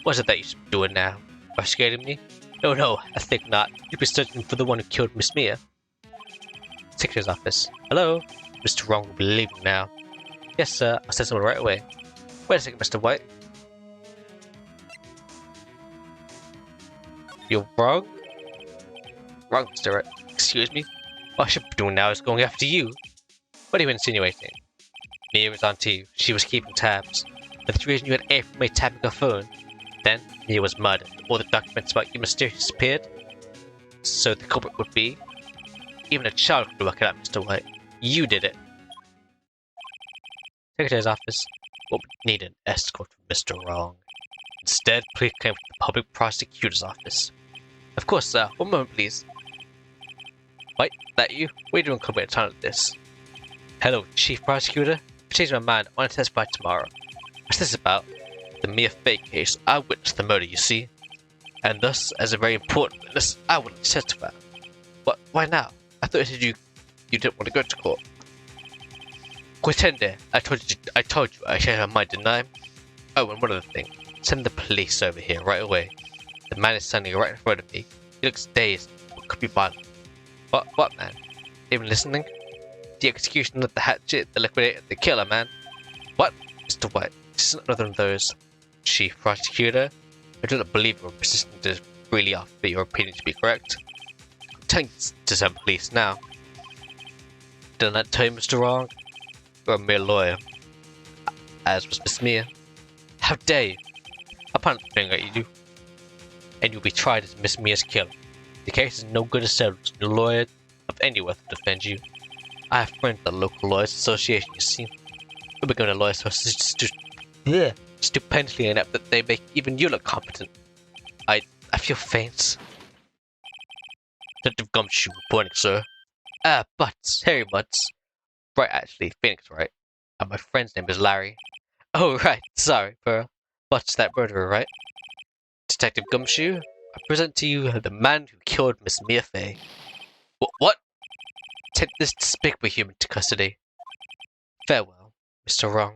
What is it that you should be doing now? Investigating me? No, I think not. You'd be searching for the one who killed Miss Mia. Secretary's office. Hello? Mr. Wrong will be leaving now. Yes, sir. I'll send someone right away. Wait a second, Mr. White. You're wrong? Wrong, Mr. Wright. Excuse me? What I should be doing now is going after you. What are you insinuating? Mia was on to you. She was keeping tabs. That's the reason you had April May tapping her phone. Then, Mia was murdered. All the documents about you mysteriously disappeared. So the culprit would be... Even a child could work it out, Mr. White. You did it. Secretary's office. What we need an escort from Mr. Wrong. Instead, please claim to the public prosecutor's office. Of course, sir. One moment, please. White, that you? What are you doing coming at a time like this? Hello, Chief Prosecutor. I changed my mind. I want to testify tomorrow. What's this about? The Mia fake case. I witnessed the murder, you see. And thus, as a very important witness, I would like to testify. What? Why now? I thought you didn't want to go to court. Quitende, I told you I changed my mind, didn't I? Oh, and one other thing. Send the police over here right away. The man is standing right in front of me. He looks dazed. What could be violent? What man? Even listening? The execution of the hatchet, the liquidator, the killer, man. What? Mr. White, this isn't another of those. Chief Prosecutor, I do not believe you're persistent to really offer your opinion to be correct. I'm telling you to send police now. Didn't I tell you, Mr. Wrong? You're a mere lawyer. As was Miss Mia. How dare you? I'll point the finger at you. And you'll be tried as Miss Mia's killer. The case is no good as settled. No lawyer of any worth to defend you. I have friends at the local lawyers association, you see. We're becoming a lawyer association stupendly inept that they make even you look competent. I feel faint. Detective Gumshoe reporting, sir. Butts, Harry Butts. Right, actually, Phoenix, right? And my friend's name is Larry. Oh, right, sorry, Pearl. Butts, that murderer, right? Detective Gumshoe, I present to you the man who killed Miss Mia Fey. What? Take this despicable human to custody. Farewell, Mr. Wrong.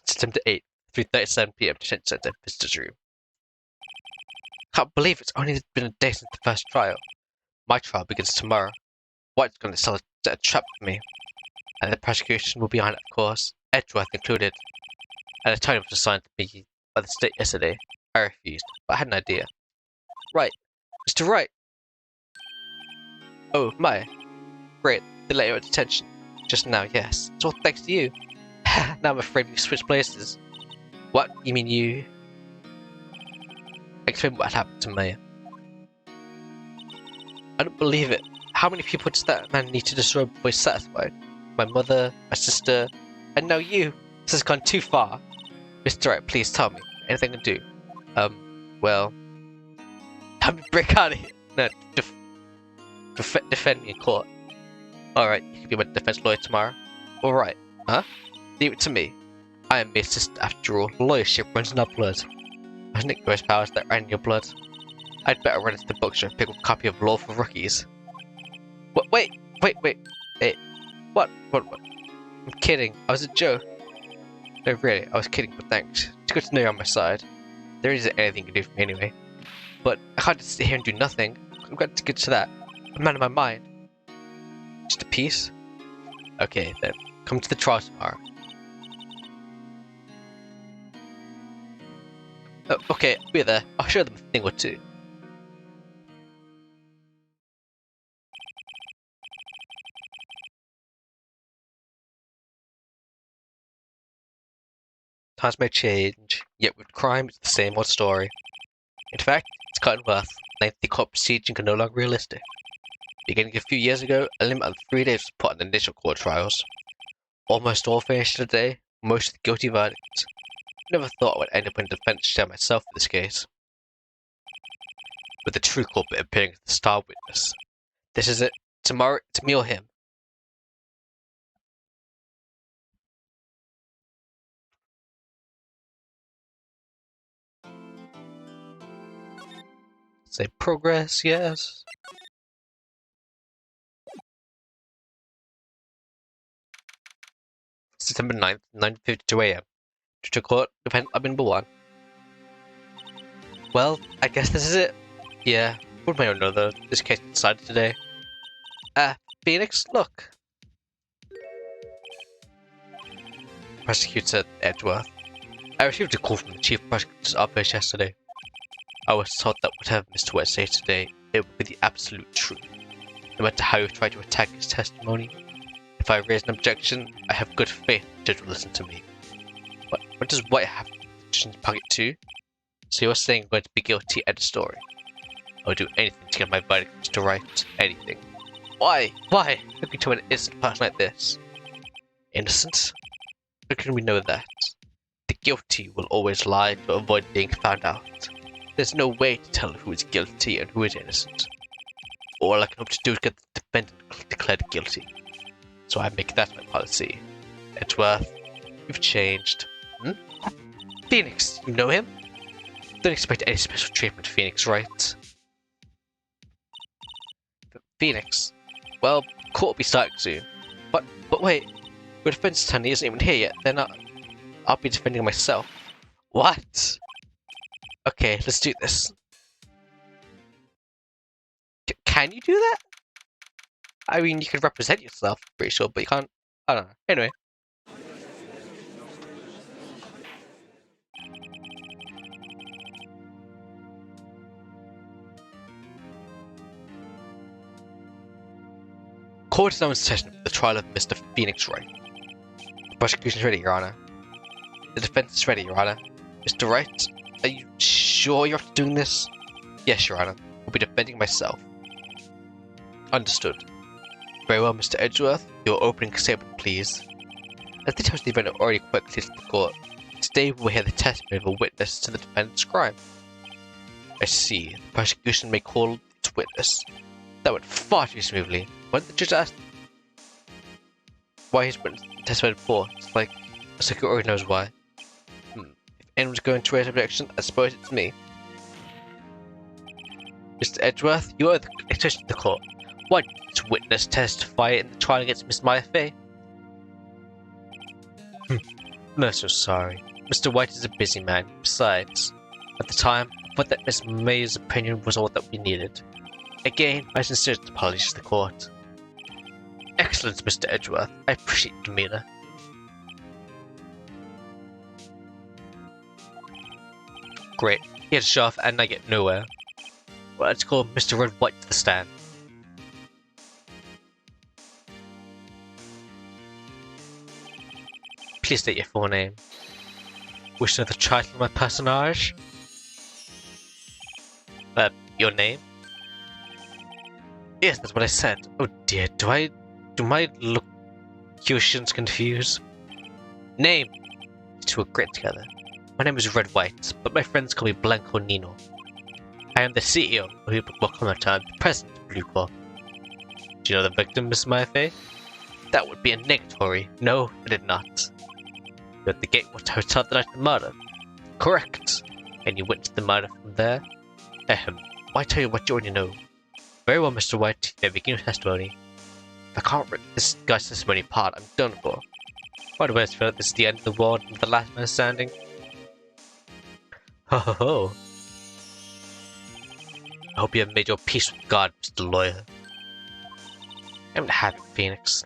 September 8th, 3:37 p.m. Detention Center, Visitor's Room. Can't believe it's only been a day since the first trial. My trial begins tomorrow. White's going to set a trap for me. And the prosecution will be on it, of course. Edgeworth included. An attorney was assigned to me by the state yesterday. I refused, but I had an idea. Right. Mr. Wright! Oh, my. Great, they let you out of detention. Just now, yes. It's all thanks to you. Now I'm afraid we switched places. What? You mean you... Explain what happened to me. I don't believe it. How many people does that man need to destroy before he's satisfied? My mother, my sister, and now you. This has gone too far. Mr. Wright, please tell me. Anything I can do. Well... Help me break out of here. No, defend me in court. Alright, you can be my defense lawyer tomorrow. Alright, huh? Leave it to me. I am your sister after all. Lawyership runs in our blood. Wasn't it gross powers that ran in your blood? I'd better run into the bookstore and pick up a copy of Law for Rookies. What? Wait. Hey. What? I'm kidding. I was a joke. No, really, I was kidding, but thanks. It's good to know you're on my side. There isn't anything you can do for me anyway. But I can't just sit here and do nothing. I'm glad to get to that. I'm out of my mind. Just a piece? Okay, then. Come to the trial tomorrow. Oh, okay, I'll be there. I'll show them a thing or two. Times may change, yet with crime, it's the same old story. In fact, it's gotten worse. Lengthy court procedure can no longer be realistic. Beginning a few years ago, a limit of 3 days was put on initial court trials. Almost all finished in a day, most with guilty verdicts. Never thought I would end up in defense chair myself for this case. With the true culprit appearing as the star witness. This is it. Tomorrow, it's me or him. Say progress, yes. September 9th, 9:52 a.m. To court, defendant lab number 1. Well, I guess this is it. Yeah, one way or another, this case was decided today. Phoenix, look. Prosecutor Edgeworth. I received a call from the Chief Prosecutor's office yesterday. I was told that whatever Mr. West says today, it would be the absolute truth. No matter how you try to attack his testimony, if I raise an objection, I have good faith the judge will listen to me. What does White have in his pocket too? So you're saying I'm going to be guilty at the story? I would do anything to get my verdict to Wright. Anything. Why? Why? How can you tell an innocent person like this? Innocent? How can we know that? The guilty will always lie to avoid being found out. There's no way to tell who is guilty and who is innocent. All I can hope to do is get the defendant declared guilty. So I make that my policy. Edgeworth, you've changed. Phoenix, you know him? Don't expect any special treatment, Phoenix, right? Phoenix. Well, court will be starting soon. But wait, your defense attorney isn't even here yet. Then I'll be defending myself. What? Okay, let's do this. Can you do that? I mean, you can represent yourself, pretty sure, but you can't. I don't know. Anyway. Court is now in session for the trial of Mr. Phoenix Wright. The prosecution is ready, Your Honor. The defense is ready, Your Honor. Mr. Wright, are you sure you're after doing this? Yes, Your Honor. I'll be defending myself. Understood. Very well, Mr. Edgeworth. Your opening statement, please. As details of the event are already quite clear to the court, today we will hear the testimony of a witness to the defendant's crime. I see. The prosecution may call its witness. That went far too smoothly. When the judge asked why his witness testified before, it's like already knows why. If anyone's going to raise an objection, I suppose it's me. Mr. Edgeworth, you are the attention of the court. Why did this witness testify in the trial against Miss Maya Fay? I'm so sorry. Mr. White is a busy man. Besides, at the time, I thought that Miss May's opinion was all that we needed. Again, my sincerest apologies to the court. Excellent, Mr. Edgeworth. I appreciate your demeanor. Great. He had a shove and I get nowhere. Well, let's call Mr. Red White to the stand. Please state your full name. Wish to know the title of my personage? Your name? Yes, that's what I said. Oh dear, do my locutions confuse? Name! These two are great together. My name is Red White, but my friends call me Blanco Nino. I am the CEO of the Welcome Return, the president of Blue Corp. Do you know the victim, Miss Mayfair? That would be a negatory. No, I did not. You at the Gateway Hotel the night of the murder? Correct. And you witnessed the murder from there? Why tell you what you already know? Very well, Mr. White, you may begin your testimony. If I can't rip this guy's testimony apart, I'm done for. By the way, I feel like this is the end of the world and the last man standing. Ho ho ho. I hope you have made your peace with God, Mr. Lawyer. I'm happy, Phoenix.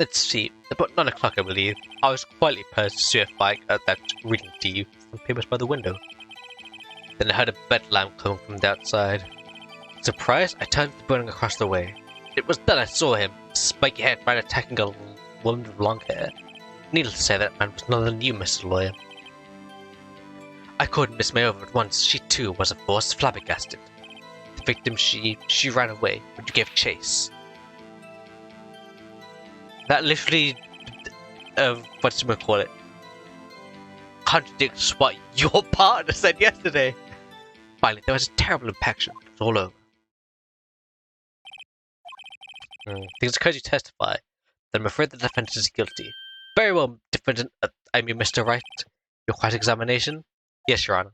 Let's see, about 9 o'clock, I believe. I was quietly pursuing that reading to you some papers by the window. Then I heard a bed lamp coming from the outside. Surprised, I turned to the building across the way. It was then I saw him, spiky haired man attacking a woman with long hair. Needless to say, that man was none other than you, Mr. Lawyer. I called Miss May over at once. She too was, of course, flabbergasted. The victim, she ran away, but you gave chase. That literally, what's we call it? Contradicts what your partner said yesterday. Finally, there was a terrible impaction. It was all over. Because you testify, then I'm afraid the defendant is guilty. Very well, defendant. Mr. Wright. Your cross-examination? Yes, Your Honor.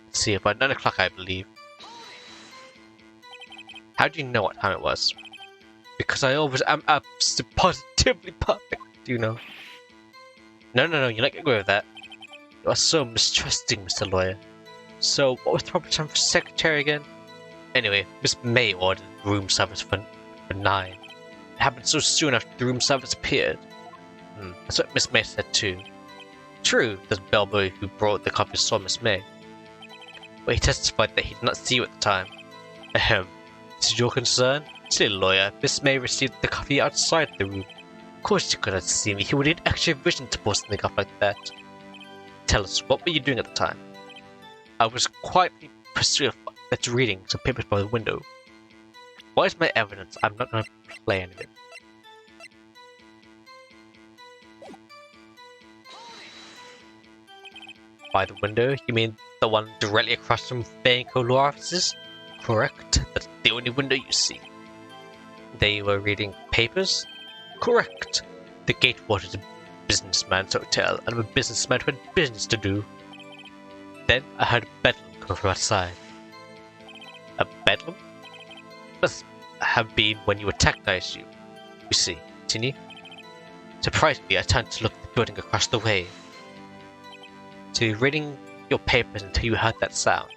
Let's see, about 9 o'clock, I believe. How do you know what time it was? Because I always am positively perfect, do you know? No, you're not getting away with that. You are so mistrusting, Mr. Lawyer. So, what was the proper time for secretary again? Anyway, Miss May ordered room service for 9. It happened so soon after the room service appeared. That's what Miss May said too. True, the bellboy who brought the coffee saw Miss May. But he testified that he did not see you at the time. This is your concern? Silly lawyer, Miss May received the coffee outside the room. Of course you could not see me, he would need extra vision to pull something up like that. Tell us, what were you doing at the time? I was quietly pursuing that's reading some papers by the window. Why is my evidence? I'm not going to play any of it. By the window, you mean the one directly across from Banco law offices? Correct. That's the only window you see. They were reading papers? Correct. The Gatewater is a businessman's hotel, and I'm a businessman who had business to do. Then I heard a bedlam come from outside. A bedlam? Must have been when you attacked, I assume. You see, continue. Surprisingly, I turned to look at the building across the way. So you're reading your papers until you heard that sound.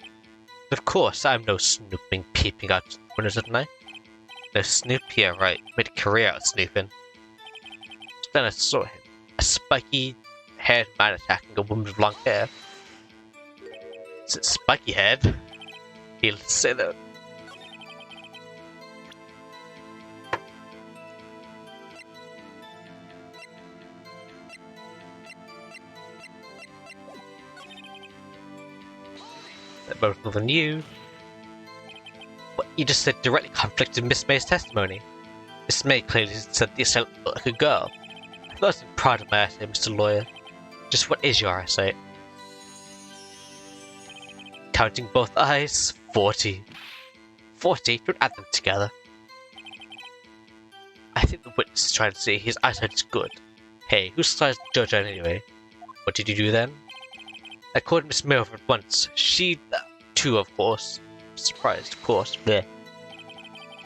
Of course, I'm no snooping, peeping out windows at night. No snoop here, right? Made a career out of snooping. Then I saw him, a spiky-haired man attacking a woman with long hair. Is it spiky-haired? He'll say that. They're both more than you. What you just said directly conflicted with Miss May's testimony. Miss May clearly said the assailant looked like a girl. I wasn't proud of my essay, Mr. Lawyer. Just what is your essay? Counting both eyes, 40. 40? Don't add them together. I think the witness is trying to say his eyesight is good. Hey, whose side is the judge on anyway? What did you do then? I called Miss May over at once. She, too, of course. Surprised, of course. Bleh.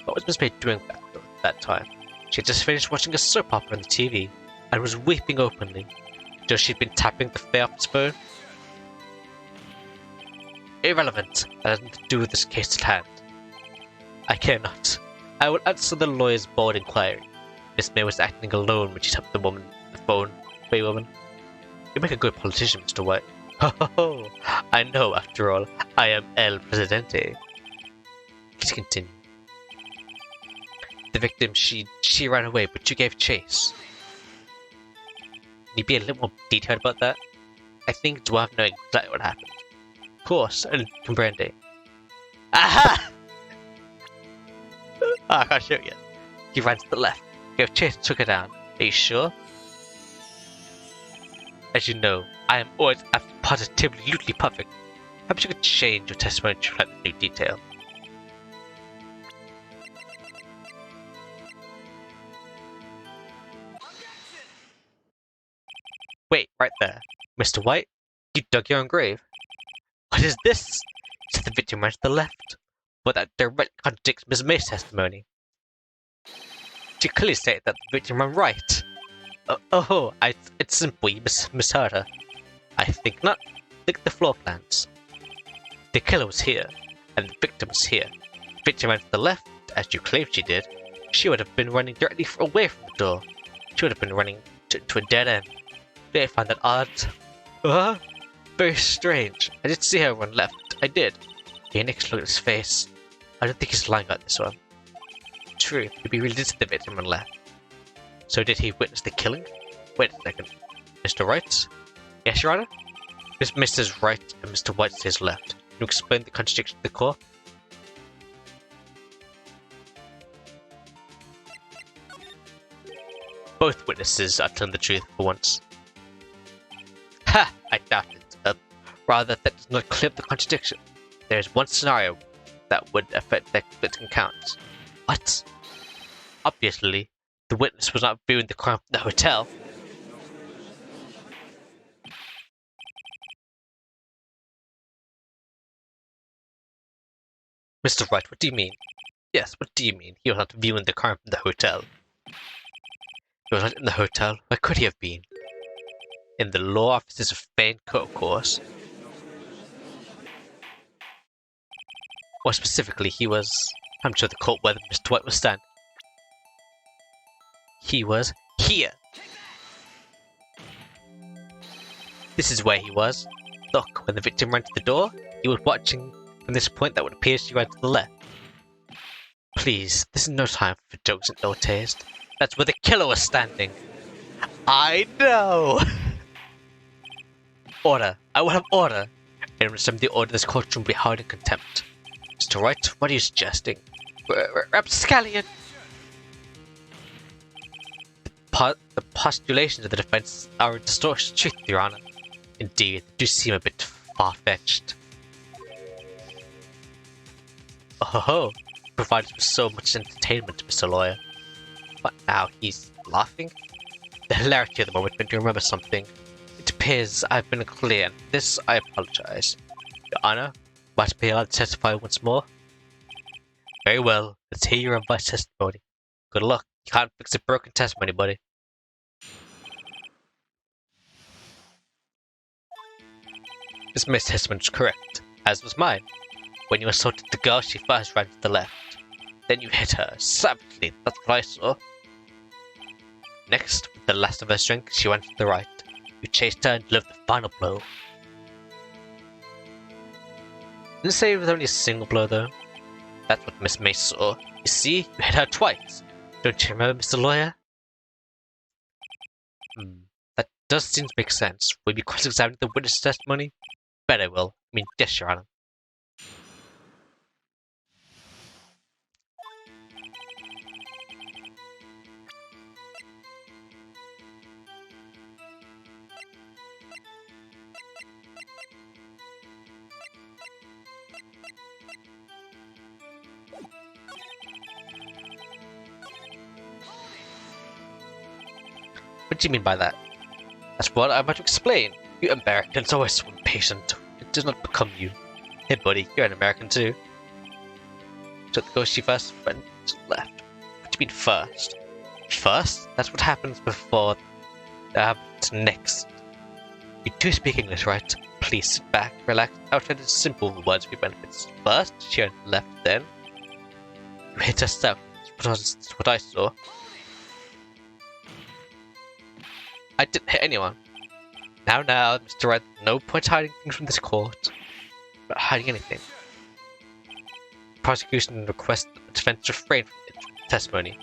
What was Miss May doing back at that time? She had just finished watching a soap opera on the TV and was weeping openly. Just she'd been tapping the fay off his phone. Irrelevant. That has nothing to do with this case at hand. I care not. I will answer the lawyer's bold inquiry. Miss May was acting alone when she tapped the phone. Fay woman. You make a good politician, Mr. White. Ho! I know, after all, I am El Presidente. Please continue. The victim, she ran away, but you gave chase. Can you be a little more detailed about that? I think Dwarf know exactly what happened. Of course, El Comprende. Aha! I can't show you. You ran to the left, gave chase and took her down. Are you sure? As you know, I am always positively perfect. Perhaps you could change your testimony to reflect the new detail. Wait, right there. Mr. White, you dug your own grave. What is this? Said the victim ran to the left. But that directly contradicts Miss May's testimony. She clearly stated that the victim ran right. It's simple, you misheard her. I think not. Look at the floor plans. The killer was here, and the victim was here. victim ran to the left, as you claimed she did, she would have been running directly away from the door. She would have been running to a dead end. Did I find that odd? Very strange. I did see her run left. I did. Phoenix looked at his face. I don't think he's lying about this one. True, maybe he really did see the victim and left. So did he witness the killing? Wait a second. Mr. Wright? Yes, Your Honor? Mrs. Wright and Mr. White to his left. Can you explain the contradiction to the court? Both witnesses are telling the truth for once. Ha! I doubt it. Rather, that does not clear up the contradiction. There is one scenario that would affect their conflicting counts. What? Obviously, the witness was not viewing the crime from the hotel. Mr. Wright, what do you mean? Yes, what do you mean? He was not viewing the crime from the hotel. He was not in the hotel. Where could he have been? In the law offices of Fane Court, of course. More specifically, he was... I'm sure the court where Mr. White was standing. He was here. This is where he was. Look, when the victim ran to the door, he was watching from this point that would appear she ran to the left. Please, this is no time for jokes and ill taste. That's where the killer was standing. I know! Order. I will have order. Anyone send the order, this courtroom will be held in contempt. Mr. Wright, what are you suggesting? Rapscallion! The postulations of the defense are a distortion of truth, Your Honor. Indeed, they do seem a bit far-fetched. Oh ho! Provided with so much entertainment, Mr. Lawyer. But now he's laughing? The hilarity of the moment made me remember something. It appears I've been clear, and for this I apologize. Your Honor, might I be allowed to testify once more? Very well, let's hear your unbiased testimony. Good luck, you can't fix a broken testimony, buddy. This May's testimony was correct, as was mine. When you assaulted the girl, she first ran to the left. Then you hit her savagely, that's what I saw. Next, with the last of her strength, she ran to the right. You chased her and delivered the final blow. Didn't say it was only a single blow though. That's what Miss May saw. You see, you hit her twice. Don't you remember, Mr. Lawyer? That does seem to make sense. Will you be cross-examining the witness testimony? Bet I will. I mean, yes, Your Honor. What do you mean by that? That's what I'm about to explain. You Americans are always so impatient. It does not become you. Hey buddy, you're an American too. Took the ghost she first went left. What do you mean first? First? That's what happens before next. You do speak English, right? Please sit back, relax. I'll try to simple the words for your benefits. First, she went left, then you hit her step. That's what I saw. I didn't hit anyone. Now, Mr. Wright, no point hiding things from this court. Not hiding anything. Prosecution requests that the defense refrain from the testimony.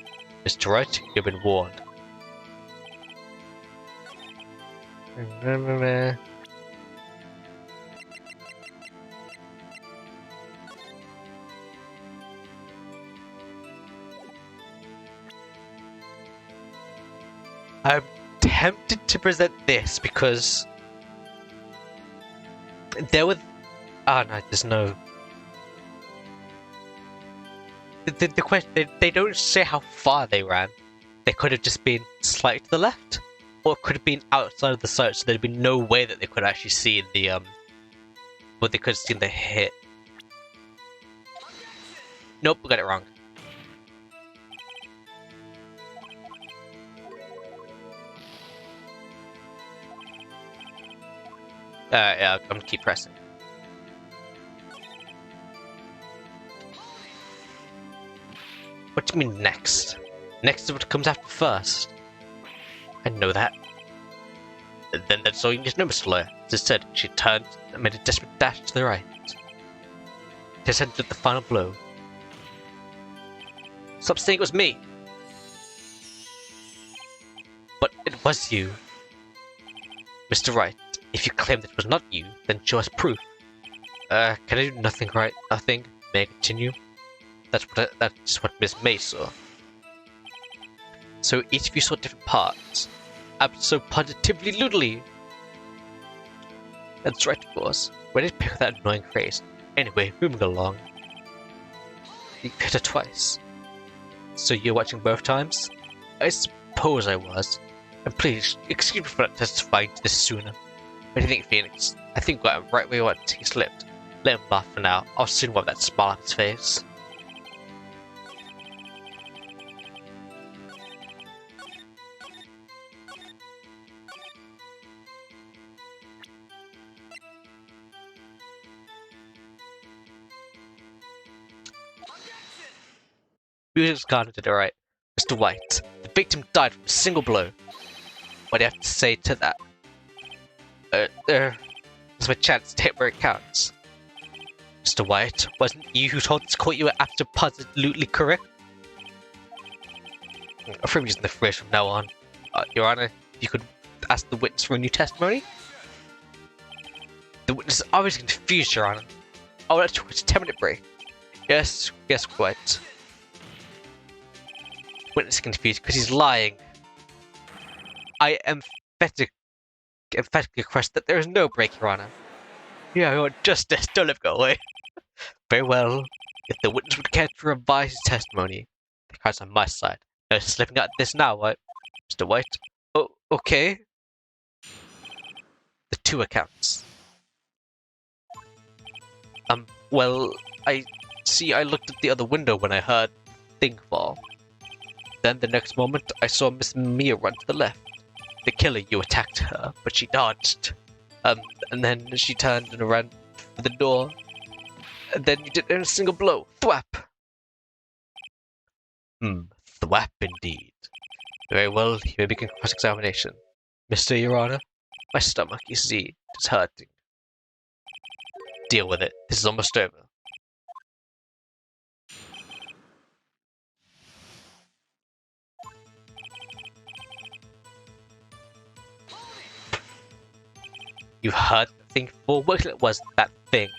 Mr. Wright, you've been warned. I'm tempted to present this because there were... Oh no, there's no... The question, they don't say how far they ran. They could have just been slightly to the left, or it could have been outside of the site, so there'd be no way that they could actually see the well, they could have seen the hit. Nope, we got it wrong. Yeah, I'm gonna keep pressing. What do you mean next? Next is what comes after first. I know that. Then that's all you need to know, Mr. Lawyer. As I said, she turned and made a desperate dash to the right. Just entered the final blow. Stop saying it was me! But it was you. Mr. Wright, if you claim that it was not you, then show us proof. Can I do nothing, right? Nothing? May I continue? That's what Miss May saw. So each of you saw different parts. Absolutely. That's right, of course. Where did you pick that annoying phrase? Anyway, moving along. You hit her twice. So you're watching both times? I suppose I was. And please, excuse me for not testifying to this sooner. What do you think, Phoenix? I think we got him right where you want to. He slipped. Let him laugh for now. I'll soon wipe that smile off his face. Music's gone to the right. Mr. White, the victim died from a single blow. What do you have to say to that? There's my chance to hit where it counts. Mr. White, wasn't you who told this court you were absolutely correct? I'm afraid I'm using the phrase from now on. Your Honor, you could ask the witness for a new testimony? The witness is always confused, Your Honor. I'll let you watch a 10-minute break. Yes, quite. Witness is confused because he's lying. I emphatically request that there is no break, Your Honor. Yeah, I want justice. Don't let go away. Very well. If the witness would care to revise his testimony, the card's on my side. No slipping out this now, right? Mr. White? Oh, okay. The two accounts. Well, I looked at the other window when I heard the thing fall. Then the next moment, I saw Miss Mia run to the left. The killer, you attacked her, but she dodged. And then she turned and ran for the door. And then you did it in a single blow. Thwap! Thwap indeed. Very well, you may begin cross-examination. Mr. Your Honor, my stomach, you see, is hurting. Deal with it. This is almost over. You heard the thing before? What was that thing?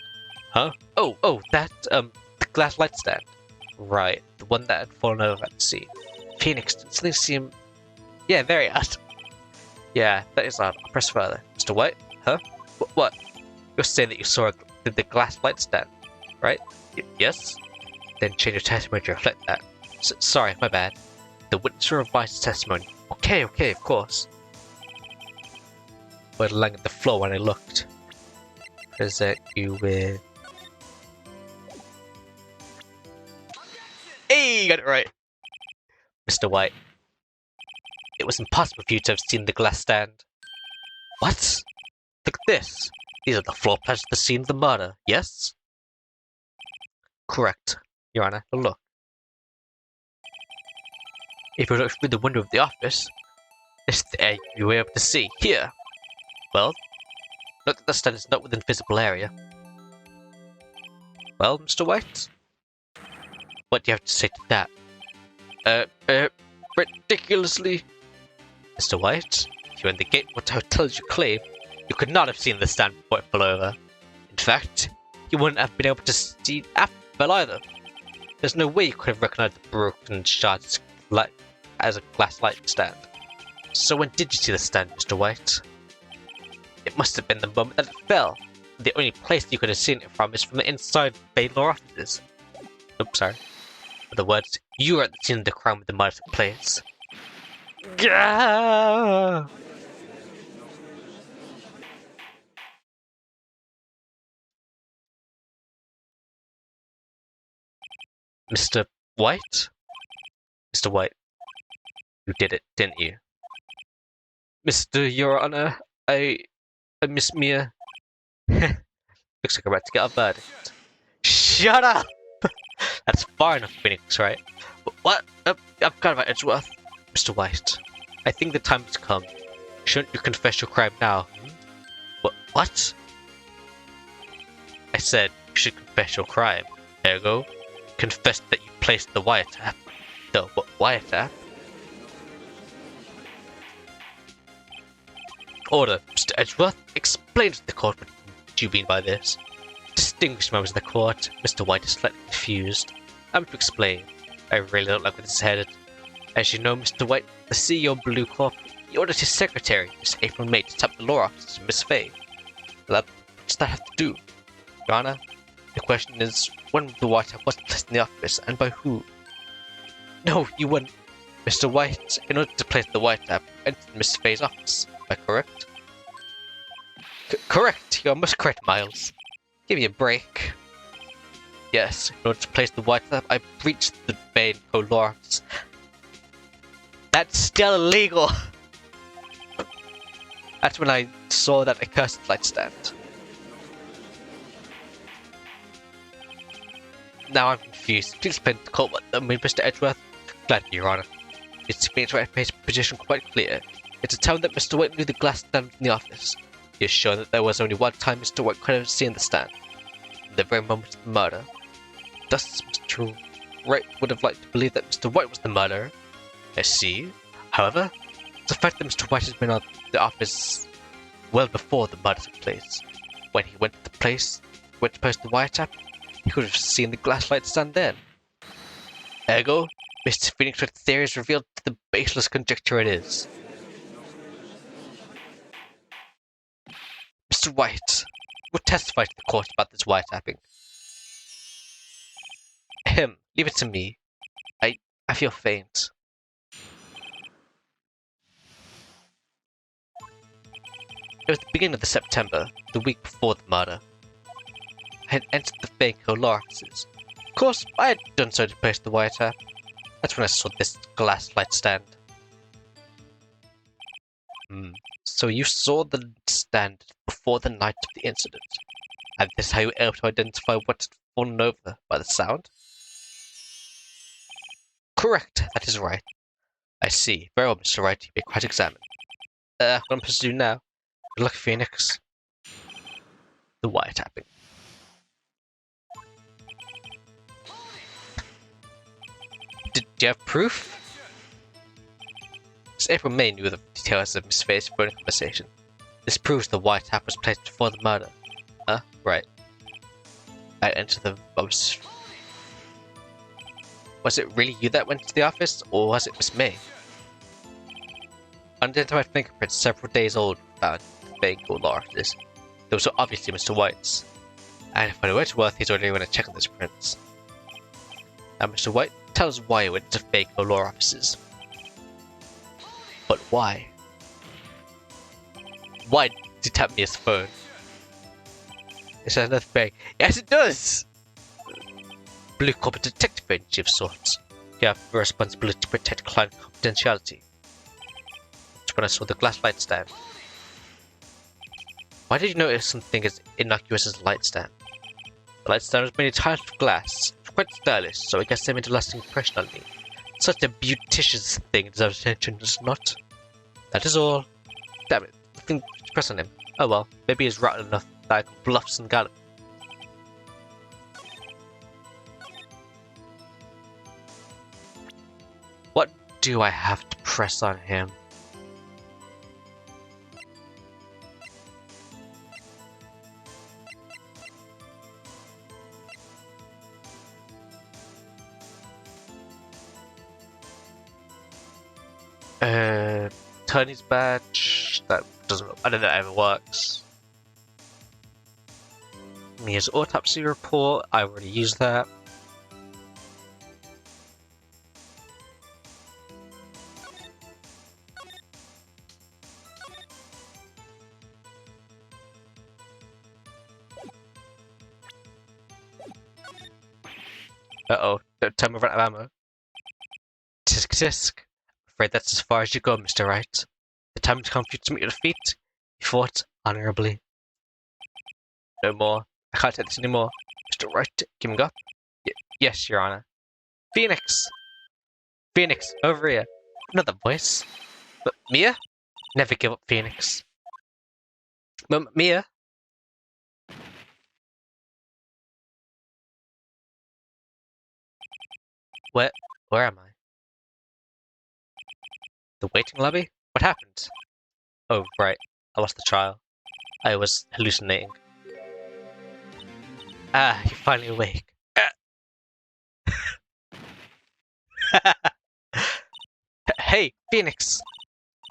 Huh? Oh, that, the glass light stand. Right, the one that had fallen over at the sea. Phoenix, did something seem... Yeah, very odd. Yeah, that is odd. I'll press further. Mr. White? Huh? What? You're saying that you saw the glass light stand, right? Yes? Then change your testimony to reflect that. Sorry, my bad. The witness will revise his testimony. Okay, of course. I was lying at the floor when I looked. Present you with... Hey, you got it right! Mr. White. It was impossible for you to have seen the glass stand. What? Look at this. These are the floor plans of the scene of the murder, yes? Correct, Your Honor. Look. If you look through the window of the office, this is the air you were able to see. Here! Well, note that the stand is not within visible area. Well, Mr. White? What do you have to say to that? Ridiculously... Mr. White, if you indicate what hotels you claim, you could not have seen the stand before it fell over. In fact, you wouldn't have been able to see after it fell either. There's no way you could have recognized the broken shards as a glass light stand. So when did you see the stand, Mr. White? It must have been the moment that it fell. The only place you could have seen it from is from the inside Baylor offices. Oops, sorry. In other words, you were at the scene of the crime when the murder took place. Gah! Mr. White? Mr. White, you did it, didn't you? Mr. Your Honor, I Miss Mia. Looks like I'm about to get a verdict. Shut up! That's far enough, Phoenix, right? What? I've got about Edgeworth. Mr. White, I think the time has come. Shouldn't you confess your crime now? What? I said you should confess your crime. Ergo, confess that you placed the wiretap. The wiretap? Order, Mr. Edgeworth. Explain to the court what you mean by this. Distinguished members of the court, Mr. White is slightly confused. I'm to explain. I really don't like where this is headed. As you know, Mr. White, the CEO of Blue Corp, he ordered his secretary, Miss April May, to tap the law office of Miss Fay. What does that have to do? Your Honor, the question is, when the wiretap was placed in the office, and by who? No, you wouldn't. Mr. White, in order to place the wiretap, entered Miss Fay's office. Am I correct? Correct! You're almost correct, Miles. Give me a break. Yes, in order to place the wiretap, I breached the main co-law office. That's still illegal! That's when I saw that accursed light stand. Now I'm confused. Please explain to the court what that means, Mr. Edgeworth. Glad, Your Honor. It's made his position quite clear. It's a time that Mr. White knew the glass stand in the office. He has shown that there was only one time Mr. White could have seen the stand. In the very moment of the murder. Thus, Mr. Wright would have liked to believe that Mr. White was the murderer. I see. However, the fact that Mr. White has been at the office well before the murder took place. When he went to the place, went to post the wiretap, he could have seen the glass light stand then. Ergo, Mr. Phoenix's theory is revealed to the baseless conjecture it is. Mr. White, you will testify to the court about this wiretapping. Leave it to me. I feel faint. It was the beginning of the September, the week before the murder. I had entered the Faco law offices. Of course, I had done so to place the wiretap. That's when I saw this glass light stand. So you saw the stand before the night of the incident, and this is how you were able to identify what had fallen over by the sound? Correct, that is right. I see. Very well, Mr. Wright, you may quite examine. What I'm supposed to do now? Good luck, Phoenix. The wiretapping. Did you have proof? Miss April May knew the details of Miss Fay's phone conversation. This proves the wiretap was placed before the murder. Right. I entered the office. Was it really you that went to the office, or was it Miss May? Unidentified fingerprints several days old found in the Faco law office. Those were obviously Mr. White's. And if I know Edgeworth, he's already going to check on those prints. Now, Mr. White, tell us why you went to Faco law offices. But why? Why did he tap me his phone? Is that another thing? Yes, it does! Blue Corp detective agency of sorts. You have the responsibility to protect client confidentiality. That's when I saw the glass light stand. Why did you notice something as innocuous as a light stand? The light stand was made entirely of glass. It was quite stylish, so I guess they made a lasting impression on me. Such a beauticious thing deserves attention, does it not? That is all. Damn it, nothing to press on him. Oh well, maybe he's rotten enough that I can bluff and gallop. What do I have to press on him? Attorney's badge. That doesn't. I don't know if that ever works. Mia's autopsy report. I already used that. Uh-oh, don't tell me I've run out of ammo. Tisk tisk. Afraid that's as far as you go, Mr. Wright. The time has come for you to meet your defeat. You fought honorably. No more. I can't take this anymore. Mr. Wright, giving up? Yes, Your Honor. Phoenix! Phoenix, over here. Another voice. But Mia? Never give up, Phoenix. Mia? Where am I? The waiting lobby? What happened? Oh, right. I lost the trial. I was hallucinating. Ah, you're finally awake. Hey, Phoenix!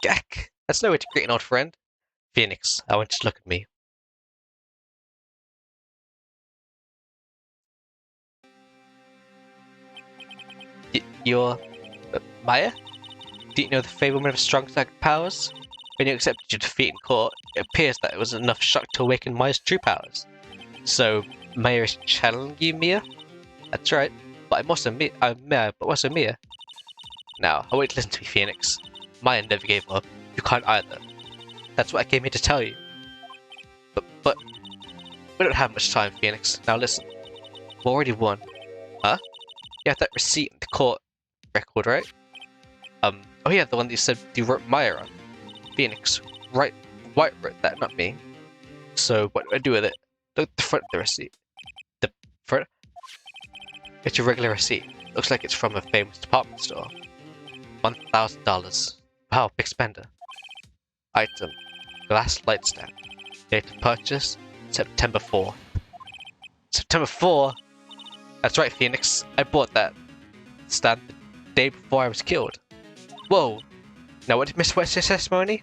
Gak! That's no way to greet an old friend. Phoenix, I want you to look at me. You're... Maya? Do you know the fabled woman of strong psychic powers? When you accepted your defeat in court, it appears that it was enough shock to awaken Maya's true powers. So, Maya is channeling you, Mia? That's right. But I'm also Mia. But also Mia. Now, I want you to listen to me, Phoenix. Maya never gave up. You can't either. That's what I came here to tell you. But we don't have much time, Phoenix. Now listen. We've already won. Huh? You have that receipt in the court record, right? Oh yeah, the one that you said you wrote Maya on. Phoenix. Wright wrote that, not me. So what do I do with it? Look at the front of the receipt. The front? It's a regular receipt. Looks like it's from a famous department store. $1,000. Wow, big spender. Item. Glass light stand. Date of purchase. September 4th. September 4th? That's right, Phoenix. I bought that stand the day before I was killed. Whoa. Now what did Miss White say testimony?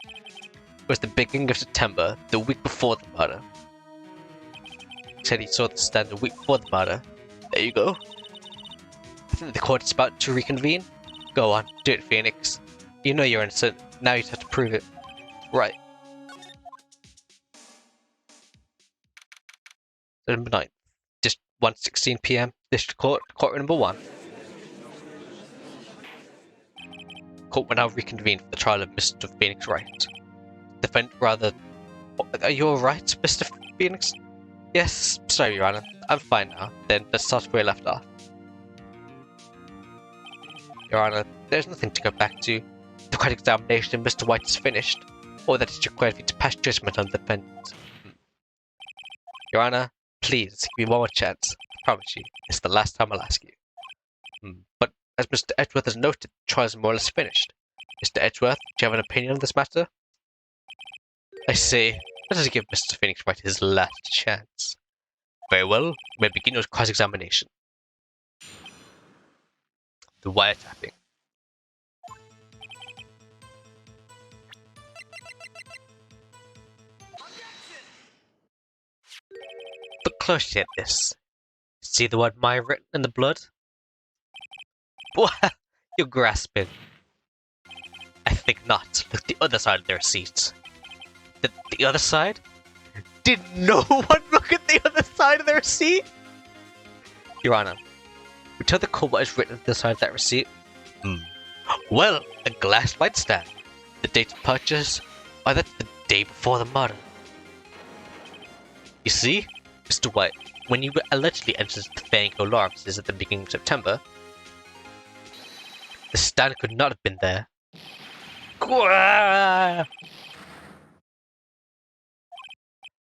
It was the beginning of September, the week before the murder. He said he saw the stand the week before the murder. There you go. I think the court is about to reconvene. Go on, do it, Phoenix. You know you're innocent. Now you just have to prove it. Right. Number 9. Just 1:16 PM. District Court, Courtroom number 1. Court will now reconvene for the trial of Mr. Phoenix Wright. Defendant rather... Are you alright, Mr. Phoenix? Yes, sorry, Your Honor. I'm fine now. Then let's start where we left off. Your Honor, there's nothing to go back to. The court examination of Mr. White is finished. All that is required for you to pass judgment on the defendant. Your Honor, please, give me one more chance. I promise you, it's the last time I'll ask you. But as Mr. Edgeworth has noted, the trial is more or less finished. Mr. Edgeworth, do you have an opinion on this matter? I see. Let us give Mr. Phoenix Wright his last chance. Very well, we may begin with cross-examination. The wiretapping. Look closely at this. See the word Maya written in the blood? What? You're grasping. I think not. Look at the other side of the receipt. The other side? Did no one look at the other side of the receipt? Your Honor, we tell the court what is written on the side of that receipt. Well, a glass light stand. The date of purchase? Why, that's the day before the murder. You see, Mr. White, when you allegedly entered the Fango law offices at the beginning of September, the stand could not have been there.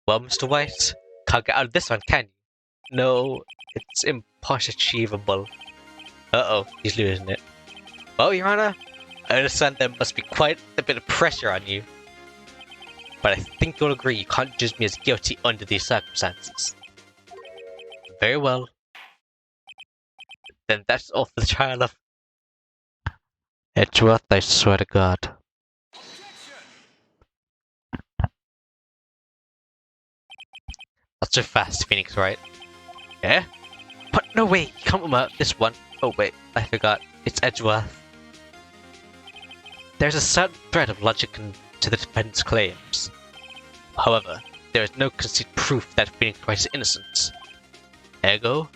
Well, Mr. White, can't get out of this one, can you? No, it's impossible. Uh-oh, he's losing it. Well, Your Honor, I understand there must be quite a bit of pressure on you. But I think you'll agree you can't judge me as guilty under these circumstances. Very well. Then that's all for the trial of... Edgeworth, I swear to God. Not so fast, Phoenix, right? Yeah? But no way, you can't remember this one. Oh wait, I forgot. It's Edgeworth. There's a certain thread of logic to the defendant's claims. However, there is no concrete proof that Phoenix Wright is innocent. Ergo,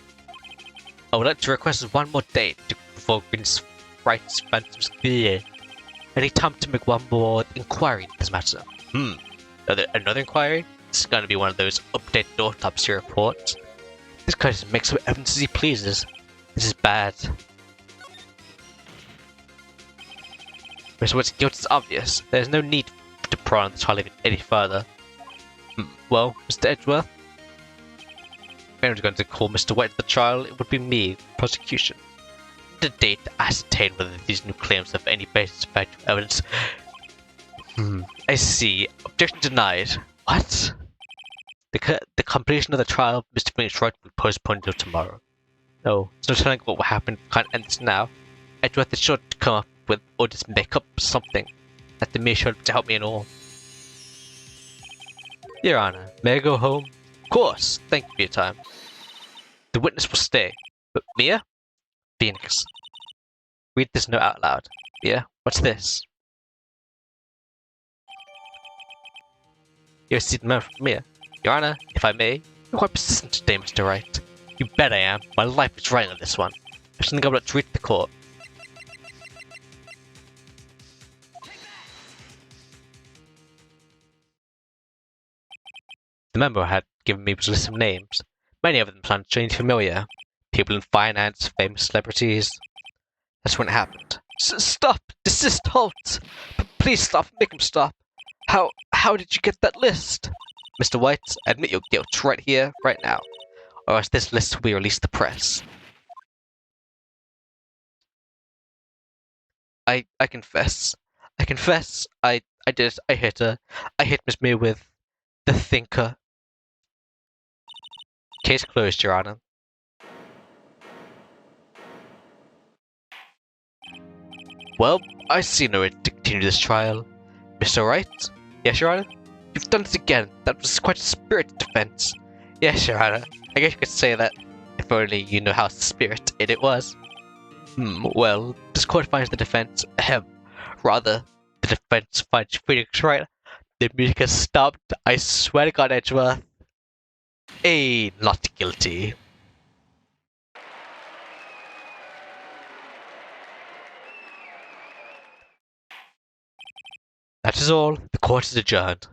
I would like to request one more date before Phoenix Wright's phantoms clear. I need time to make one more inquiry in this matter. Another inquiry? This is going to be one of those updated autopsy reports. This guy just makes up evidence as he pleases. This is bad. Mr. White's guilt is obvious. There's no need to pry on the trial even any further. Well, Mr. Edgeworth, if anyone's going to call Mr. White to the trial, it would be me, prosecution. The date to ascertain whether these new claims have any basis of factual evidence. I see. Objection denied. What? The completion of the trial of Mr. Phoenix Wright will be postponed until tomorrow. No, there's no telling what will happen. Can't end this now. Edgeworth is sure to come up with or just make up something that the mere sure to help me and all. Your Honor, may I go home? Of course. Thank you for your time. The witness will stay. But Mia? Phoenix. Read this note out loud. Mia, what's this? You received a memo from Mia. Your Honor, if I may, you're quite persistent today, Mr. Wright. You bet I am. My life is riding on this one. There's something I'm about to read to the court. The memo had given me was a list of names. Many of them sounded strangely familiar. People in finance, famous celebrities. That's when it happened. Stop! Desist! Halt! Please stop! Make him stop! How did you get that list? Mr. White, admit your guilt right here, right now. Or else this list will be released to the press. I confess. I confess. I did. I hit her. I hit Miss Mia with the thinker. Case closed, Your Honor. Well, I see no need to continue this trial. Mr. Wright? Yes, Your Honor? You've done it again. That was quite a spirited defense. Yes, Your Honor. I guess you could say that. If only you know how spirited it was. Well, this court finds the defense. Rather, the defense finds Phoenix Wright. The music has stopped. I swear to God, Edgeworth. Not guilty. That is all. The court is adjourned.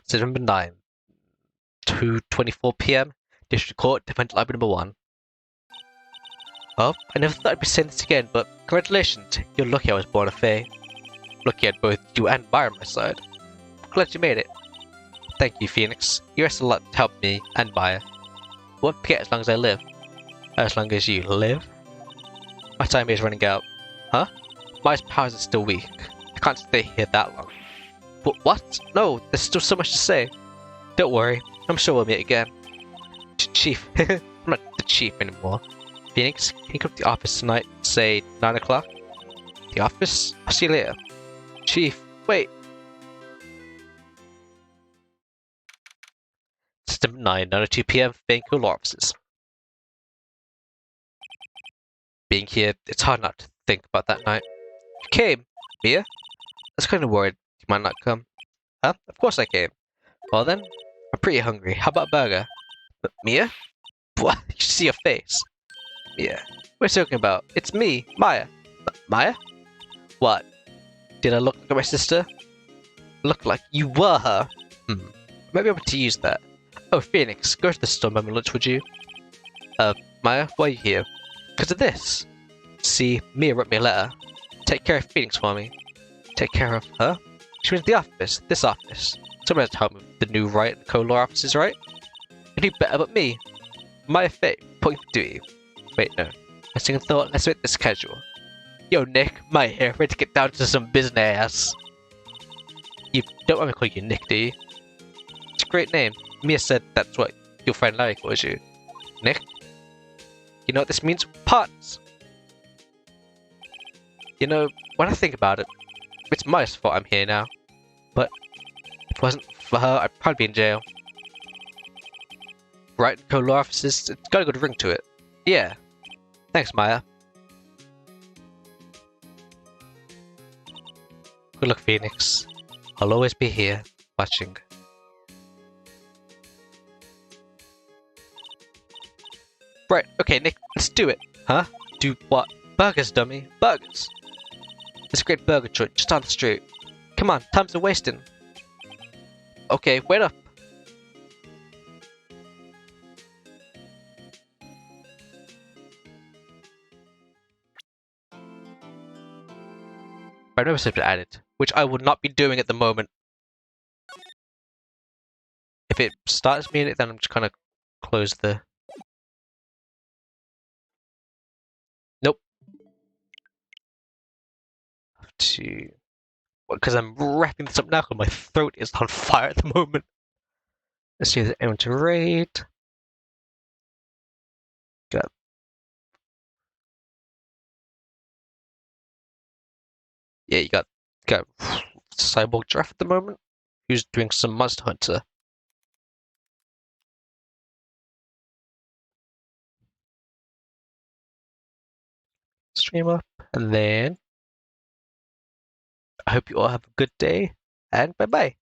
September 9, 2:24 p.m. District Court, Defendant Library Number 1. Well, I never thought I'd be saying this again, but congratulations. You're lucky I was born a Fae. Lucky I had both you and Maya on my side. Glad you made it. Thank you, Phoenix. You rest a lot to help me and Maya. Won't forget as long as I live. As long as you live? My time here is running out. Huh? Maya's powers are still weak. I can't stay here that long. But what? No, there's still so much to say. Don't worry, I'm sure we'll meet again. Chief, I'm not the chief anymore. Phoenix, can you come to the office tonight, say 9 o'clock? The office? I'll see you later. Chief, wait. System 9, 9:02 p.m. Vancouver law offices. Being here, it's hard not to think about that night. You came, Mia? I was kind of worried you might not come. Huh? Of course I came. Well then, I'm pretty hungry. How about a burger? But Mia? What? You should see your face. Mia. What are you talking about? It's me, Maya. Maya? What? Did I look like my sister? Look like you were her. Maybe I want to use that. Oh, Phoenix, go to the store and buy me lunch, would you? Maya, why are you here? Because of this. See, Mia wrote me a letter. Take care of Phoenix for me. Take care of her? She means the office. This office. Someone has to help me with the new Wright and co-law offices, right? You do better but me. Maya Fate, point to you. Wait, no. A second thought, let's make this casual. Yo, Nick, Maya here, ready to get down to some business. You don't want me to call you Nick, do you? It's a great name. Mia said that's what your friend Larry calls you. Nick? You know what this means? Partners! You know, when I think about it, it's Maya's fault I'm here now. But if it wasn't for her, I'd probably be in jail. Right, co-law offices, it's got a good ring to it. Yeah. Thanks, Maya. Good luck, Phoenix. I'll always be here, watching. Right, okay, Nick, let's do it. Huh? Do what? Burgers, dummy. Burgers. There's a great burger joint just down the street. Come on, time's a wasting. Okay, wait up. I've never saved it added, which I would not be doing at the moment. If it starts me in it, then I'm just gonna close the. Nope. To because I'm wrapping this up now because my throat is on fire at the moment. Let's see if there's anyone to raid. Got yeah, you got Cyborg Giraffe at the moment, who's doing some Monster Hunter. Stream up, and then I hope you all have a good day, and bye bye.